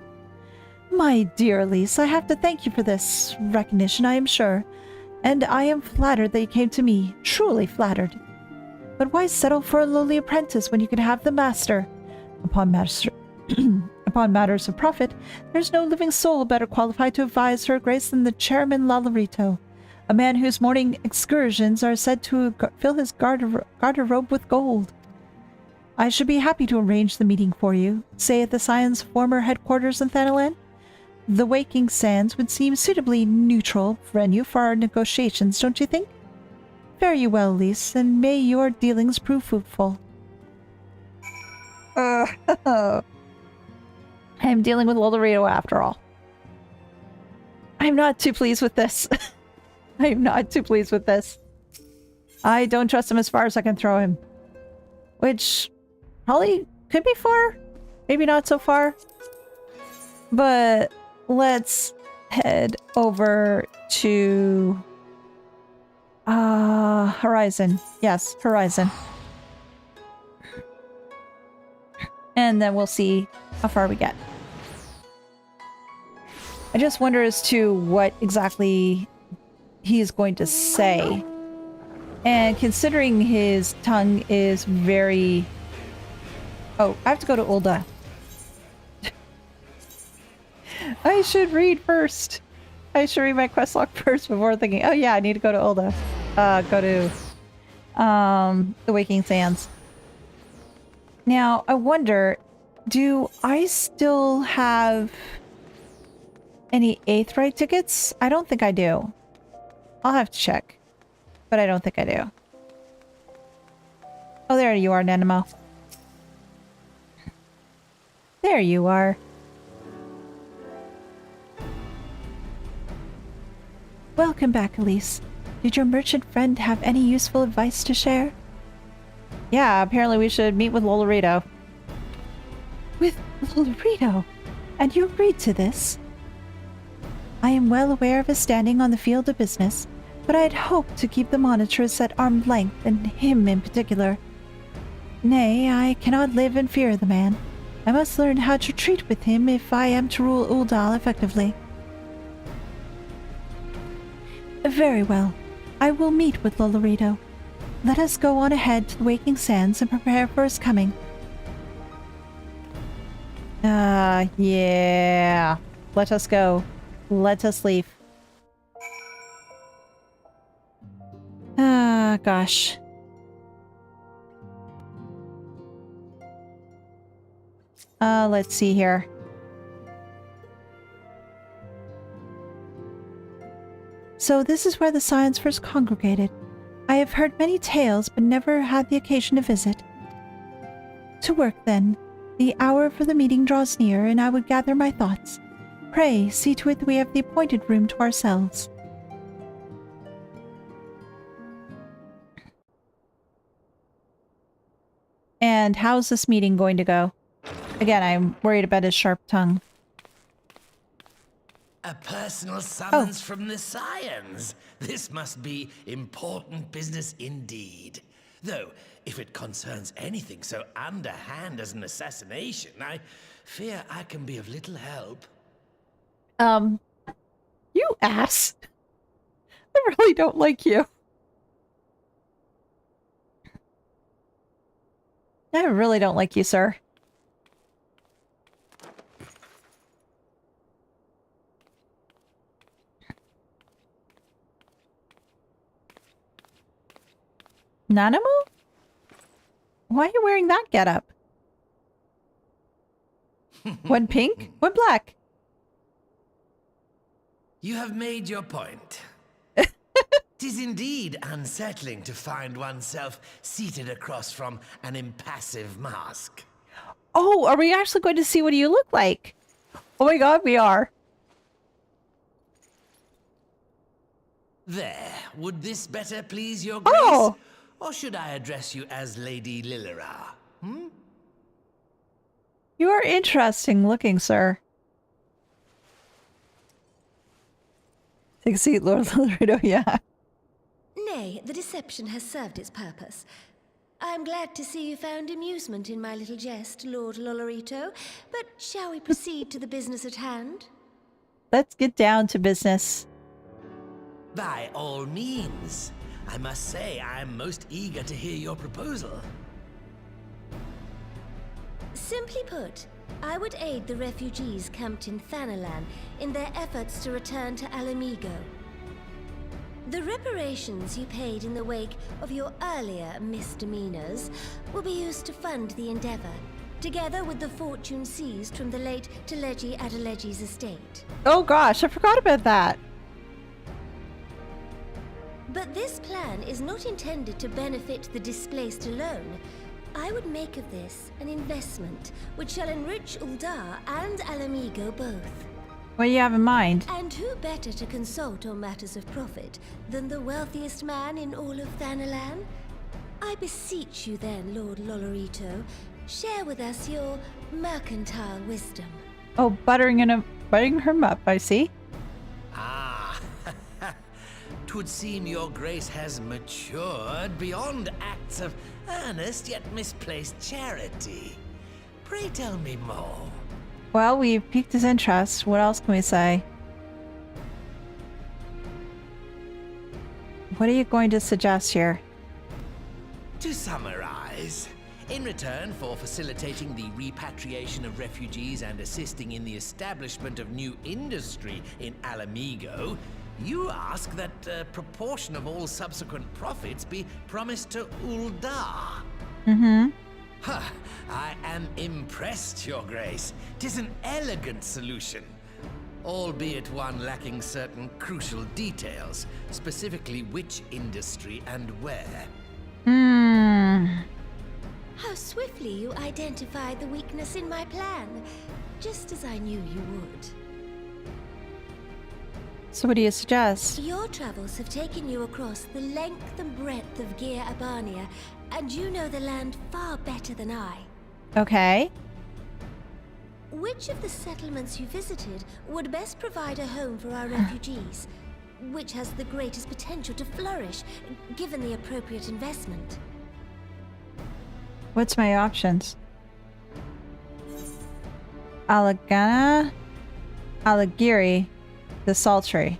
My dear Elise, I have to thank you for this recognition, I am sure. And I am flattered that you came to me. Truly flattered. But why settle for a lowly apprentice when you could have the master? Upon upon matters of profit, there's no living soul better qualified to advise her grace than the chairman Lalorito, a man whose morning excursions are said to fill his garderobe with gold. I should be happy to arrange the meeting for you, say at the Scion's former headquarters in Thanalan. The Waking Sands would seem suitably neutral venue for our negotiations, don't you think? Fare you well, Elise, and may your dealings prove fruitful. I'm dealing with Lalorito after all. I'm not too pleased with this. I'm not too pleased with this. I don't trust him as far as I can throw him. Which probably could be far. Maybe not so far. But let's head over to Horizon. Yes, Horizon. And then we'll see how far we get. I just wonder as to what exactly he is going to say. And considering his tongue is very... Oh, I have to go to Ulda. I should read first. I should read my quest log first before thinking, oh yeah, I need to go to Ulda. Go to the Waking Sands. Now, I wonder, do I still have any 8th ride tickets? I don't think I do. I'll have to check. But I don't think I do. Oh, there you are, Nanimo. There you are. Welcome back, Elise. Did your merchant friend have any useful advice to share? Yeah, apparently we should meet with Lalorito. With Lalorito? And you agreed to this? I am well aware of his standing on the field of business, but I had hoped to keep the monitors at arm's length, and him in particular. Nay, I cannot live in fear of the man. I must learn how to treat with him if I am to rule Uldal effectively. Very well. I will meet with Lalorito. Let us go on ahead to the Waking Sands and prepare for his coming. Yeah. Let us go. Let us leave. Gosh. Let's see here. So this is where the Scions first congregated. I have heard many tales, but never had the occasion to visit. To work, then. The hour for the meeting draws near, and I would gather my thoughts. Pray, see to it that we have the appointed room to ourselves. And how's this meeting going to go? Again, I'm worried about his sharp tongue. A personal summons from the Scions. This must be important business indeed. Though, if it concerns anything so underhand as an assassination, I fear I can be of little help. You ass. I really don't like you. I really don't like you, sir. Nanamo? Why are you wearing that getup? One pink, one black. You have made your point. 'Tis indeed unsettling to find oneself seated across from an impassive mask. Oh, are we actually going to see what you look like? Oh my god, we are. There, would this better please your grace? Oh! Or should I address you as Lady Lilira? You are interesting looking, sir. Take a seat, Lord Lalorito, yeah. Nay, the deception has served its purpose. I am glad to see you found amusement in my little jest, Lord Lalorito, but shall we proceed to the business at hand? Let's get down to business. By all means. I must say I am most eager to hear your proposal. Simply put, I would aid the refugees camped in Thanalan in their efforts to return to Alamigo. The reparations you paid in the wake of your earlier misdemeanors will be used to fund the endeavor, together with the fortune seized from the late Teleji Adeleji's estate. Oh gosh, I forgot about that. But this plan is not intended to benefit the displaced alone. I would make of this an investment which shall enrich Uldar and Alamigo both. What do you have in mind? And who better to consult on matters of profit than the wealthiest man in all of Thanalan? I beseech you then, Lord Lolorito, share with us your mercantile wisdom. Oh, buttering her up, I see. Ah, 'twould seem your grace has matured beyond acts of earnest yet misplaced charity. Pray tell me more. Well, we've piqued his interest. What else can we say? What are you going to suggest here? To summarize, in return for facilitating the repatriation of refugees and assisting in the establishment of new industry in Alamigo, you ask that a proportion of all subsequent profits be promised to Uldar. Mm-hmm. Huh, I am impressed, Your Grace. 'Tis an elegant solution, albeit one lacking certain crucial details, specifically which industry and where. How swiftly you identified the weakness in my plan, just as I knew you would. So what do you suggest? Your travels have taken you across the length and breadth of Gear Abania, and you know the land far better than I. Okay. Which of the settlements you visited would best provide a home for our refugees? Which has the greatest potential to flourish, given the appropriate investment? What's my options? Alagana, Alagiri, the Sultry.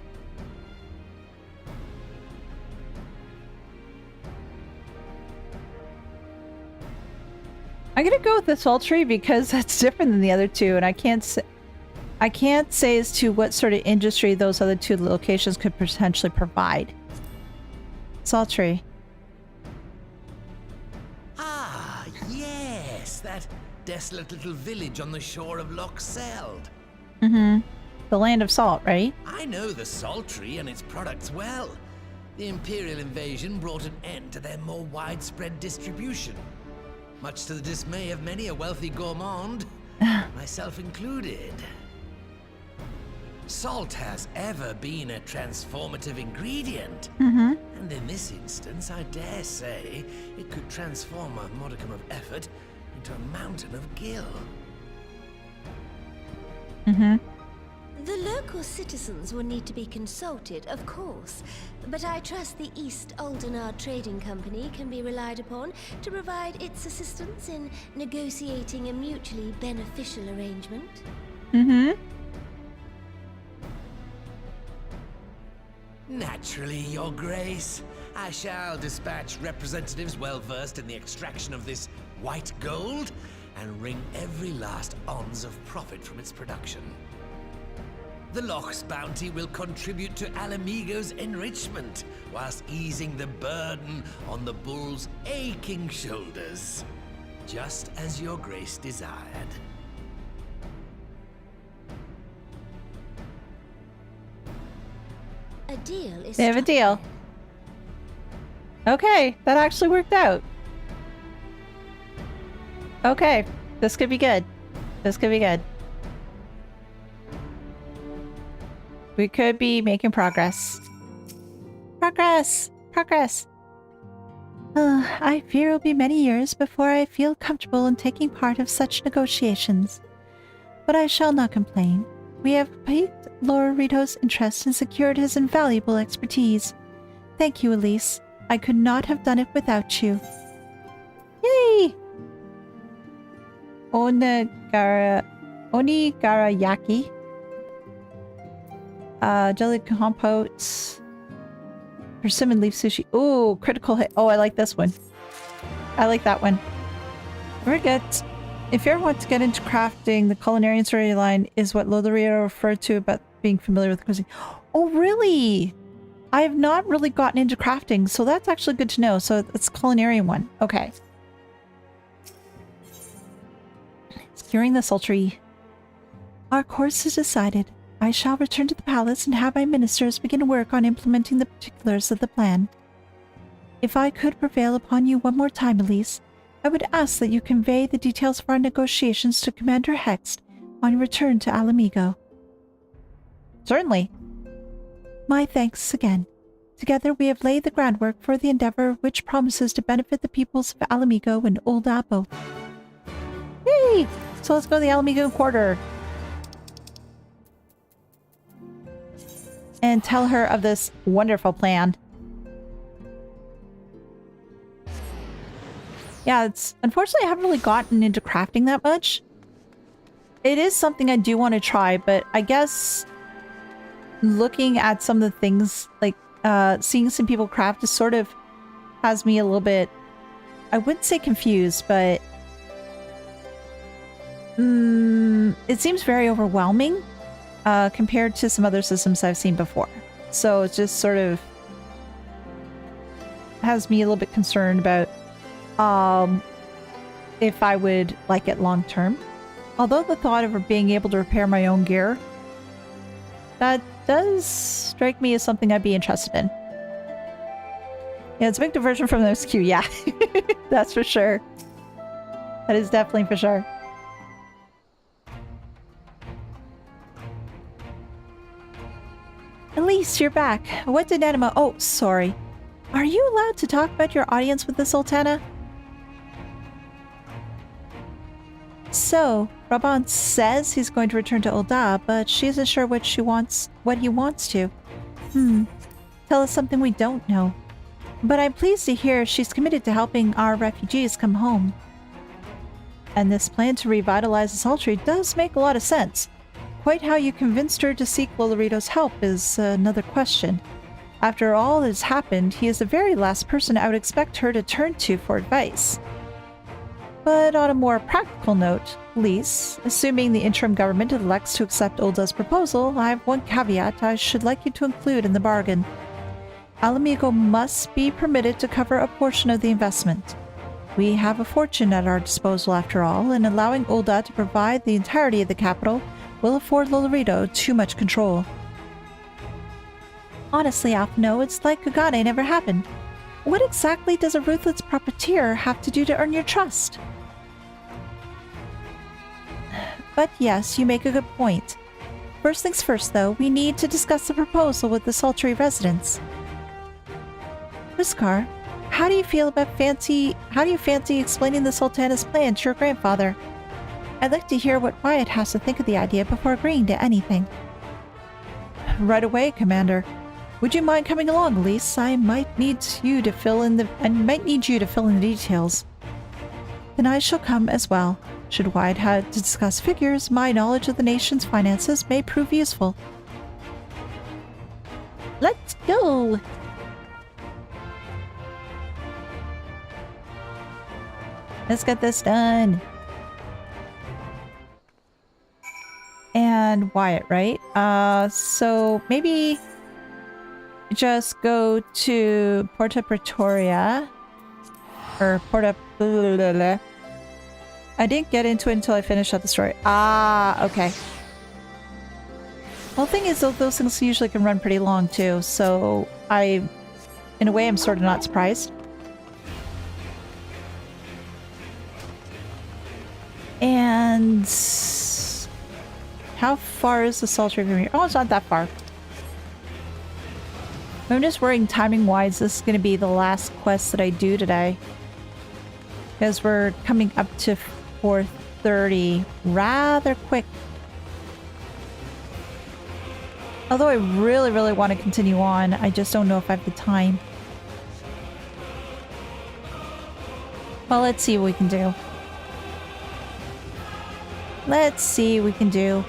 I'm gonna go with the Sultry because that's different than the other two, and I can't say as to what sort of industry those other two locations could potentially provide. Sultry. Ah, yes, that desolate little village on the shore of Loch Seld. Mm-hmm. The land of salt, right? I know the Sultry and its products well. The Imperial invasion brought an end to their more widespread distribution, much to the dismay of many a wealthy gourmand, myself included. Salt has ever been a transformative ingredient, and in this instance, I dare say, it could transform a modicum of effort into a mountain of gil. The local citizens will need to be consulted, of course, but I trust the East Aldenar Trading Company can be relied upon to provide its assistance in negotiating a mutually beneficial arrangement. Naturally, Your Grace. I shall dispatch representatives well versed in the extraction of this white gold and wring every last ounce of profit from its production. The Loch's bounty will contribute to Alamigo's enrichment, whilst easing the burden on the bull's aching shoulders, just as Your Grace desired. A deal is They have a deal. Okay, that actually worked out. Okay, this could be good. This could be good. We could be making progress. Progress! Progress! I fear it will be many years before I feel comfortable in taking part of such negotiations. But I shall not complain. We have piqued Lord Rito's interest and secured his invaluable expertise. Thank you, Elise. I could not have done it without you. Yay! Onigarayaki. Jelly compotes. Persimmon leaf sushi. Ooh, critical hit. Oh, I like this one. I like that one. Very good. If you ever want to get into crafting, the culinary storyline is what Lothario referred to about being familiar with cuisine. Oh, really? I have not really gotten into crafting, so that's actually good to know. So it's culinary one. Okay. Securing the sultry. Our course is decided. I shall return to the palace and have my ministers begin work on implementing the particulars of the plan. If I could prevail upon you one more time, Elise, I would ask that you convey the details of our negotiations to Commander Hext on your return to Alamigo. Certainly. My thanks again. Together we have laid the groundwork for the endeavor which promises to benefit the peoples of Alamigo and Old both. Yay! So let's go to the Alamigo quarter. And tell her of this wonderful plan. Yeah, it's unfortunately I haven't really gotten into crafting that much. It is something I do want to try, but I guess looking at some of the things, like seeing some people craft just sort of has me a little bit, I wouldn't say confused, but it seems very overwhelming compared to some other systems I've seen before. So it just sort of has me a little bit concerned about if I would like it long term. Although the thought of being able to repair my own gear, that does strike me as something I'd be interested in. Yeah, it's a big diversion from the SQ, yeah. That's for sure. That is definitely for sure. Elise, you're back. What did Anima— oh, sorry. Are you allowed to talk about your audience with the Sultana? So, Raban says he's going to return to Ul'dah, but she isn't sure what he wants to. Tell us something we don't know. But I'm pleased to hear she's committed to helping our refugees come home. And this plan to revitalize the Sultry does make a lot of sense. Quite how you convinced her to seek Lolorito's help is another question. After all that has happened, he is the very last person I would expect her to turn to for advice. But on a more practical note, Lise, assuming the interim government elects to accept Uldah's proposal, I have one caveat I should like you to include in the bargain. Alamigo must be permitted to cover a portion of the investment. We have a fortune at our disposal after all, and allowing Ul'dah to provide the entirety of the capital will afford Lolorito too much control. Honestly, Alphinaud, it's like Kugane never happened. What exactly does a ruthless profiteer have to do to earn your trust? But yes, you make a good point. First things first, though, we need to discuss the proposal with the Sultry residents. Huskar, how do you fancy explaining the Sultana's plan to your grandfather? I'd like to hear what Wyatt has to think of the idea before agreeing to anything. Right away, Commander. Would you mind coming along, Elise? I might need you to fill in the details. Then I shall come as well. Should Wyatt have to discuss figures, my knowledge of the nation's finances may prove useful. Let's go! Let's get this done. And Wyatt, right? So maybe just go to Porta Pretoria. Or Porta... Blah, blah, blah. I didn't get into it until I finished out the story. Ah, okay. Well, the thing is, those things usually can run pretty long, too. So in a way, I'm sort of not surprised. And... how far is the Sultry from here? Oh, it's not that far. I'm just worrying timing-wise, this is going to be the last quest that I do today. Because we're coming up to 4:30 rather quick. Although I really, really want to continue on, I just don't know if I have the time. Well, let's see what we can do. Let's see what we can do.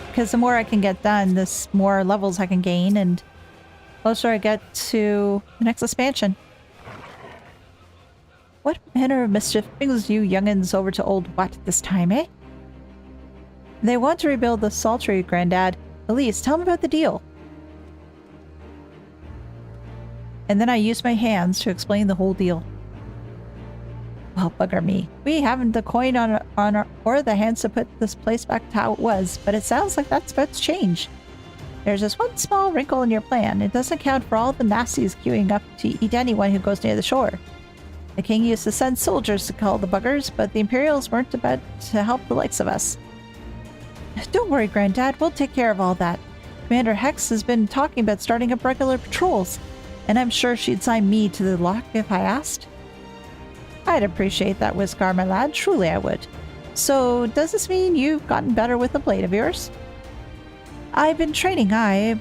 Because the more I can get done, the more levels I can gain, and the closer I get to the next expansion. What manner of mischief brings you young'uns over to Old Wat this time, eh? They want to rebuild the Saltry, Grandad. Elise, tell them about the deal. And then I used my hands to explain the whole deal. Well, bugger me. We haven't the coin on our, or the hands to put this place back to how it was, but it sounds like that's about to change. There's just one small wrinkle in your plan. It doesn't account for all the nasties queuing up to eat anyone who goes near the shore. The king used to send soldiers to kill the buggers, but the Imperials weren't about to help the likes of us. Don't worry, Granddad. We'll take care of all that. Commander Hex has been talking about starting up regular patrols, and I'm sure she'd sign me to the lock if I asked. I'd appreciate that, Whiskar, my lad. Truly I would. So, does this mean you've gotten better with the blade of yours? I've been training,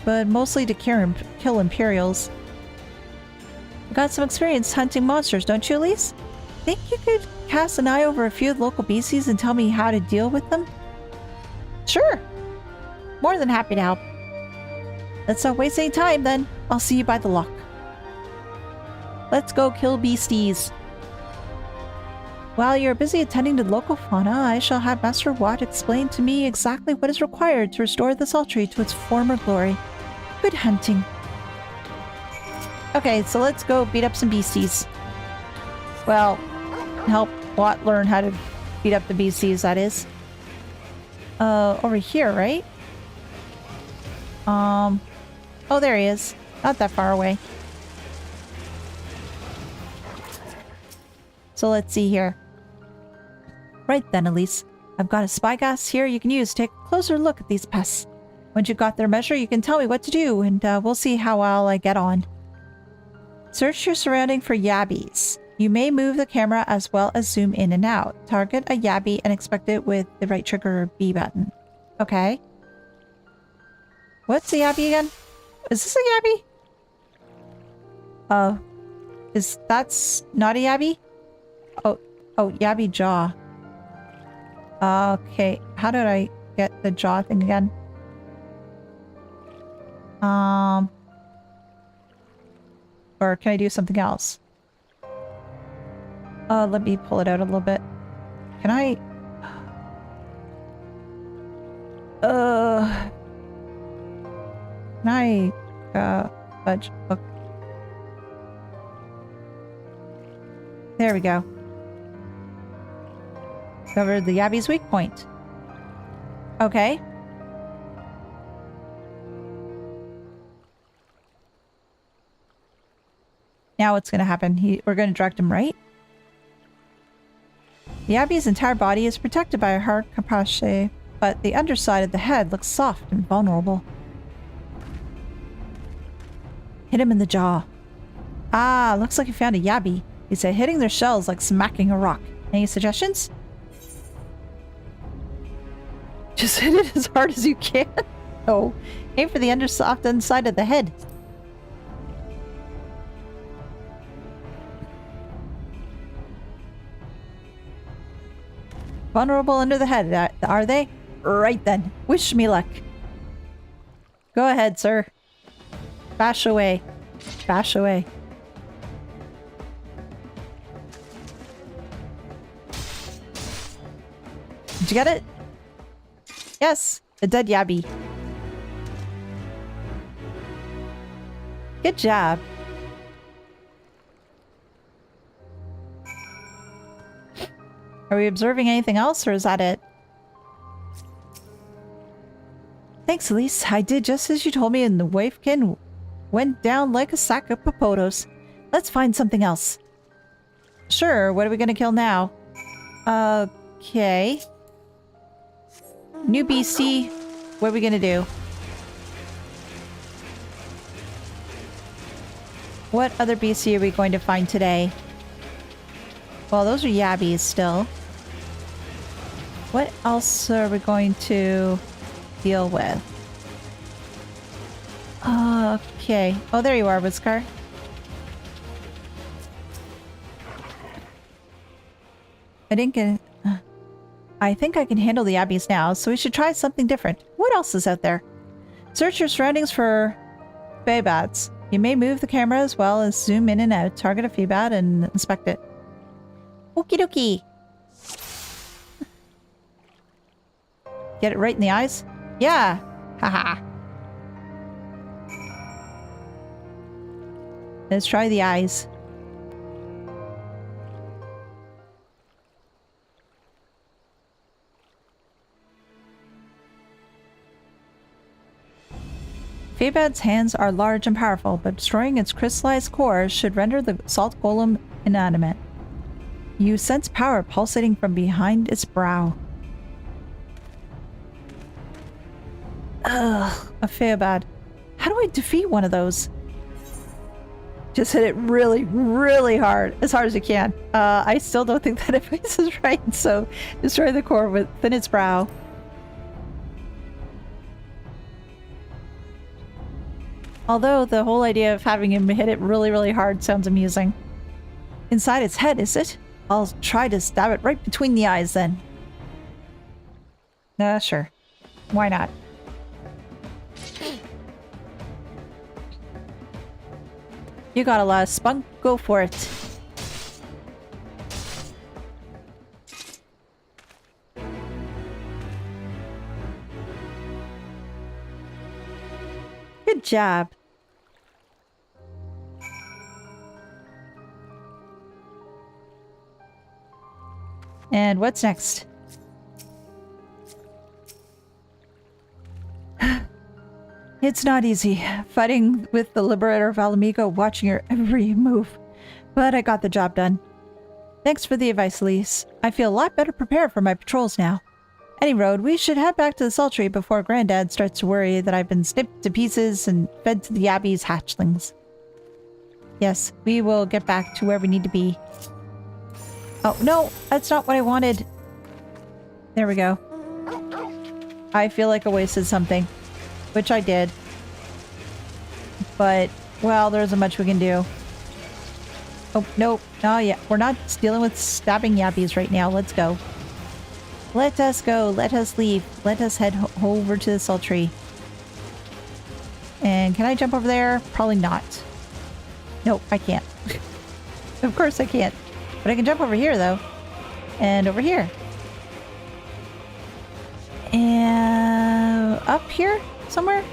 but mostly to kill Imperials. You got some experience hunting monsters, don't you, Elise? Think you could cast an eye over a few local beasties and tell me how to deal with them? Sure. More than happy to help. Let's not waste any time, then. I'll see you by the lock. Let's go kill beasties. While you're busy attending to local fauna, I shall have Master Watt explain to me exactly what is required to restore the Saltry to its former glory. Good hunting. Okay, so let's go beat up some beasties. Well, help Watt learn how to beat up the beasties, that is. Over here, right? Oh, there he is. Not that far away. So let's see here. Right then, Elise. I've got a spy gas here you can use to take a closer look at these pests. Once you've got their measure, you can tell me what to do, and we'll see how well I get on. Search your surrounding for yabbies. You may move the camera as well as zoom in and out. Target a yabby and inspect it with the right trigger or B button. Okay. What's a yabby again? Is this a yabby? That's not a yabby? Oh, yabby jaw. Okay, how did I get the jaw thing again? Or can I do something else? Let me pull it out a little bit. Can I? Can I, fudge? Okay. There we go. Covered the yabby's weak point. Okay. Now what's going to happen? We're going to direct him right. The yabby's entire body is protected by a hard capache, but the underside of the head looks soft and vulnerable. Hit him in the jaw. Ah, looks like you found a yabby. He said hitting their shells like smacking a rock. Any suggestions? Just hit it as hard as you can. Oh, aim for the soft inside of the head. Vulnerable under the head, are they? Right then. Wish me luck. Go ahead, sir. Bash away. Bash away. Did you get it? Yes, a dead yabby. Good job. Are we observing anything else, or is that it? Thanks, Elise. I did just as you told me, and the wifekin went down like a sack of potatoes. Let's find something else. Sure, what are we gonna kill now? Okay. New BC. What are we gonna do? What other BC are we going to find today? Well, those are yabbies still. What else are we going to deal with? Okay. Oh, there you are, Whiskar. I think I can handle the yabbies now, so we should try something different. What else is out there? Search your surroundings for Feybats. You may move the camera as well as zoom in and out, target a Feybat, and inspect it. Okie dokie. Get it right in the eyes? Yeah. Haha. Let's try the eyes. Fabad's hands are large and powerful, but destroying its crystallized core should render the salt golem inanimate. You sense power pulsating from behind its brow. Ugh, a Fabad. How do I defeat one of those? Just hit it really, really hard as you can. I still don't think that advice is right, so destroy the core within its brow. Although the whole idea of having him hit it really, really hard sounds amusing. Inside its head, is it? I'll try to stab it right between the eyes then. Sure. Why not? You got a lot of spunk, go for it. Good job. And what's next? It's not easy, fighting with the Liberator of Alphinaud, watching your every move. But I got the job done. Thanks for the advice, Elise. I feel a lot better prepared for my patrols now. Any road, we should head back to the Sultry before Granddad starts to worry that I've been snipped to pieces and fed to the Abbey's hatchlings. Yes, we will get back to where we need to be. Oh, no, that's not what I wanted. There we go. I feel like I wasted something. Which I did. But, well, there isn't much we can do. Oh, nope. Oh, yeah. We're not dealing with stabbing yabbies right now. Let's go. Let us go. Let us leave. Let us head over to the Sultry. And can I jump over there? Probably not. Nope, I can't. Of course I can't. But I can jump over here, though. And over here. And up here? Somewhere?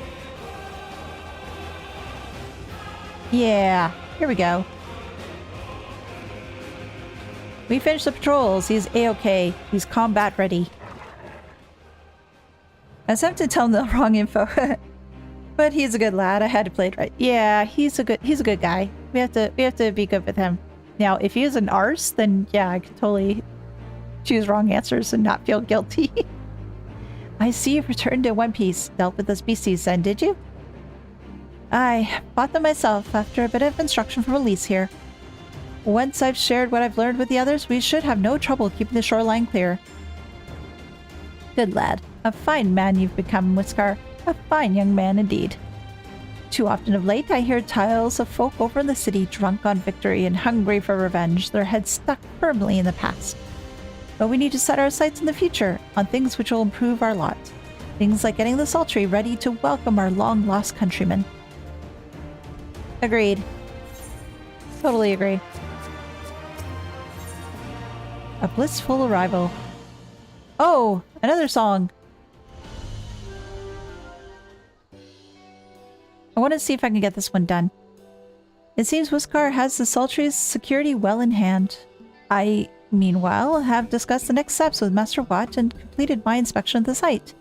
Yeah, here we go. We finished the patrols. He's a-okay. He's combat ready. I was tempted to tell him the wrong info. But he's a good lad. I had to play it right. Yeah, he's a good guy. We have to be good with him. Now, if he is an arse, then yeah, I could totally choose wrong answers and not feel guilty. I see you've returned in one piece. Dealt with the species then, did you? I fought them myself after a bit of instruction from Elise here. Once I've shared what I've learned with the others, we should have no trouble keeping the shoreline clear. Good lad. A fine man you've become, Whiskar. A fine young man indeed. Too often of late, I hear tales of folk over in the city drunk on victory and hungry for revenge, their heads stuck firmly in the past. But we need to set our sights in the future, on things which will improve our lot. Things like getting the Sultry ready to welcome our long-lost countrymen. Agreed. Totally agree. A blissful arrival. Oh, another song. I want to see if I can get this one done. It seems Whiskar has the Sultry's security well in hand. I, meanwhile, have discussed the next steps with Master Watt and completed my inspection of the site.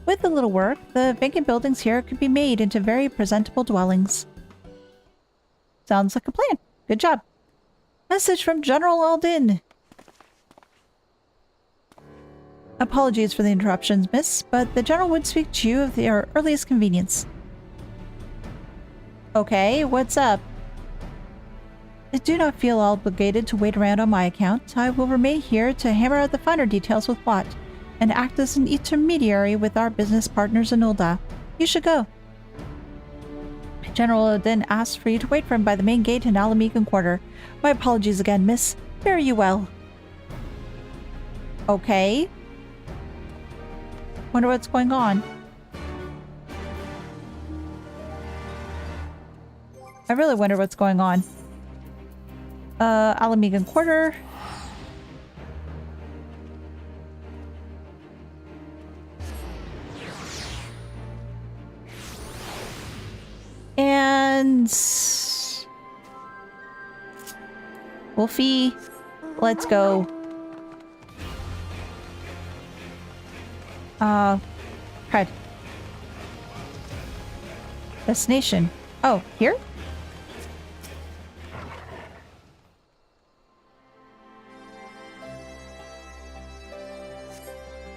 With a little work, the vacant buildings here could be made into very presentable dwellings. Sounds like a plan. Good job. Message from General Aldin. Apologies for the interruptions, miss, but the General would speak to you at your earliest convenience. Okay, what's up? Do not feel obligated to wait around on my account. I will remain here to hammer out the finer details with Watt and act as an intermediary with our business partners in Ul'dah. You should go. General then asked for you to wait for him by the main gate in Alphinaud Quarter. My apologies again, miss. Fare you well. Okay. Wonder what's going on. I really wonder what's going on. Alphinaud Quarter. And Wolfie, let's go. Crud. Destination. Oh, here?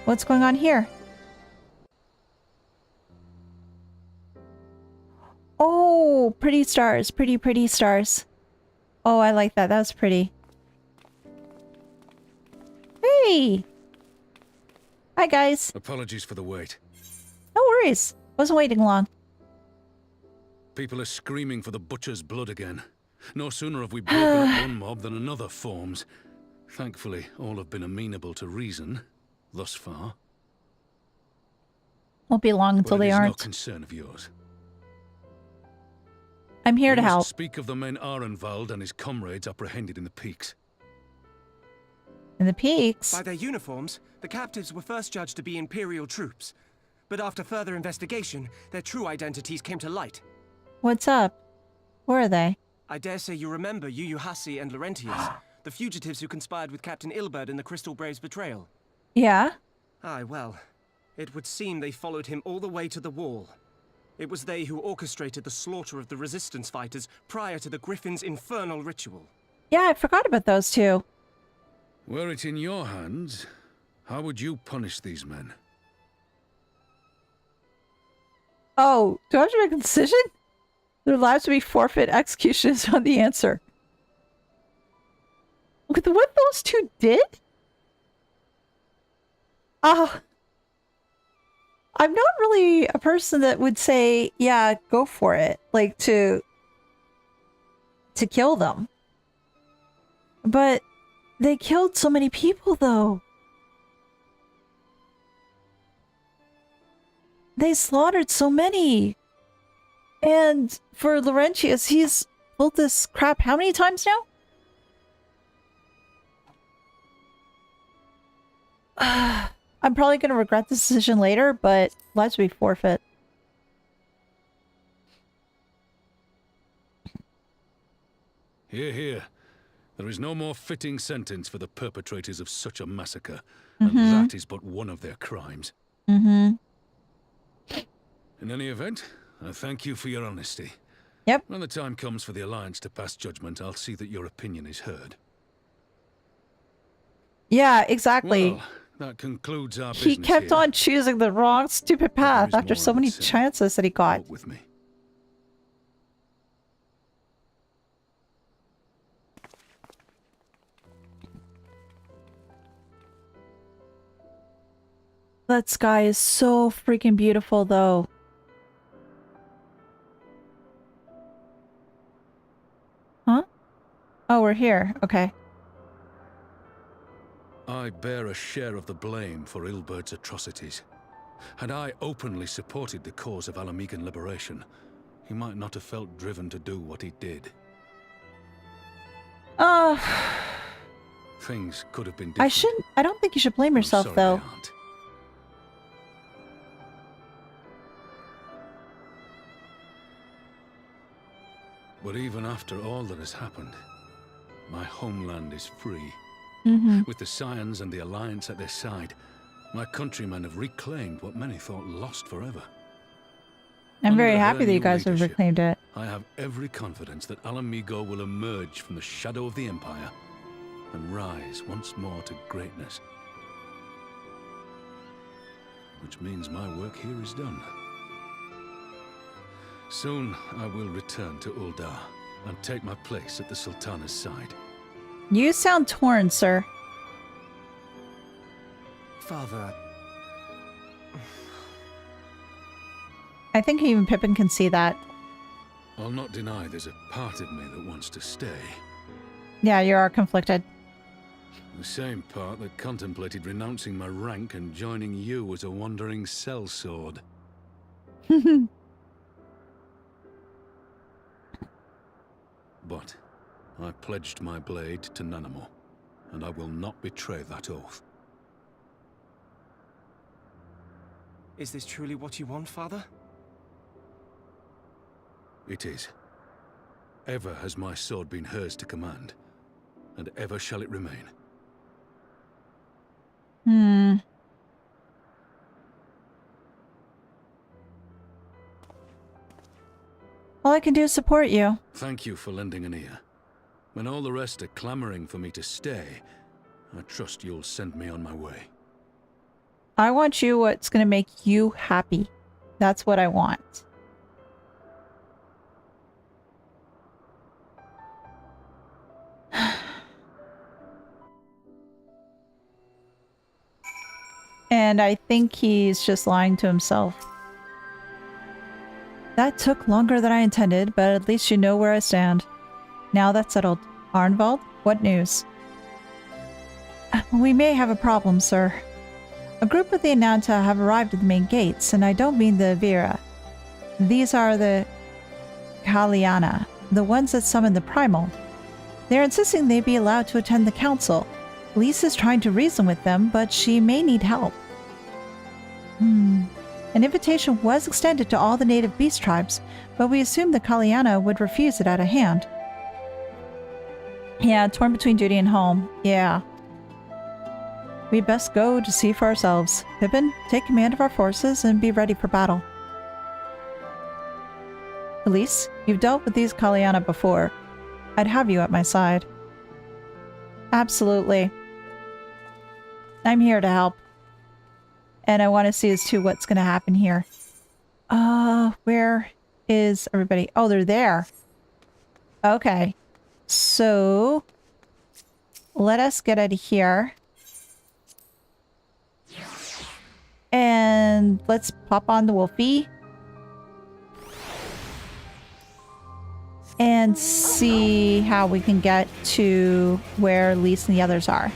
What's going on here? Oh, pretty stars. Pretty, pretty stars. Oh, I like that. That was pretty. Hey! Hi, guys. Apologies for the wait. No worries. Wasn't waiting long. People are screaming for the butcher's blood again. No sooner have we broken up one mob than another forms. Thankfully, all have been amenable to reason, thus far. Won't be long until they aren't. No concern of yours. I'm here to We must help. Speak of the men Arenvald and his comrades apprehended in the peaks. In the peaks? By their uniforms, the captives were first judged to be Imperial troops. But after further investigation, their true identities came to light. What's up? Where are they? I dare say you remember Yuyuhasi and Laurentius, the fugitives who conspired with Captain Ilberd in the Crystal Brave's betrayal. Yeah? Aye, well, it would seem they followed him all the way to the wall. It was they who orchestrated the slaughter of the resistance fighters prior to the Griffin's infernal ritual. Yeah, I forgot about those two. Were it in your hands, how would you punish these men? Oh, do I have to make a decision? Their lives would be forfeit. Execution is not the answer. Look at what those two did? I'm not really a person that would say, yeah, go for it. Like, to kill them. But they killed so many people, though. They slaughtered so many. And for Laurentius, he's pulled this crap how many times now? I'm probably going to regret this decision later, but lives will be forfeit. Hear, hear. There is no more fitting sentence for the perpetrators of such a massacre, Mm-hmm. and that is but one of their crimes. Mm-hmm. In any event, I thank you for your honesty. Yep. When the time comes for the Alliance to pass judgment, I'll see that your opinion is heard. Yeah, exactly. Well, that concludes our He business kept here. on choosing the wrong stupid path is after more so I many would say. chances that he got. Walk with me. That sky is so freaking beautiful, though. Huh? Oh, we're here. Okay. I bear a share of the blame for Ilberd's atrocities. Had I openly supported the cause of Alamegan liberation, he might not have felt driven to do what he did. Things could have been different. I don't think you should blame yourself, sorry though. they aren't. But even after all that has happened, my homeland is free. Mm-hmm. With the Scions and the Alliance at their side, my countrymen have reclaimed what many thought lost forever. I'm very Under happy her that you new guys have leadership, reclaimed it. I have every confidence that Alamigo will emerge from the shadow of the Empire and rise once more to greatness. Which means my work here is done. Soon I will return to Uldar and take my place at the Sultana's side. You sound torn, sir. Father, I think even Pippin can see that. I'll not deny there's a part of me that wants to stay. Yeah, you are conflicted. The same part that contemplated renouncing my rank and joining you as a wandering sellsword. But I pledged my blade to Nanamo, and I will not betray that oath. is this truly what you want, Father? It is. Ever has my sword been hers to command, and ever shall it remain. All I can do is support you. Thank you for lending an ear. When all the rest are clamoring for me to stay, I trust you'll send me on my way. I want you what's going to make you happy. That's what I want. And I think he's just lying to himself. That took longer than I intended, but at least you know where I stand. Now that's settled. Arenvald, what news? We may have a problem, sir. A group of the Ananta have arrived at the main gates, and I don't mean the Vira. These are the Kaliana, the ones that summoned the Primal. They're insisting they be allowed to attend the council. Lisa's trying to reason with them, but she may need help. An invitation was extended to all the native beast tribes, but we assumed the Kaliana would refuse it out of hand. Yeah, torn between duty and home. Yeah. We best go to see for ourselves. Pippin, take command of our forces and be ready for battle. Elise, you've dealt with these Kaliana before. I'd have you at my side. Absolutely. I'm here to help. And I want to see as to what's going to happen here. Where is everybody? Oh, they're there. Okay. So, let us get out of here. And let's pop on the Wolfie. And see how we can get to where Lise and the others are.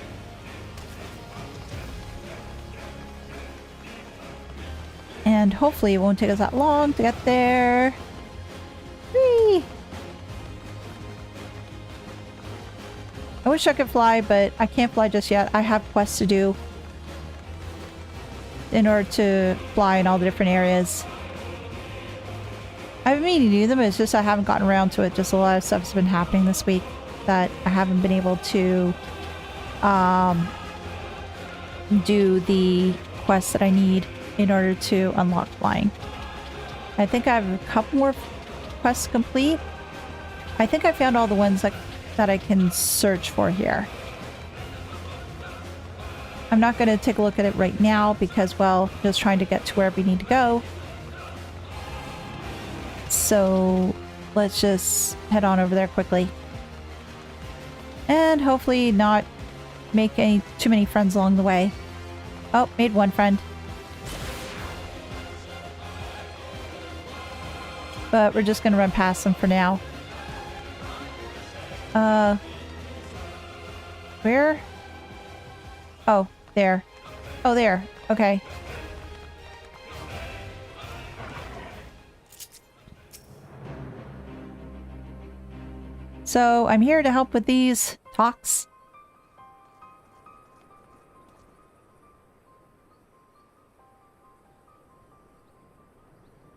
And hopefully it won't take us that long to get there. Whee! I wish I could fly, but I can't fly just yet. I have quests to do in order to fly in all the different areas. I've been meaning to do them, it's just I haven't gotten around to it. Just a lot of stuff's been happening this week that I haven't been able to do the quests that I need in order to unlock flying. I think I have a couple more quests to complete. I think I found all the ones that I can search for here. I'm not going to take a look at it right now because, well, just trying to get to where we need to go. So let's just head on over there quickly. And hopefully not make too many friends along the way. Oh, made one friend. But we're just going to run past them for now. Where? Oh, there. Oh, there. Okay. So I'm here to help with these talks.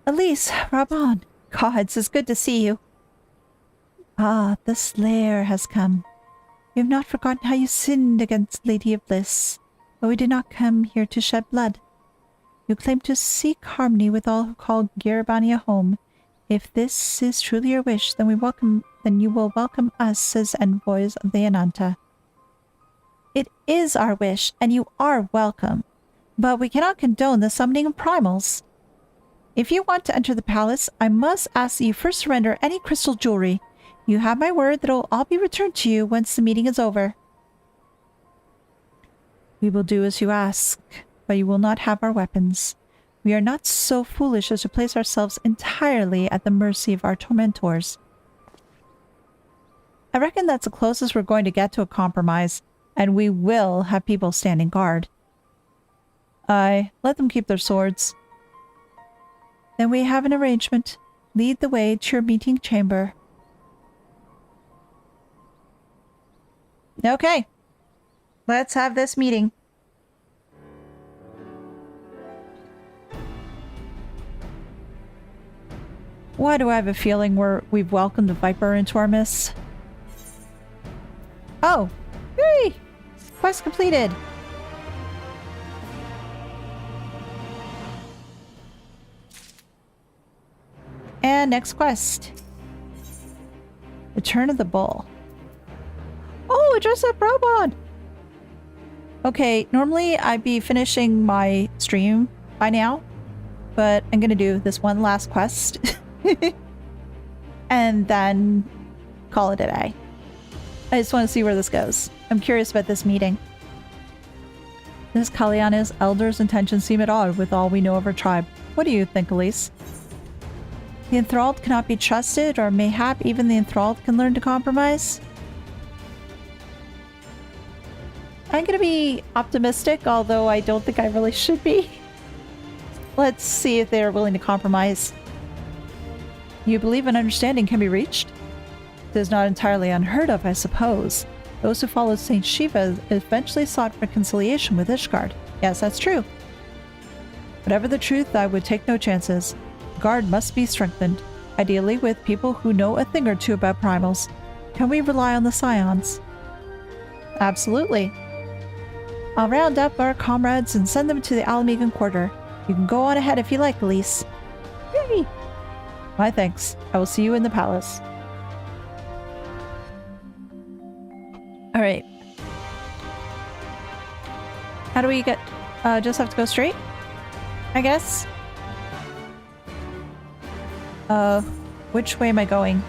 Elise, Raban, gods, it's good to see you. Ah, the Slayer has come. You have not forgotten how you sinned against Lady of Bliss, but we did not come here to shed blood. You claim to seek harmony with all who call Girabania home. If this is truly your wish, then you will welcome us as envoys of the Ananta. It is our wish, and you are welcome, but we cannot condone the summoning of primals. If you want to enter the palace, I must ask that you first surrender any crystal jewelry. You have my word that it will all be returned to you once the meeting is over. We will do as you ask, but you will not have our weapons. We are not so foolish as to place ourselves entirely at the mercy of our tormentors. I reckon that's the closest we're going to get to a compromise, and we will have people standing guard. Aye, let them keep their swords. Then we have an arrangement. Lead the way to your meeting chamber. Okay. Let's have this meeting. Why do I have a feeling we've welcomed a viper into our midst? Oh! Yay! Quest completed! And next quest. Return of the Bull. Oh, a dress-up robot! Okay, normally I'd be finishing my stream by now, but I'm gonna do this one last quest and then call it a day. I just want to see where this goes. I'm curious about this meeting. This Kaliana's elders' intentions seem at odds with all we know of her tribe. What do you think, Elise? The enthralled cannot be trusted, or mayhap even the enthralled can learn to compromise? I'm gonna be optimistic, although I don't think I really should be. Let's see if they're willing to compromise. You believe an understanding can be reached? It is not entirely unheard of, I suppose. Those who followed Saint Shiva eventually sought reconciliation with Ishgard. Yes, that's true. Whatever the truth, I would take no chances. The guard must be strengthened, ideally with people who know a thing or two about primals. Can we rely on the Scions? Absolutely. I'll round up our comrades and send them to the Alphinaud quarter. You can go on ahead if you like, Elise. Yay! My thanks. I will see you in the palace. Alright. How do we get... just have to go straight? I guess? Which way am I going?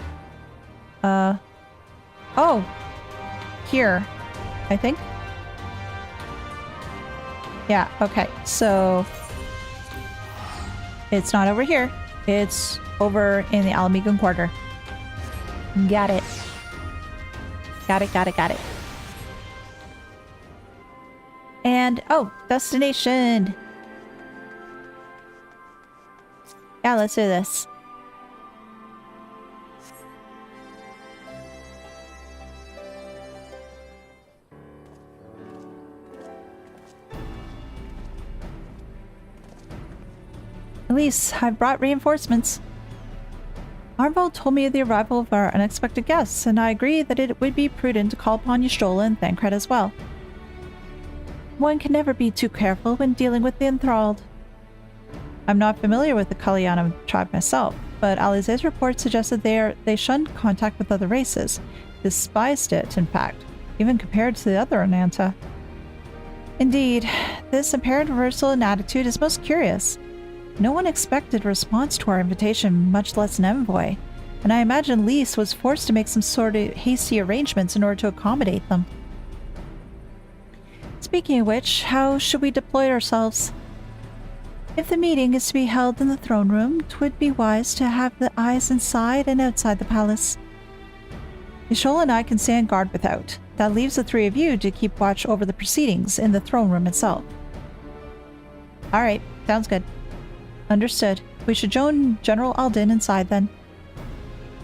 Oh! Here. I think? Yeah, okay. So... it's not over here. It's over in the Alphinaud quarter. Got it. Got it, got it, got it. And, oh, destination! Yeah, let's do this. Elise, I've brought reinforcements. Arenvald told me of the arrival of our unexpected guests, and I agree that it would be prudent to call upon Y'shtola and Thancred as well. One can never be too careful when dealing with the enthralled. I'm not familiar with the Kaliana tribe myself, but Alize's report suggested they shunned contact with other races, despised it, in fact, even compared to the other Ananta. Indeed, this apparent reversal in attitude is most curious. No one expected a response to our invitation, much less an envoy, and I imagine Lise was forced to make some sort of hasty arrangements in order to accommodate them. Speaking of which, how should we deploy ourselves? If the meeting is to be held in the throne room, 'twould be wise to have the eyes inside and outside the palace. Y'shtola and I can stand guard without. That leaves the three of you to keep watch over the proceedings in the throne room itself. Alright, sounds good. Understood. We should join General Alden inside then.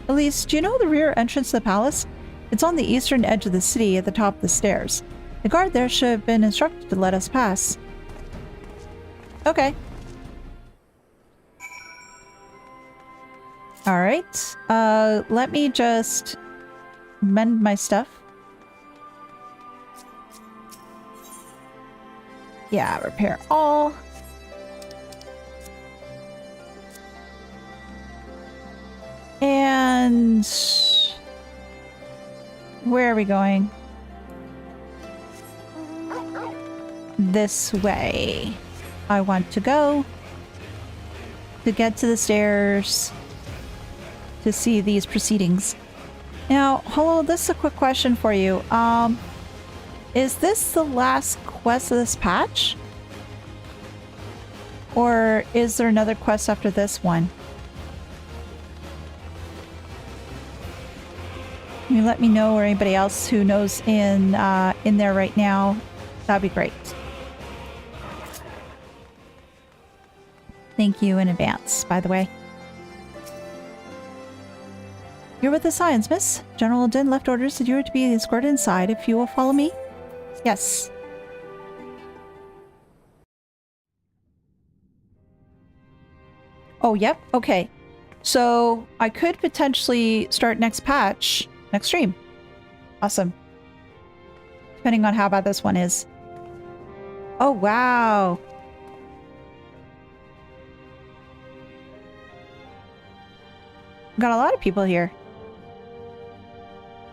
Elise, do you know the rear entrance to the palace? It's on the eastern edge of the city at the top of the stairs. The guard there should have been instructed to let us pass. Okay. Alright. Let me just mend my stuff. Yeah, repair all. And where are we going? This way. I want to go to get to the stairs to see these proceedings. Now, hello, this is a quick question for you. Is this the last quest of this patch? Or is there another quest after this one? Can you let me know, or anybody else who knows in there right now? That'd be great. Thank you in advance, by the way. You're with the Scions, miss. General Din left orders that you are to be escorted inside if you will follow me. Yes. Oh, yep. Okay. So I could potentially start next patch, next stream. Awesome. Depending on how bad this one is. Oh, wow. Got a lot of people here.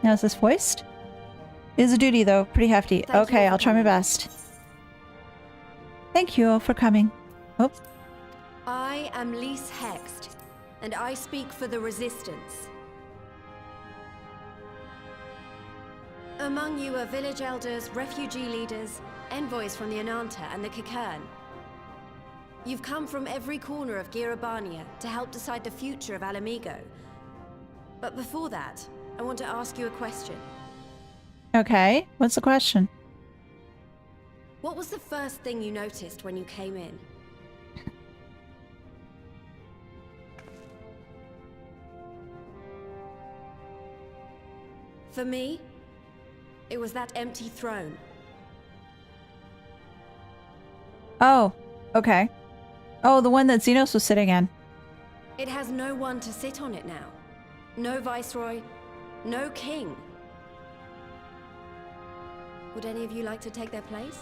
Now is this voiced? It is a duty though, pretty hefty. Okay, I'll try my best. Thank you all for coming. Oh. I am Lys Hext, and I speak for the Resistance. Among you are village elders, refugee leaders, envoys from the Ananta and the Kikern. You've come from every corner of Girabania to help decide the future of Alamigo. But before that, I want to ask you a question. Okay, what's the question? What was the first thing you noticed when you came in? For me, it was that empty throne. Oh, okay. Oh, the one that Zenos was sitting in. It has no one to sit on it now. No viceroy, no king. Would any of you like to take their place?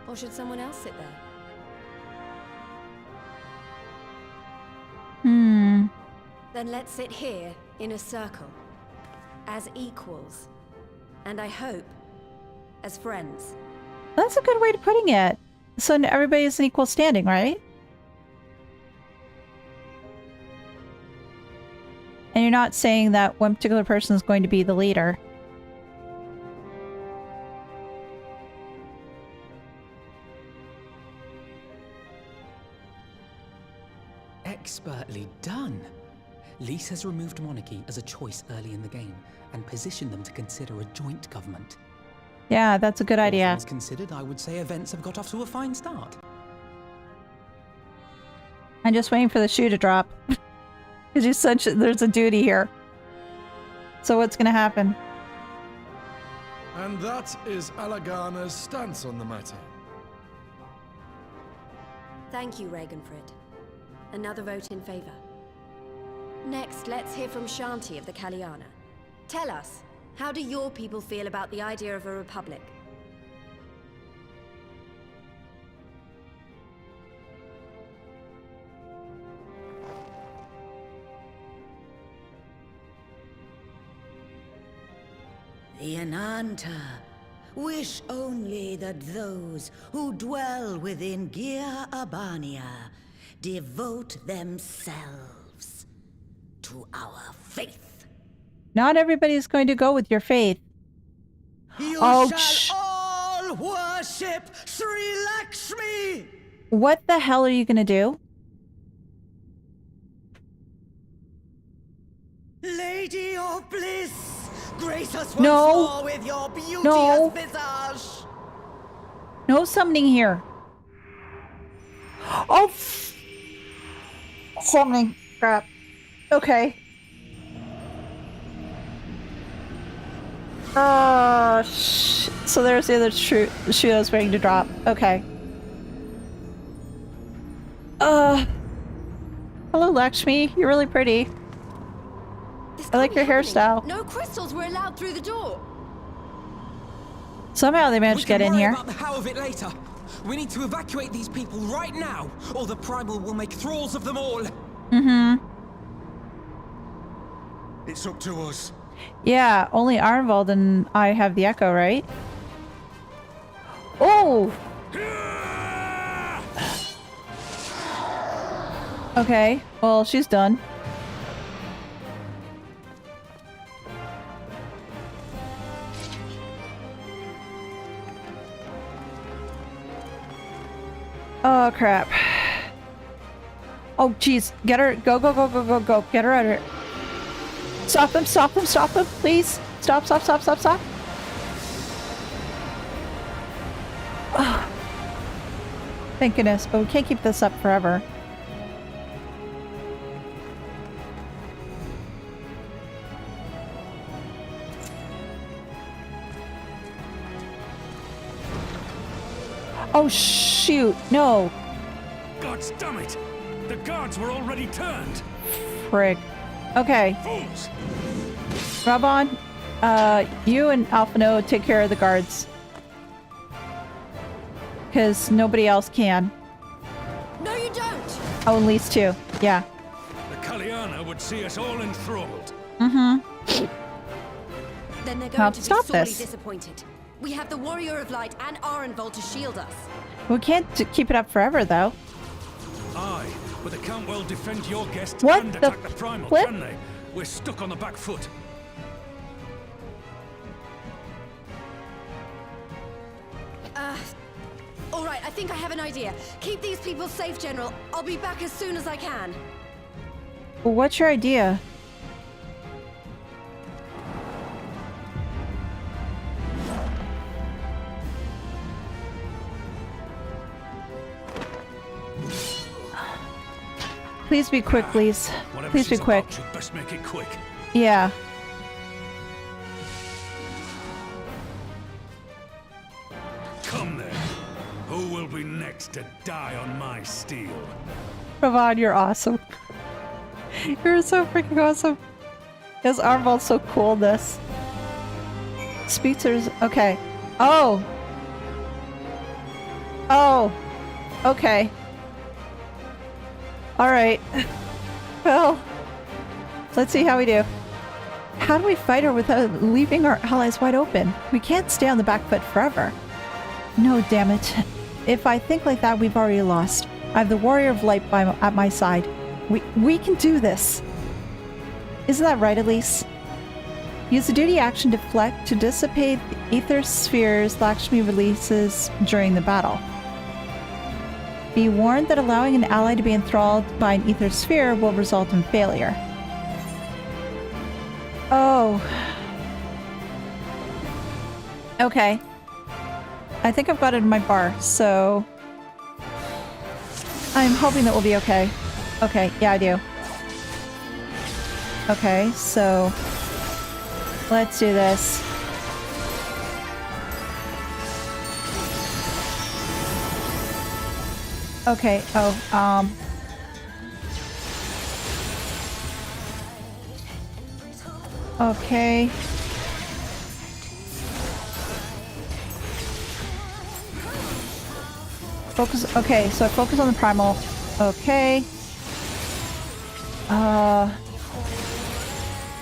Or should someone else sit there? Then let's sit here in a circle, as equals, and I hope, as friends. That's a good way of putting it. So everybody's an equal standing, right? And you're not saying that one particular person is going to be the leader. Expertly done. Lys has removed monarchy as a choice early in the game and positioned them to consider a joint government. Yeah, that's a good idea. All things considered, I would say events have got off to a fine start. I'm just waiting for the shoe to drop. Because you said there's a duty here. So what's going to happen? And that is Alagana's stance on the matter. Thank you, Ragenfrid. Another vote in favor. Next, let's hear from Shanti of the Kaliana. Tell us, how do your people feel about the idea of a republic? The Ananta wish only that those who dwell within Girabania devote themselves to our faith. Not everybody's going to go with your faith. You shall all worship Sri Lakshmi! What the hell are you going to do? Lady of Bliss, grace us once more with your beauteous visage! No summoning here. Oh, summoning. Crap. Okay. So there's the other shoe I was waiting to drop. Okay. Hello, Lakshmi. You're really pretty. I like your hairstyle. No crystals were allowed through the door. Somehow they managed to get in here. We can worry about the how of it later. We need to evacuate these people right now, or the Primal will make thralls of them all. Mm-hmm. It's up to us. Yeah, only Arenvald and I have the echo, right? Oh! Okay, well, she's done. Oh, crap. Oh, jeez. Get her. Go, go, go, go, go, go. Get her out of here. Stop him, stop him, stop him, please. Stop, stop, stop, stop, stop. Oh. Thank goodness, but we can't keep this up forever. Oh, shoot. No. guards, damn it! The guards were already turned! Frig. Okay. Fools! Rabon, you and Alphinaud take care of the guards. Because nobody else can. No, you don't! Oh, at least two. Yeah. The Kaliana would see us all enthralled. Mm-hmm. Then they're Now going to be stop sorely this. disappointed. We have the Warrior of Light and Arenvald to shield us. We can't keep it up forever, though. Aye, but they can't well defend your guests What and the attack the Primal, flip? can they? We're stuck on the back foot. All right, I think I have an idea. Keep these people safe, General. I'll be back as soon as I can. Well, what's your idea? Please be quick, please. Whatever Please be she's quick. about, she'd best make it quick. Yeah. Come then. Who will be next to die on my steel? Ravon, you're awesome. You're so freaking awesome. His Arenvald's so cool in this. Speetzers, okay. Oh! Oh! Okay. Alright. Well, let's see how we do. How do we fight her without leaving our allies wide open? We can't stay on the back foot forever. No, damn it. If I think like that, we've already lost. I have the Warrior of Light at my side. We can do this. Isn't that right, Elise? Use the duty action deflect to dissipate the ether spheres Lakshmi releases during the battle. Be warned that allowing an ally to be enthralled by an ether sphere will result in failure. Oh. Okay. I think I've got it in my bar, so I'm hoping that we'll be okay. Okay, yeah, I do. Okay, so let's do this. Okay, okay. Focus, okay, so I focus on the primal. Okay.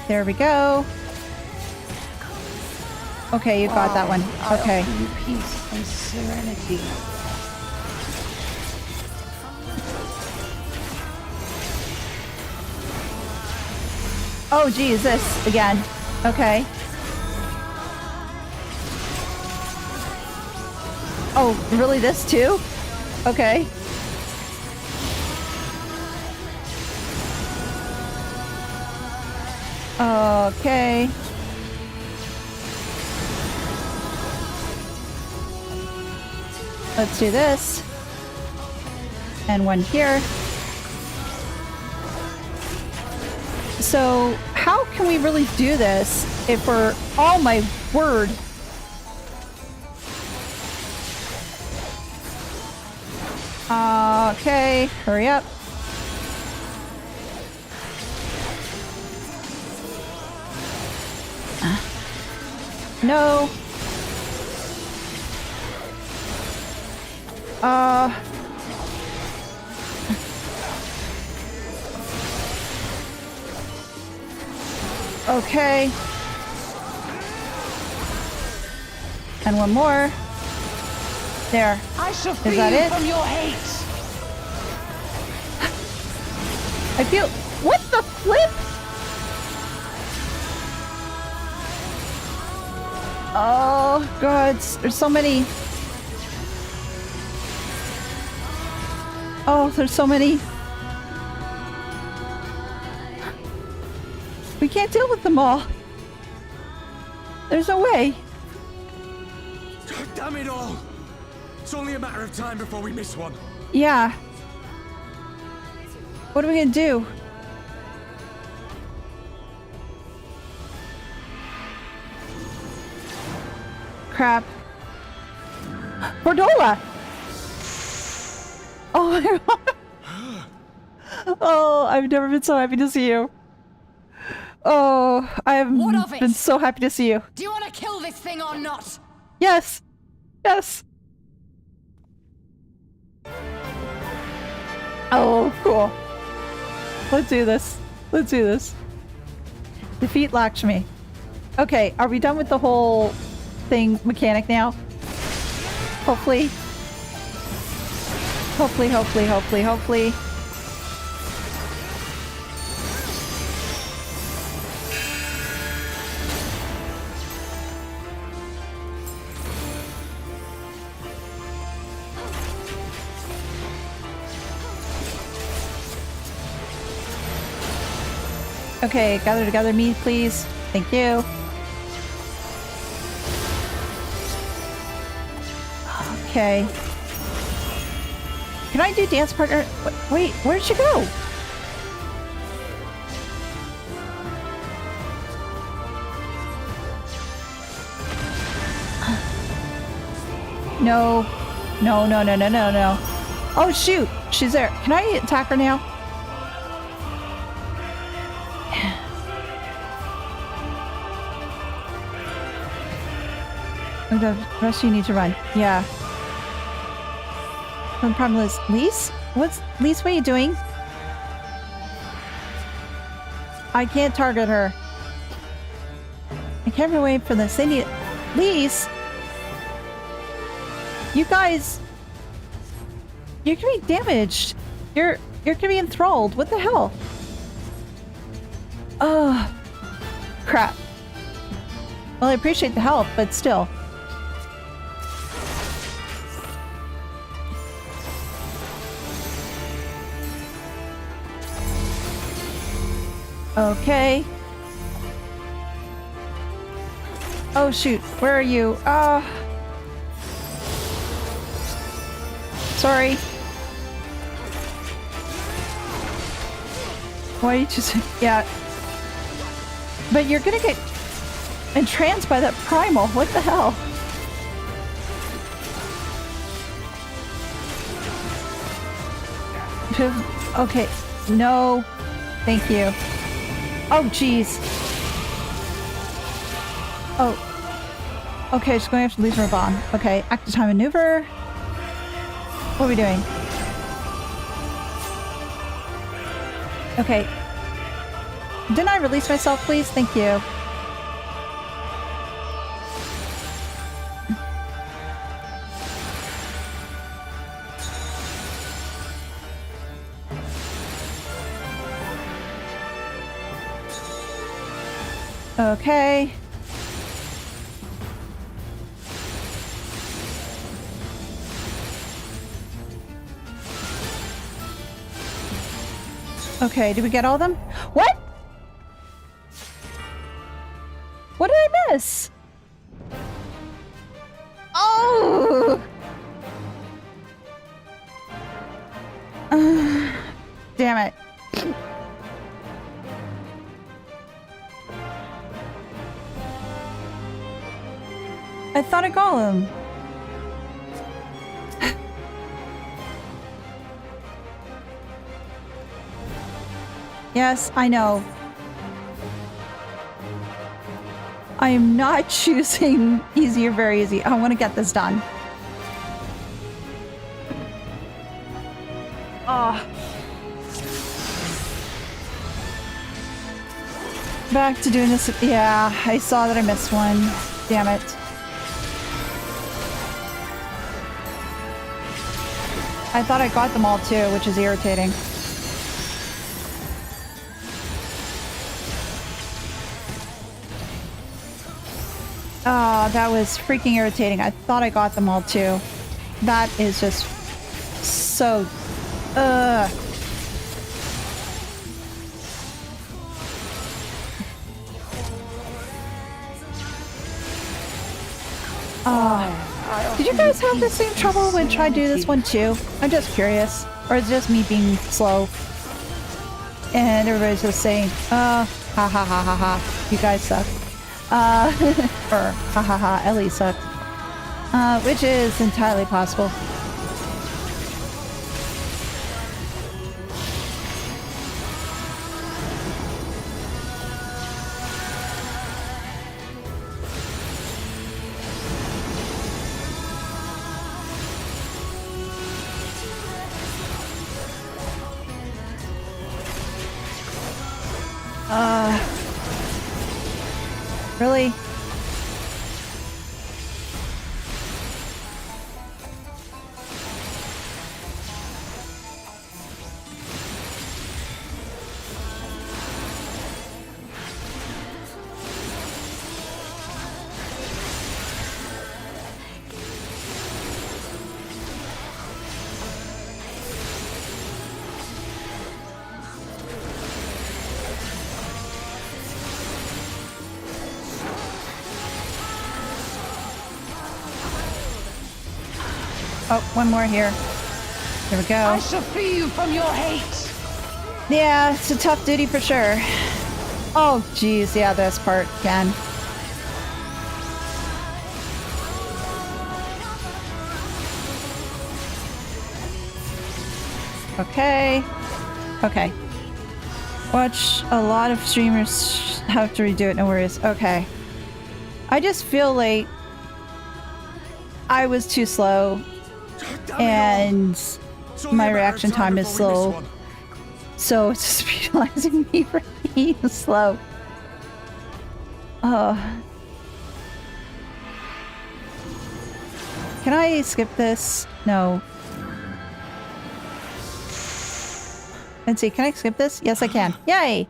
There we go. Okay, you got that one. Okay. Peace and serenity. Oh, geez, this again. Okay. Oh, really? This too? Okay. Okay. Let's do this. And one here. So, how can we really do this if we're... Oh my word! Okay, hurry up. No. Okay. And one more. There. I shall free Is that you it? from your hate. I feel... What the flip? Oh, God. There's so many... Oh, there's so many... We can't deal with them all. There's no way. Damn it all! It's only a matter of time before we miss one. Yeah. What are we gonna do? Crap. Bordola! Oh my god. Oh, I've never been so happy to see you. Oh, I have been so happy to see you. Do you want to kill this thing or not? Yes. Yes. Oh, cool. Let's do this. Let's do this. Defeat Lakshmi. Okay, are we done with the whole thing mechanic now? Hopefully. Hopefully, hopefully, hopefully, hopefully. Okay, gather together me, please. Thank you. Okay. Can I do dance partner? Wait, where'd she go? No. No, no, no, no, no, no. Oh, shoot. She's there. Can I attack her now? The rest of you need to run. Yeah. The problem is, Lise? Lise, what are you doing? I can't target her. I can't wait for this. They need... Lise! You guys... You're gonna be damaged. You're gonna be enthralled. What the hell? Oh. Crap. Well, I appreciate the help, but still. Okay. Oh shoot, where are you? Sorry. Why are you just... Yeah. But you're gonna get entranced by that primal. What the hell? Okay. No. Thank you. Oh, jeez. Oh. Okay, just going to have to lose my bomb. Okay, active time maneuver. What are we doing? Okay. Didn't I release myself, please? Thank you. Okay. Okay, did we get all of them? What? What did I miss? Oh! Damn it. I thought I got him. Yes, I know. I am not choosing easy or very easy. I want to get this done. Oh. Back to doing this. Yeah, I saw that I missed one. Damn it. I thought I got them all too, which is irritating. Oh, that was freaking irritating. I thought I got them all too. That is just so... Did you guys have the same trouble when trying to do this one too? I'm just curious. Or is it just me being slow? And everybody's just saying, ha ha ha ha ha, you guys suck. Or ha ha ha, Ellie sucked. Which is entirely possible. Really? Oh, one more here. There we go. I shall free you from your hate. Yeah, it's a tough duty for sure. Oh, geez. Yeah, this part again. Okay. Okay. Watch a lot of streamers have to redo it. No worries. Okay. I just feel like I was too slow. And my reaction time is slow. So it's just penalizing me for being slow. Can I skip this? No. Let's see, can I skip this? Yes, I can. Yay!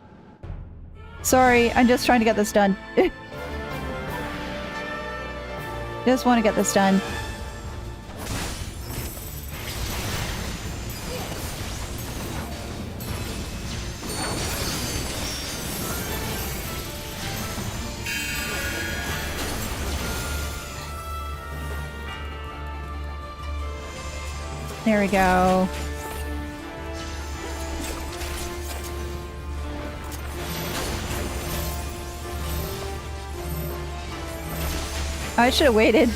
Sorry, I'm just trying to get this done. Just want to get this done. There we go. I should have waited.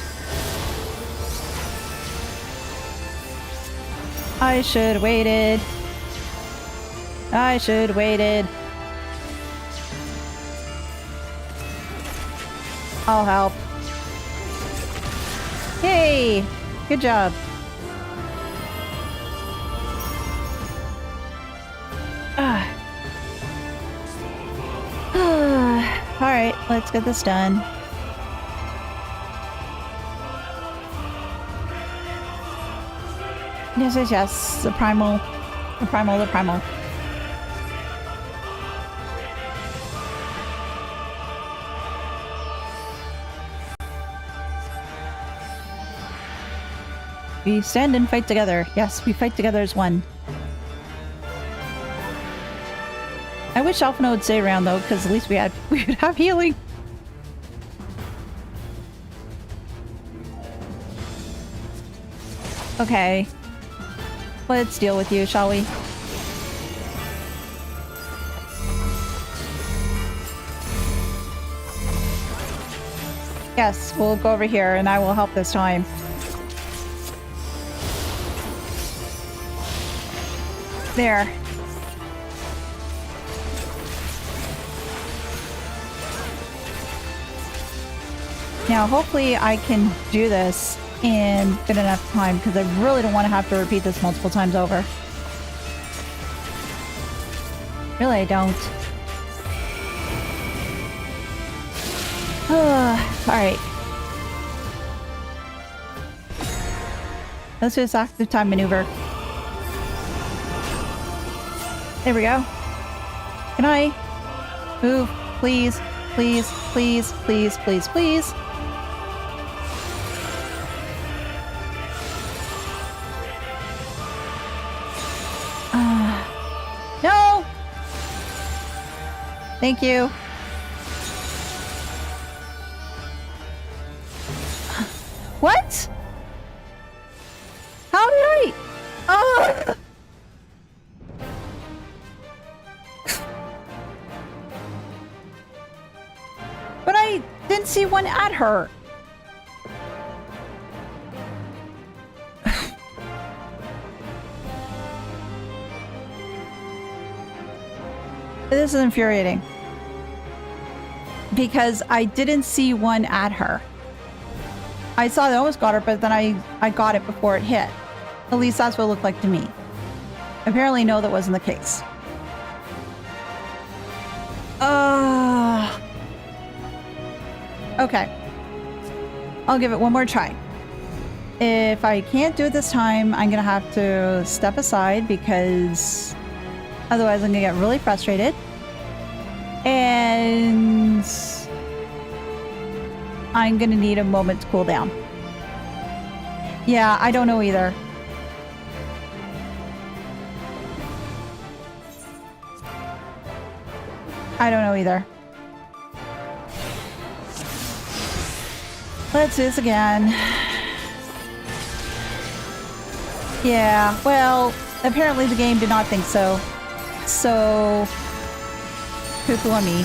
I should have waited. I should have waited. I'll help. Yay! Good job. Alright, let's get this done. Yes, yes, yes. The primal. The primal, the primal. We stand and fight together. Yes, we fight together as one. I wish Alphinaud would stay around though, because at least we would have healing. Okay. Let's deal with you, shall we? Yes, we'll go over here and I will help this time. There. Now, hopefully I can do this in good enough time, because I really don't want to have to repeat this multiple times over. Really, I don't. Alright. Let's do this active time maneuver. There we go. Can I move? Please, please, please, please, please, please. No! Thank you. What? How did I? Oh! But I didn't see one at her. This is infuriating. Because I didn't see one at her. I saw they almost got her, but then I got it before it hit. At least that's what it looked like to me. Apparently, no, that wasn't the case. Okay. I'll give it one more try. If I can't do it this time, I'm gonna have to step aside because otherwise I'm gonna get really frustrated. And I'm gonna need a moment to cool down. Yeah, I don't know either. I don't know either. Let's do this again. Yeah, well, apparently the game did not think so. So, poo-poo on me.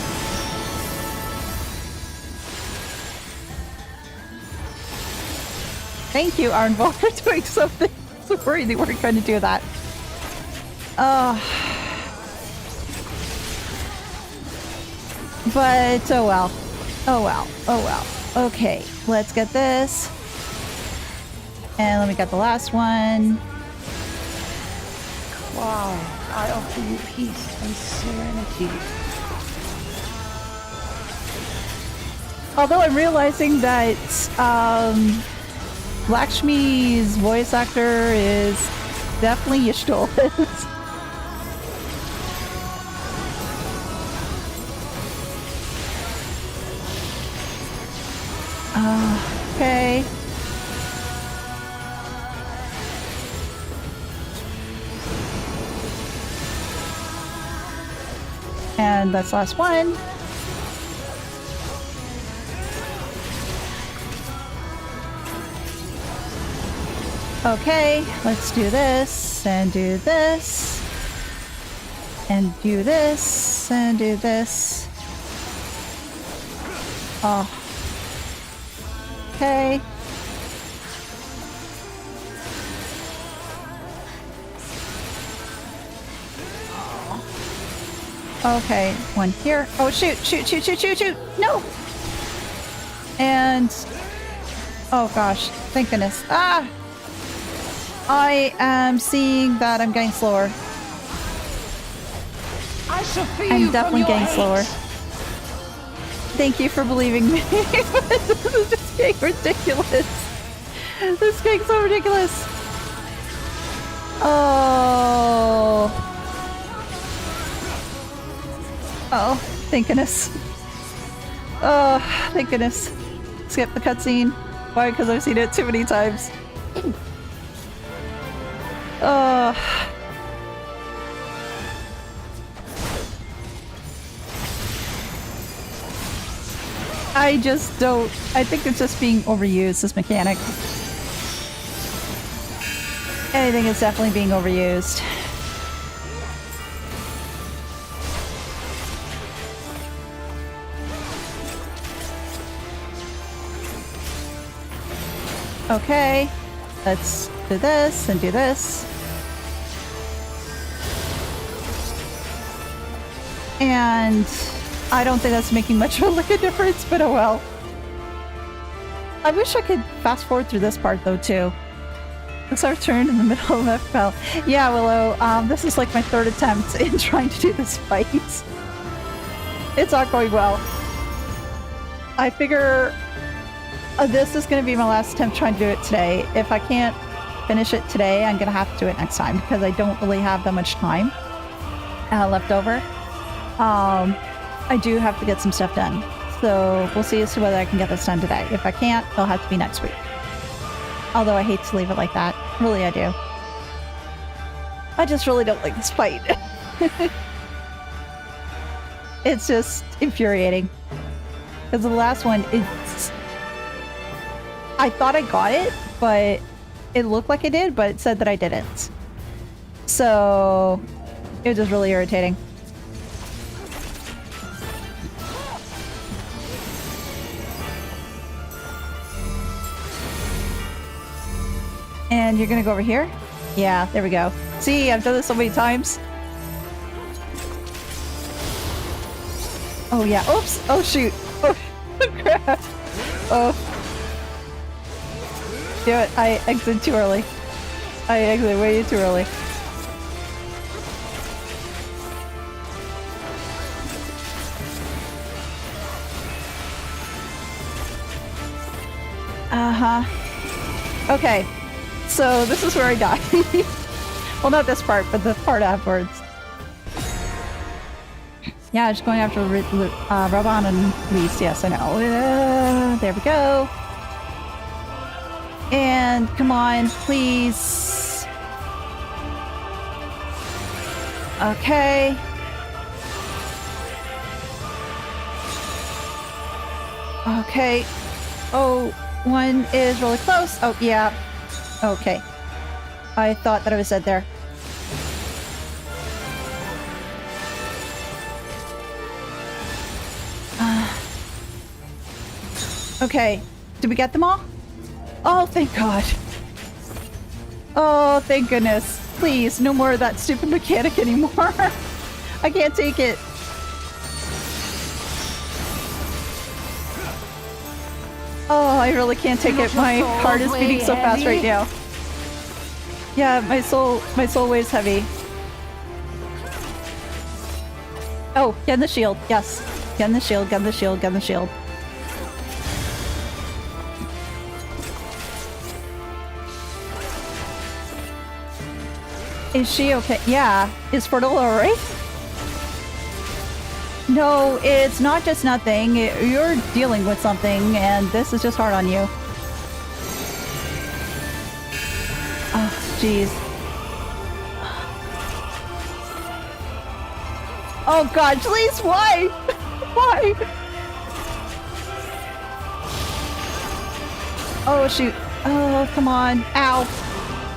Thank you, Arenvald, for doing something. I was worried they weren't going to do that. But, oh well. Oh well. Oh well. Okay, let's get this. And let me get the last one. Wow, I offer you peace and serenity. Although I'm realizing that Lakshmi's voice actor is definitely Y'shtola's. Okay. And that's the last one. Okay, let's do this, and do this, and do this, and do this. Oh. Okay. Okay, one here. Oh, shoot, shoot, shoot, shoot, shoot, shoot! No! And... oh gosh, thank goodness. Ah! I am seeing that I'm getting slower. I shall free I'm you definitely from your getting hate. slower. Thank you for believing me. This is just getting ridiculous. This is getting so ridiculous. Oh. Oh, thank goodness. Oh, thank goodness. Skip the cutscene. Why? Because I've seen it too many times. Oh. I just don't... I think it's just being overused, this mechanic. Anything is definitely being overused. Okay, let's do this and do this. And I don't think that's making much of a difference, but oh well. I wish I could fast forward through this part though too. It's our turn in the middle of FFL. Yeah, Willow, this is like my third attempt in trying to do this fight. It's not going well. I figure this is going to be my last attempt trying to do it today. If I can't finish it today, I'm going to have to do it next time because I don't really have that much time left over. I do have to get some stuff done. So we'll see as to whether I can get this done today. If I can't, it'll have to be next week. Although I hate to leave it like that. Really, I do. I just really don't like this fight. It's just infuriating. Because the last one, it's... I thought I got it, but it looked like I did, but it said that I didn't. So it was just really irritating. And you're gonna go over here? Yeah, there we go. See, I've done this so many times. Oh yeah, oops! Oh shoot! Oh crap! Oh. Do it, I exited too early. I exited way too early. Uh-huh. Okay. So this is where I die. Well, not this part, but the part afterwards. Yeah, just going after Raban and Lise. Yes, I know. There we go. And come on, please. Okay. Okay. Oh, one is really close. Oh, yeah. Okay. I thought that I was dead there. Okay. Did we get them all? Oh, thank God. Oh, thank goodness. Please, no more of that stupid mechanic anymore. I can't take it. Oh, I really can't take it. My heart is beating so fast right now. Yeah, my soul weighs heavy. Oh, get in the shield. Yes. Get in the shield, get in the shield, get in the shield. Is she okay? Yeah. Is Fertile alright? No, it's not just nothing. You're dealing with something, and this is just hard on you. Oh, jeez. Oh God, please, why? Why? Oh shoot. Oh, come on. Ow.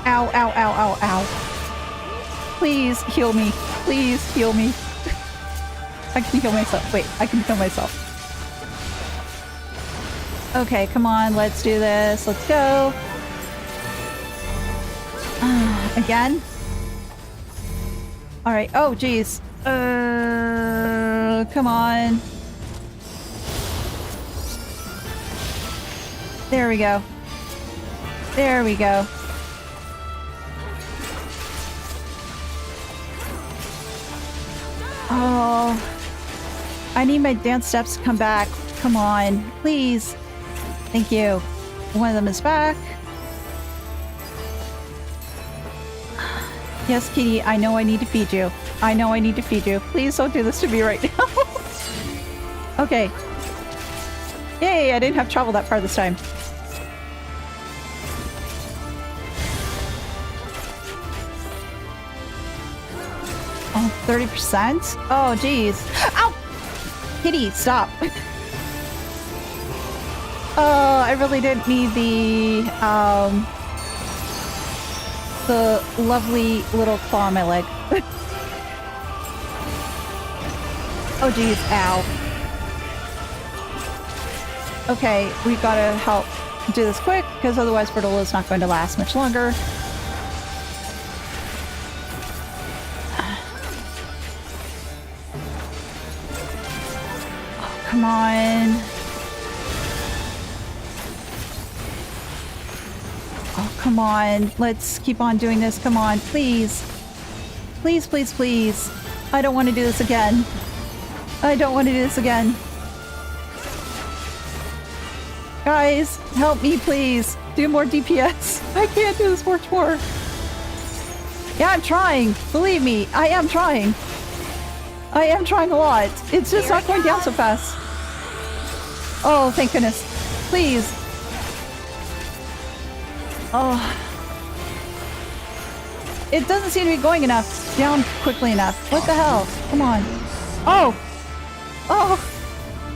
Ow, ow, ow, ow, ow. Please heal me. Please heal me. I can heal myself. Wait, I can heal myself. Okay, come on, let's do this. Let's go. Again? Alright. Oh, jeez. Come on. There we go. There we go. Oh. I need my dance steps to come back. Come on. Please. Thank you. One of them is back. Yes, Kitty, I know I need to feed you. I know I need to feed you. Please don't do this to me right now. Okay. Yay, I didn't have trouble that part this time. Oh, 30%? Oh, jeez. Ow! Kitty, stop. Oh, I really didn't need the lovely little claw on my leg. Oh geez, ow. Okay, we gotta help do this quick, because otherwise Bertola's not going to last much longer. Oh, come on. Oh, come on. Let's keep on doing this. Come on, please. Please, please, please. I don't want to do this again. I don't want to do this again. Guys, help me, please. Do more DPS. I can't do this much more. Yeah, I'm trying. Believe me, I am trying. I am trying a lot. It's just not going down so fast. Oh, thank goodness. Please. Oh. It doesn't seem to be going down quickly enough. What the hell? Come on. Oh! Oh!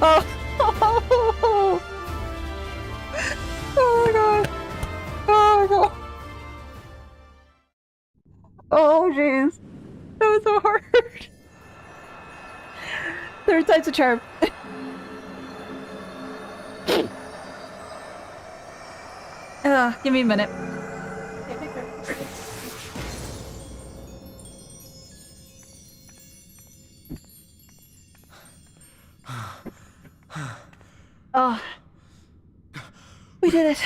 Oh! Oh! Oh my god! Oh my god! Oh jeez! That was so hard! Third time's a charm. Give me a minute. Oh. We did it.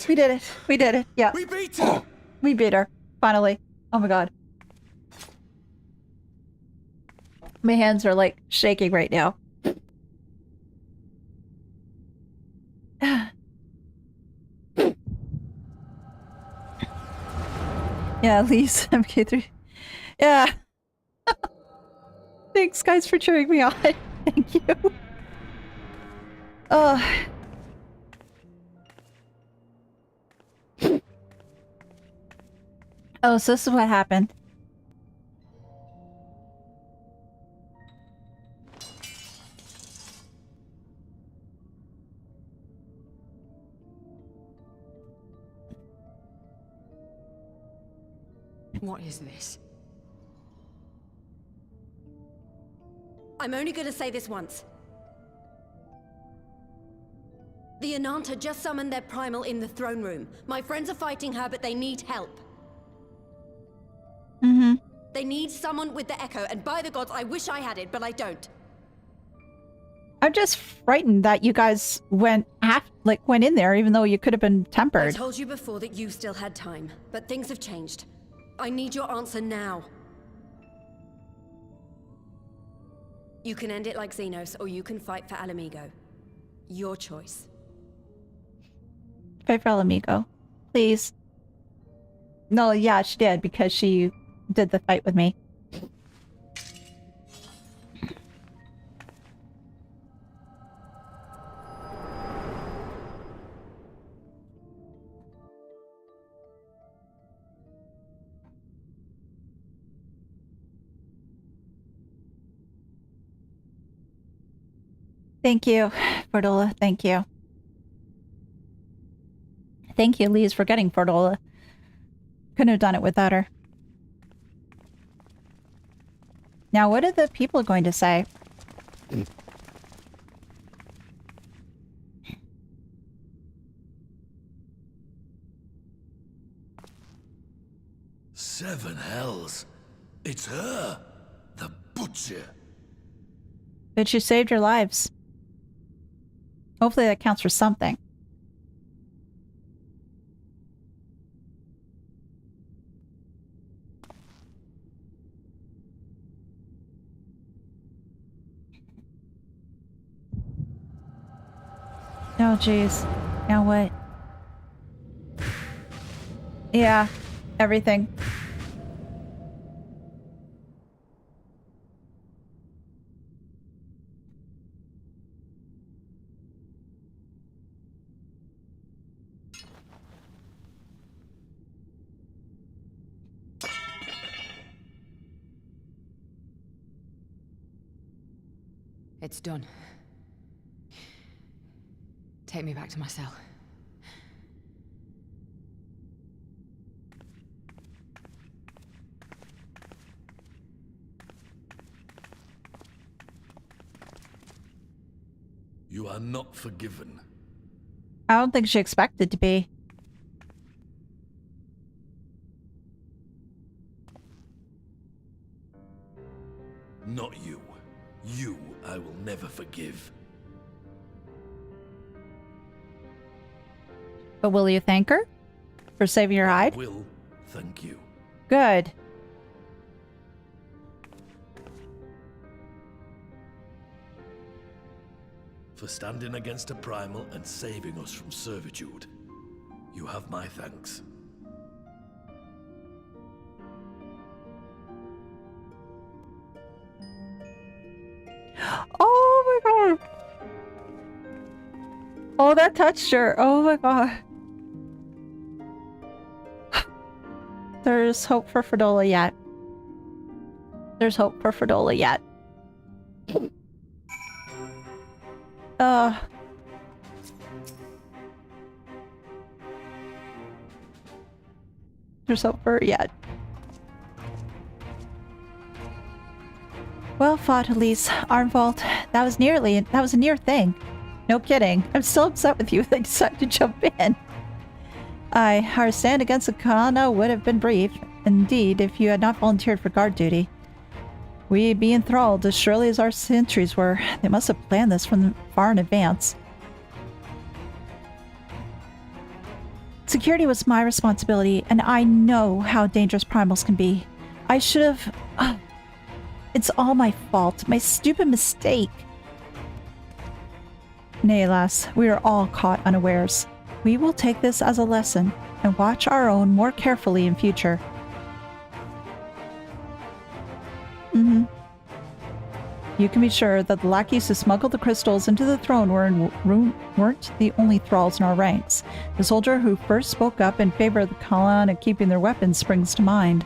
We did it. We did it. Yeah. We beat her! We beat her. Finally. Oh my god. My hands are like shaking right now. Yeah, Lise, MK3. Yeah. Thanks, guys, for cheering me on. Thank you. Oh, so this is what happened. What is this? I'm only gonna say this once. The Ananta just summoned their primal in the throne room. My friends are fighting her, but they need help. Mm-hmm. They need someone with the Echo, and by the gods, I wish I had it, but I don't. I'm just frightened that you guys went in there, even though you could have been I tempered. told you before that you still had time, but things have changed. I need your answer now. You can end it like Zenos, or you can fight for Alamigo. Your choice. Fight for Alamigo. Please. No, yeah, she did, because she did the fight with me. Thank you, Fordola. Thank you. Thank you, Lise, for getting Fordola. Couldn't have done it without her. Now, what are the people going to say? Seven hells. It's her. The butcher. But she saved your lives. Hopefully that counts for something. Oh, jeez. Now what? Yeah, everything. It's done. Take me back to my cell. You are not forgiven. I don't think she expected to be. Not you. You I will never forgive. But will you thank her for saving your hide? I will, thank you. Good. For standing against a primal and saving us from servitude. You have my thanks. Oh my god. Oh, that touched her. Oh my god. There's hope for Fordola yet. There's hope for Fordola yet. There's hope for her yet. Well fought, Elise. Arenvald. That was a near thing. No kidding. I'm still upset with you. They decided to jump in. Our stand against the Kana would have been brief. Indeed, if you had not volunteered for guard duty. We'd be enthralled as surely as our sentries were. They must have planned this from far in advance. Security was my responsibility, and I know how dangerous primals can be. I should have... it's all my fault. My stupid mistake. Nay, lass, we are all caught unawares. We will take this as a lesson and watch our own more carefully in future. you can be sure that the lackeys who smuggled the crystals into the throne weren't the only thralls in our ranks. The soldier who first spoke up in favor of the Khalan and keeping their weapons springs to mind.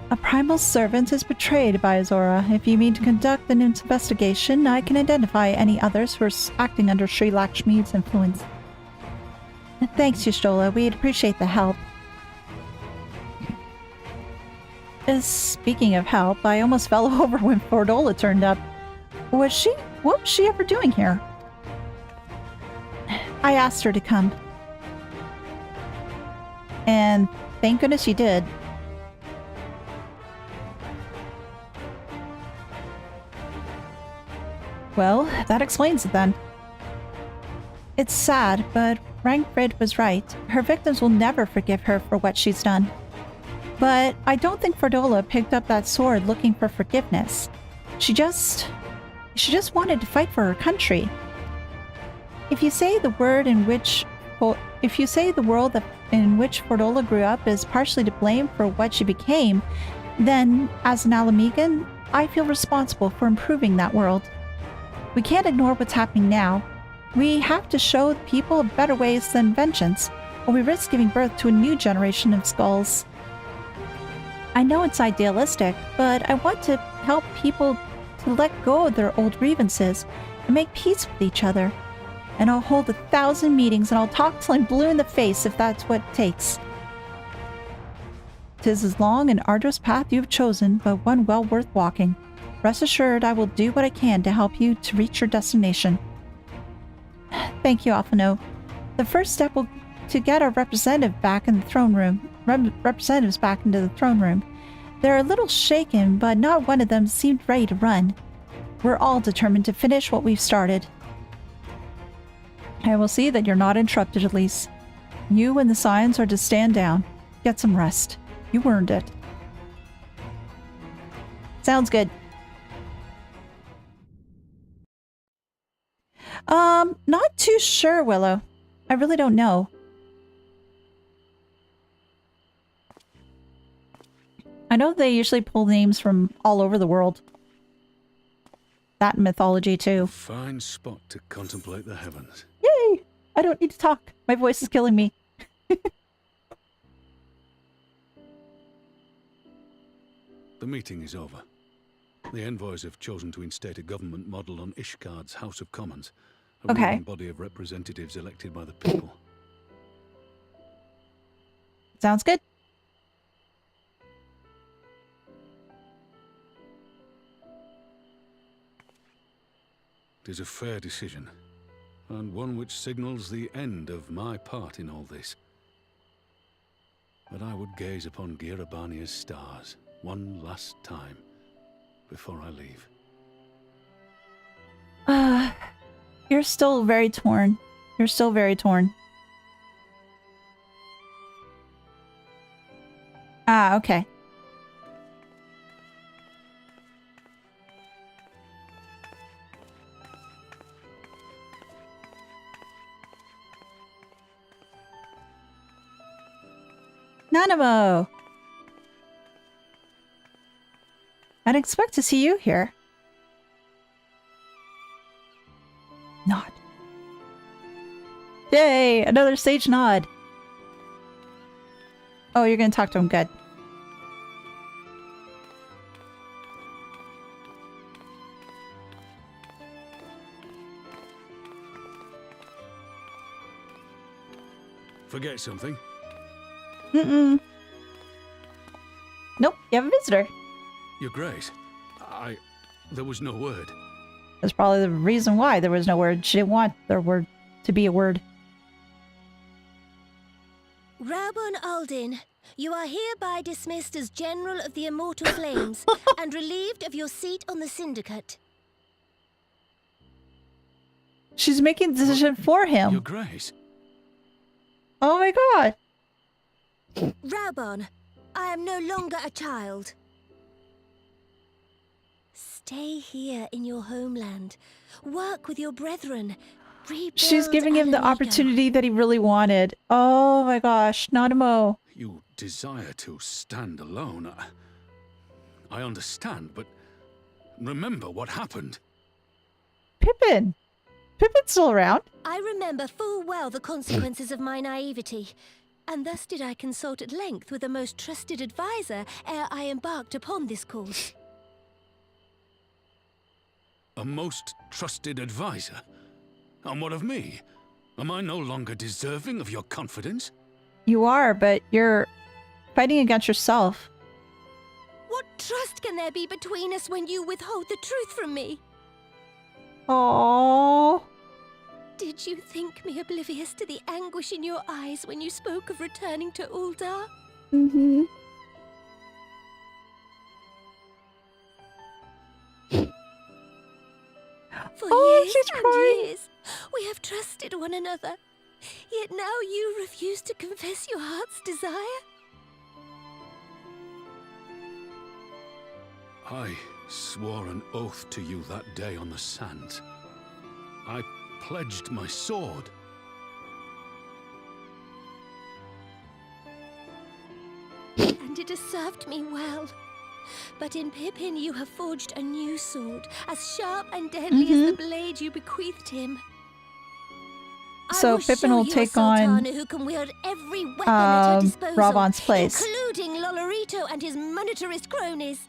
A primal servant is betrayed by Azora. If you mean to conduct an investigation, I can identify any others who are acting under Sri Lakshmi's influence. Thanks, Y'shtola. We'd appreciate the help. Speaking of help, I almost fell over when Fordola turned up. What was she ever doing here? I asked her to come. And thank goodness she did. Well, that explains it then. It's sad, but Rankfrid was right. Her victims will never forgive her for what she's done. But I don't think Fordola picked up that sword looking for forgiveness. She just wanted to fight for her country. If you say the world in which Fordola grew up is partially to blame for what she became, then as an Alamegan, I feel responsible for improving that world. We can't ignore what's happening now. We have to show people better ways than vengeance, or we risk giving birth to a new generation of skulls. I know it's idealistic, but I want to help people to let go of their old grievances and make peace with each other. And I'll hold 1,000 meetings and I'll talk till I'm blue in the face if that's what it takes. 'Tis a long and arduous path you have chosen, but one well worth walking. Rest assured I will do what I can to help you to reach your destination. Thank you, Alphinaud. The first step will to get our representatives back into the throne room. They're a little shaken, but not one of them seemed ready to run. We're all determined to finish what we've started. I will see that you're not interrupted, at least. You and the Scions are to stand down. Get some rest. You earned it. Sounds good. Not too sure, Willow. I really don't know. I know they usually pull names from all over the world. That and mythology, too. Fine spot to contemplate the heavens. Yay! I don't need to talk. My voice is killing me. The meeting is over. The envoys have chosen to instate a government model on Ishgard's House of Commons, a ruling body of representatives elected by the people. Sounds good. It is a fair decision, and one which signals the end of my part in all this. But I would gaze upon Girabania's stars one last time before I leave. You're still very torn. You're still very torn. Ah, okay. Nanamo! I'd expect to see you here. Nod. Yay! Another sage nod. Oh, you're gonna talk to him. Good. Forget something? Mm-mm. Nope, you have a visitor. Your Grace, there was no word. That's probably the reason why there was no word. She didn't want their word to be a word. Raubon Aldin, you are hereby dismissed as General of the Immortal Flames and relieved of your seat on the Syndicate. She's making the decision for him. Your Grace. Oh my god. Raubon, I am no longer a child. Stay here in your homeland. Work with your brethren. Rebuild She's giving him the Alamigo. opportunity that he really wanted. Oh my gosh, Nanamo. You desire to stand alone. I understand, but remember what happened. Pippin! Pippin's still around. I remember full well the consequences of my naivety, and thus did I consult at length with a most trusted advisor ere I embarked upon this course. A most trusted advisor? And what of me? Am I no longer deserving of your confidence? You are, but you're fighting against yourself. What trust can there be between us when you withhold the truth from me? Oh. Did you think me oblivious to the anguish in your eyes when you spoke of returning to Uldar? Mm-hmm. For she's years crying. and years, we have trusted one another. Yet now you refuse to confess your heart's desire? I swore an oath to you that day on the sands. I pledged my sword. And it has served me well. But in Pippin you have forged a new sword, as sharp and deadly as the blade you bequeathed him. So Pippin will take on who can wield every weapon at her disposal, Ravon's place. including Lolorito and his monetarist cronies.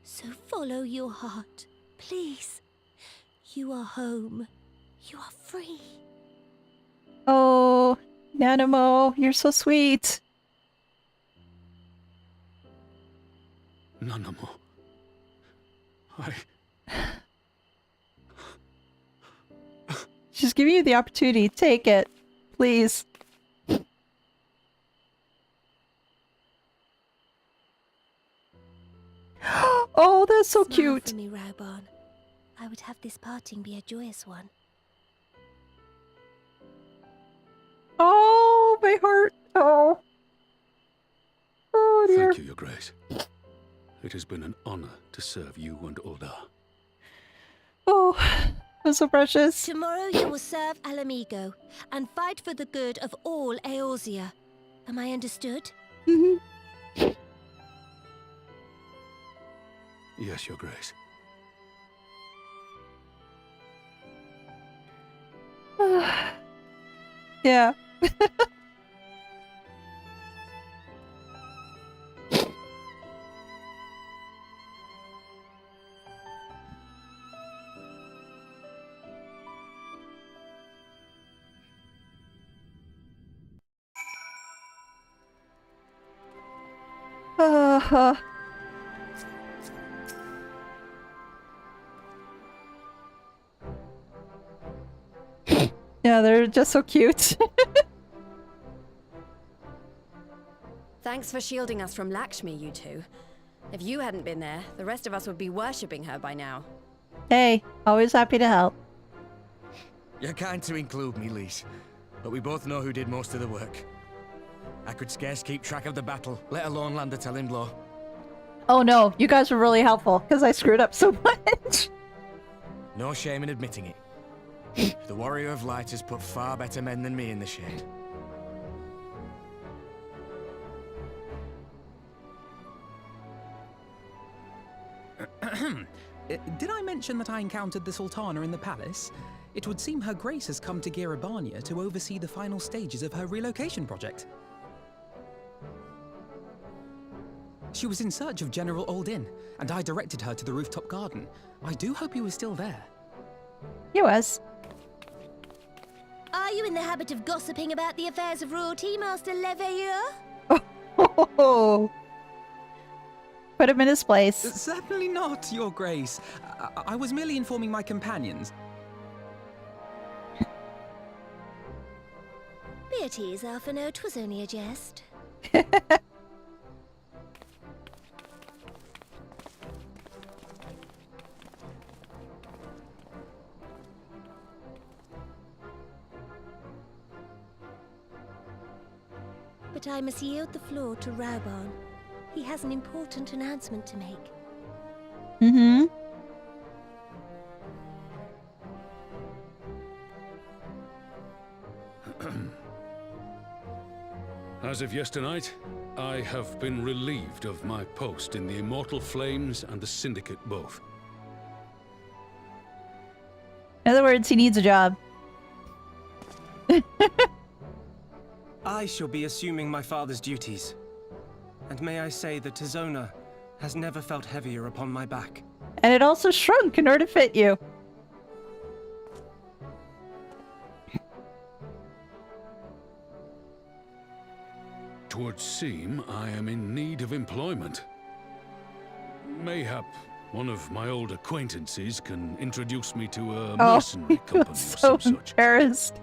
So follow your heart, please. You are home. You are free. Oh, Nanamo, you're so sweet. Nanamo. She's giving you the opportunity. Take it, please. Oh, that's so Smile cute. for me, Raubon. I would have this parting be a joyous one. Oh, my heart. Oh. Oh, dear. Thank you, Your Grace. It has been an honor to serve you and Uldar. Oh, that's so precious. Tomorrow you will serve Alamigo and fight for the good of all Eorzea. Am I understood? Yes, Your Grace. Yeah. Yeah, they're just so cute. Thanks for shielding us from Lakshmi, you two. If you hadn't been there, the rest of us would be worshipping her by now. Hey, always happy to help. You're kind to include me, Lise, but we both know who did most of the work. I could scarce keep track of the battle, let alone land a telling blow. Oh no, you guys were really helpful, because I screwed up so much. No shame in admitting it. The Warrior of Light has put far better men than me in the shade. Did I mention that I encountered the Sultana in the palace? It would seem Her Grace has come to Girabania to oversee the final stages of her relocation project. She was in search of General Oldin, and I directed her to the rooftop garden. I do hope he was still there. He was. Are you in the habit of gossiping about the affairs of royalty, Master Leveilleur? Oh. Put him in his place. Certainly not, Your Grace. I was merely informing my companions. Be at ease, Alphinaud. 'Twas only a jest. But I must yield the floor to Raubon. He has an important announcement to make. Mm-hmm. As of yesternight, I have been relieved of my post in the Immortal Flames and the Syndicate both. In other words, he needs a job. I shall be assuming my father's duties. And may I say that Tizona has never felt heavier upon my back. And it also shrunk in order to fit you. Twould seem I am in need of employment. Mayhap one of my old acquaintances can introduce me to a mercenary company so of some such. Embarrassed.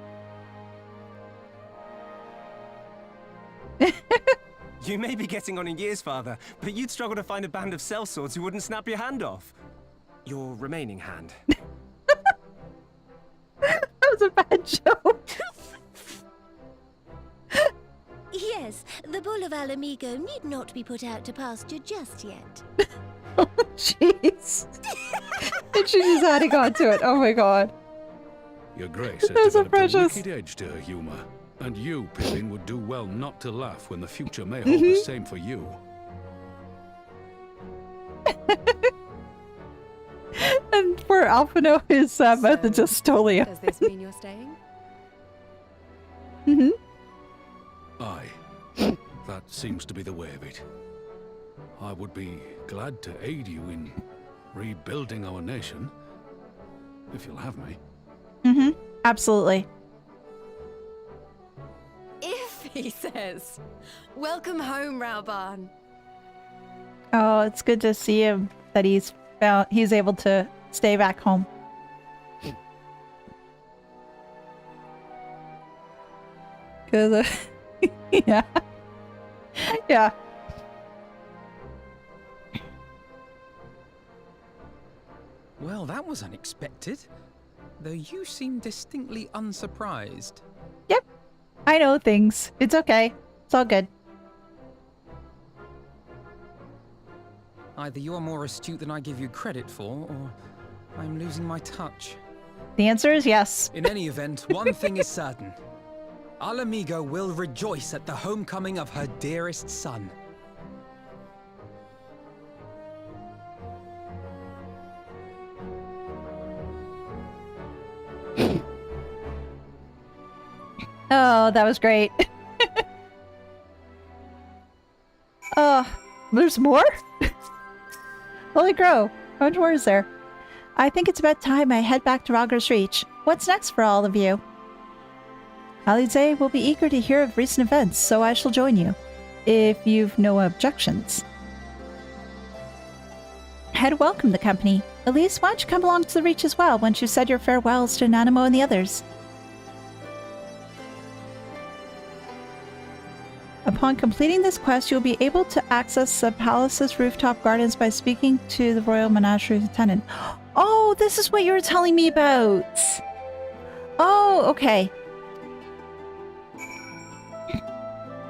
You may be getting on in years, father, but you'd struggle to find a band of sellswords who wouldn't snap your hand off. Your remaining hand. That was a bad joke. Yes, the bull of Alamigo need not be put out to pasture just yet. Oh, jeez. And she's just adding on to it. Oh my god. Your Grace has That's so developed a precious. wicked edge to her humor. And you, Pippin, would do well not to laugh when the future may hold the same for you. And poor Alphinaud, his method just totally. Does this mean you're staying? Mm-hmm. Aye. That seems to be the way of it. I would be glad to aid you in rebuilding our nation, if you'll have me. Mm-hmm. Absolutely. If, he says. Welcome home, Rauban. Oh, it's good to see him that he's able to stay back home. Cause yeah. Yeah. Well, that was unexpected. Though you seem distinctly unsurprised. Yep. I know things. It's okay. It's all good. Either you're more astute than I give you credit for, or I'm losing my touch. The answer is yes. In any event, one thing is certain. Alamigo will rejoice at the homecoming of her dearest son. Oh, that was great. Oh, there's more? Holy crow. How much more is there? I think it's about time I head back to Rogger's Reach. What's next for all of you? Alize will be eager to hear of recent events, so I shall join you, if you've no objections. I'd welcome the company. Elise, why don't you come along to the Reach as well once you've said your farewells to Nanamo and the others? Upon completing this quest, you'll be able to access the palace's rooftop gardens by speaking to the Royal Menagerie Lieutenant. Oh, this is what you were telling me about! Oh, okay.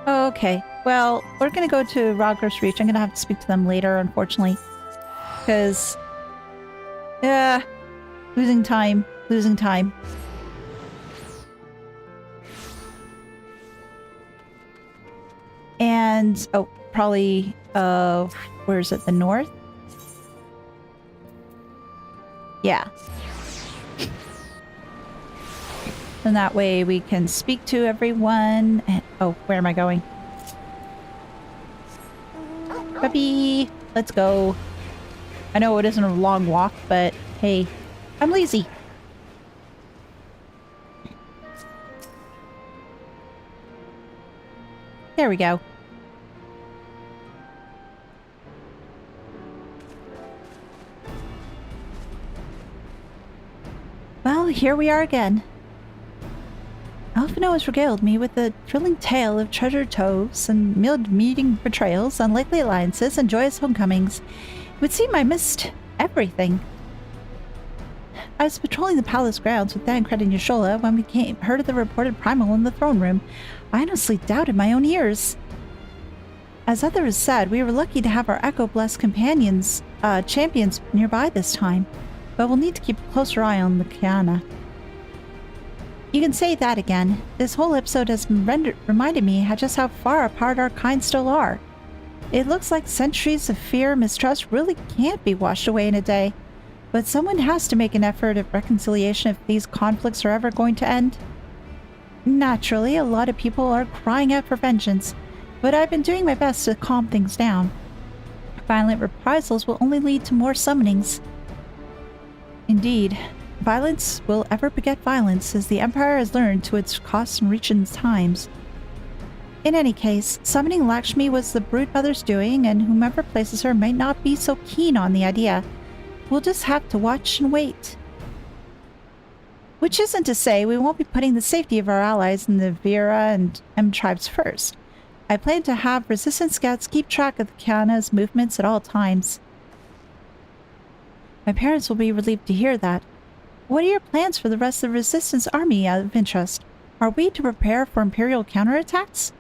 Okay, well, we're gonna go to Rogger's Reach. I'm gonna have to speak to them later, unfortunately. Because... yeah, losing time. Losing time. And, oh, probably, where is it? The north? Yeah. And that way we can speak to everyone. And, oh, where am I going? Puppy, let's go. I know it isn't a long walk, but hey, I'm lazy. There we go. Well, here we are again. Alphinaud has regaled me with a thrilling tale of treasure troves and meeting betrayals, unlikely alliances, and joyous homecomings. It would seem I missed everything. I was patrolling the palace grounds with Thancred and Yashola when we heard of the reported primal in the throne room. I honestly doubted my own ears. As others said, we were lucky to have our Echo-blessed champions nearby this time, but we'll need to keep a closer eye on the Kiana. You can say that again. This whole episode has reminded me just how far apart our kind still are. It looks like centuries of fear and mistrust really can't be washed away in a day. But someone has to make an effort at reconciliation if these conflicts are ever going to end. Naturally, a lot of people are crying out for vengeance, but I've been doing my best to calm things down. Violent reprisals will only lead to more summonings. Indeed, violence will ever beget violence, as the Empire has learned to its cost in recent times. In any case, summoning Lakshmi was the Broodmother's doing, and whomever places her might not be so keen on the idea. We'll just have to watch and wait. Which isn't to say we won't be putting the safety of our allies in the Vera and M tribes first. I plan to have resistance scouts keep track of the Kiana's movements at all times. My parents will be relieved to hear that. What are your plans for the rest of the resistance army out of interest? Are we to prepare for Imperial counterattacks?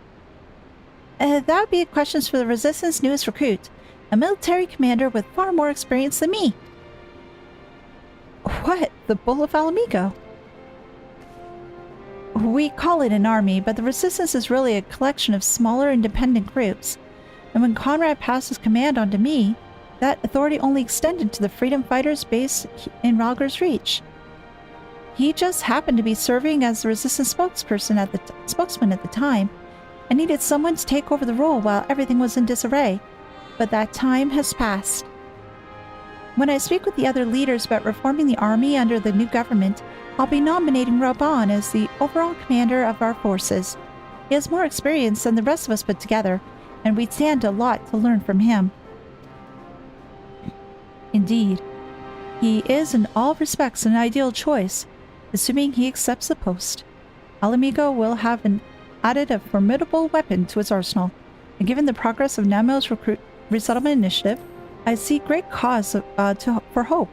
That would be questions for the resistance newest recruit, a military commander with far more experience than me. What? The Bull of Alamigo? We call it an army, but the resistance is really a collection of smaller independent groups. And when Conrad passed his command on to me, that authority only extended to the freedom fighters based in Ralger's Reach. He just happened to be serving as the resistance spokesman at the time, and needed someone to take over the role while everything was in disarray. But that time has passed. When I speak with the other leaders about reforming the army under the new government, I'll be nominating Raban as the overall commander of our forces. He has more experience than the rest of us put together, and we stand a lot to learn from him. Indeed, he is in all respects an ideal choice, assuming he accepts the post. Alamigo will have added a formidable weapon to its arsenal, and given the progress of Nemo's resettlement initiative, I see great cause for hope.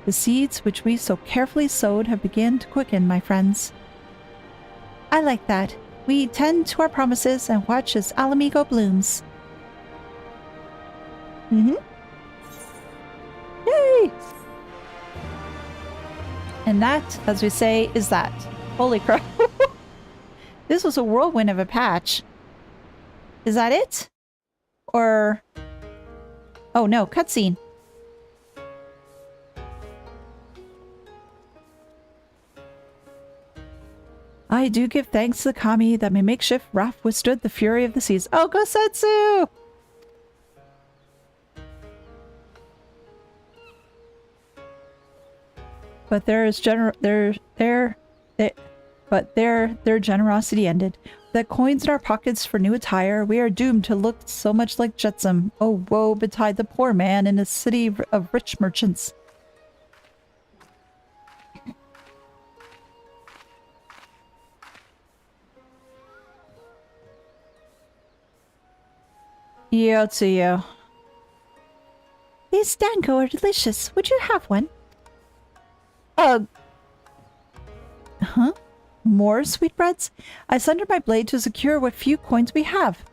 The seeds which we so carefully sowed have begun to quicken, my friends. I like that. We tend to our promises and watch as Alamigo blooms. Yay! And that, as we say, is that. Holy crap. This was a whirlwind of a patch. Is that it? Or... oh no, cutscene. I do give thanks to the kami that my makeshift raft withstood the fury of the seas. Oh, Gosetsu! But their generosity ended. With coins in our pockets for new attire, we are doomed to look so much like Jetsam. Oh, woe betide the poor man in a city of rich merchants. Yotsuyo. These dango are delicious. Would you have one? Huh? More sweetbreads? I sundered my blade to secure what few coins we have.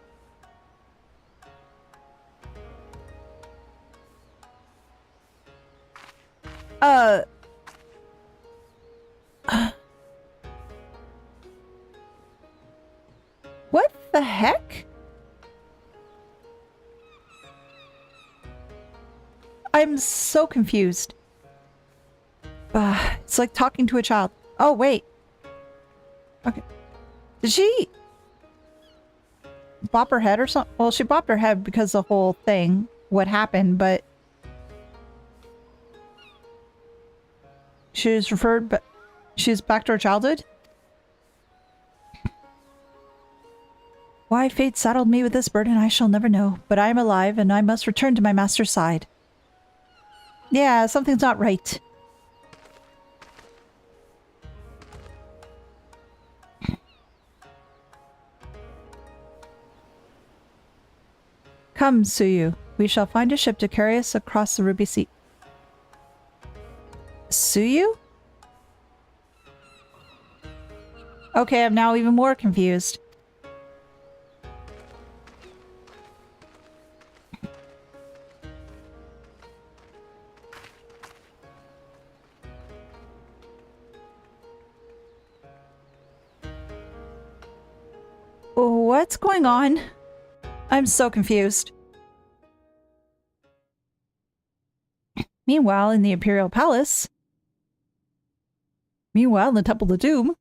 What the heck? I'm so confused. It's like talking to a child. Oh, wait. Okay. Did she bop her head or something? Well, she bopped her head because the whole thing, what happened, but she was referred, but she's back to her childhood? Why fate saddled me with this burden I shall never know, but I am alive and I must return to my master's side. Yeah, something's not right. Come, Suyu. We shall find a ship to carry us across the Ruby Sea. Suyu? Okay, I'm now even more confused. What's going on? I'm so confused. Meanwhile, in the Imperial Palace. Meanwhile, in the Temple of Doom.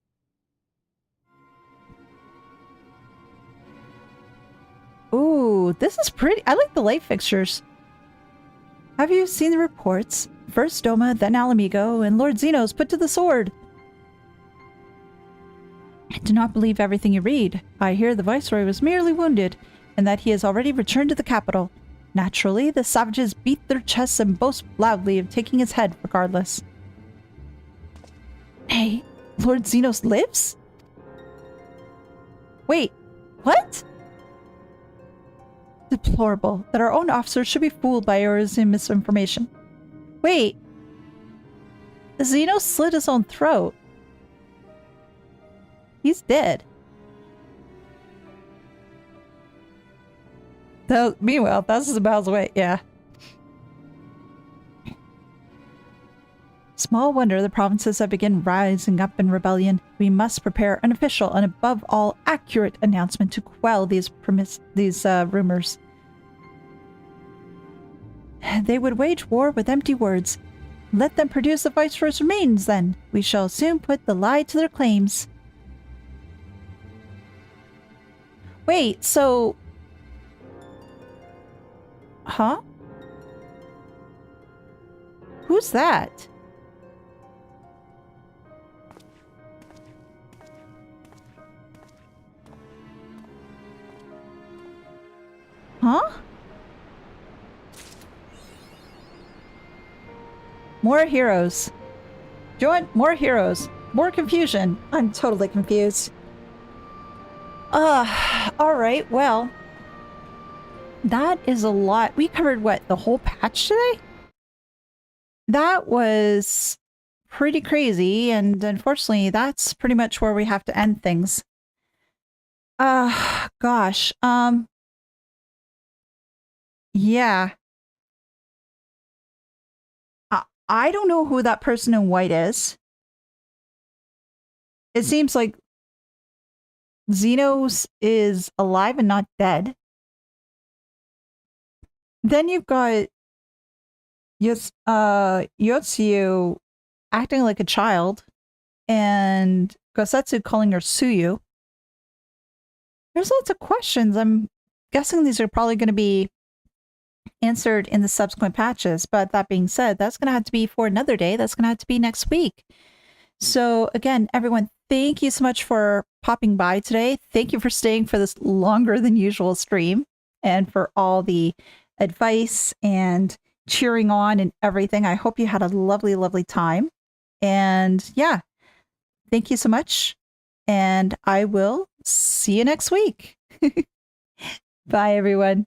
Ooh, this is pretty. I like the light fixtures. Have you seen the reports? First Doma, then Alamigo, and Lord Zenos put to the sword. I do not believe everything you read. I hear the Viceroy was merely wounded, and that he has already returned to the capital. Naturally, the savages beat their chests and boast loudly of taking his head regardless. Hey, Lord Zenos lives? Wait, what? Deplorable that our own officers should be fooled by errors in misinformation. Wait. Zenos slit his own throat. He's dead. Meanwhile, thousands of miles away, yeah. Small wonder the provinces have begun rising up in rebellion. We must prepare an official and above all accurate announcement to quell these rumors. They would wage war with empty words. Let them produce the Viceroy's remains then. We shall soon put the lie to their claims. Wait, so... Huh? Who's that? Huh? More heroes. Join more heroes. More confusion. I'm totally confused. Alright, well. That is a lot. We covered, what, the whole patch today? That was pretty crazy, and unfortunately, that's pretty much where we have to end things. Gosh. Yeah. I don't know who that person in white is. It seems like Zenos is alive and not dead. Then you've got Yotsuyu acting like a child and Gosetsu calling her Suyu. There's lots of questions. I'm guessing these are probably going to be answered in the subsequent patches, but that being said, that's going to have to be for another day. That's going to have to be next week. So again, everyone, thank you so much for popping by today. Thank you for staying for this longer than usual stream and for all the advice and cheering on and everything. I hope you had a lovely, lovely time. And yeah, thank you so much. And I will see you next week. Bye, everyone.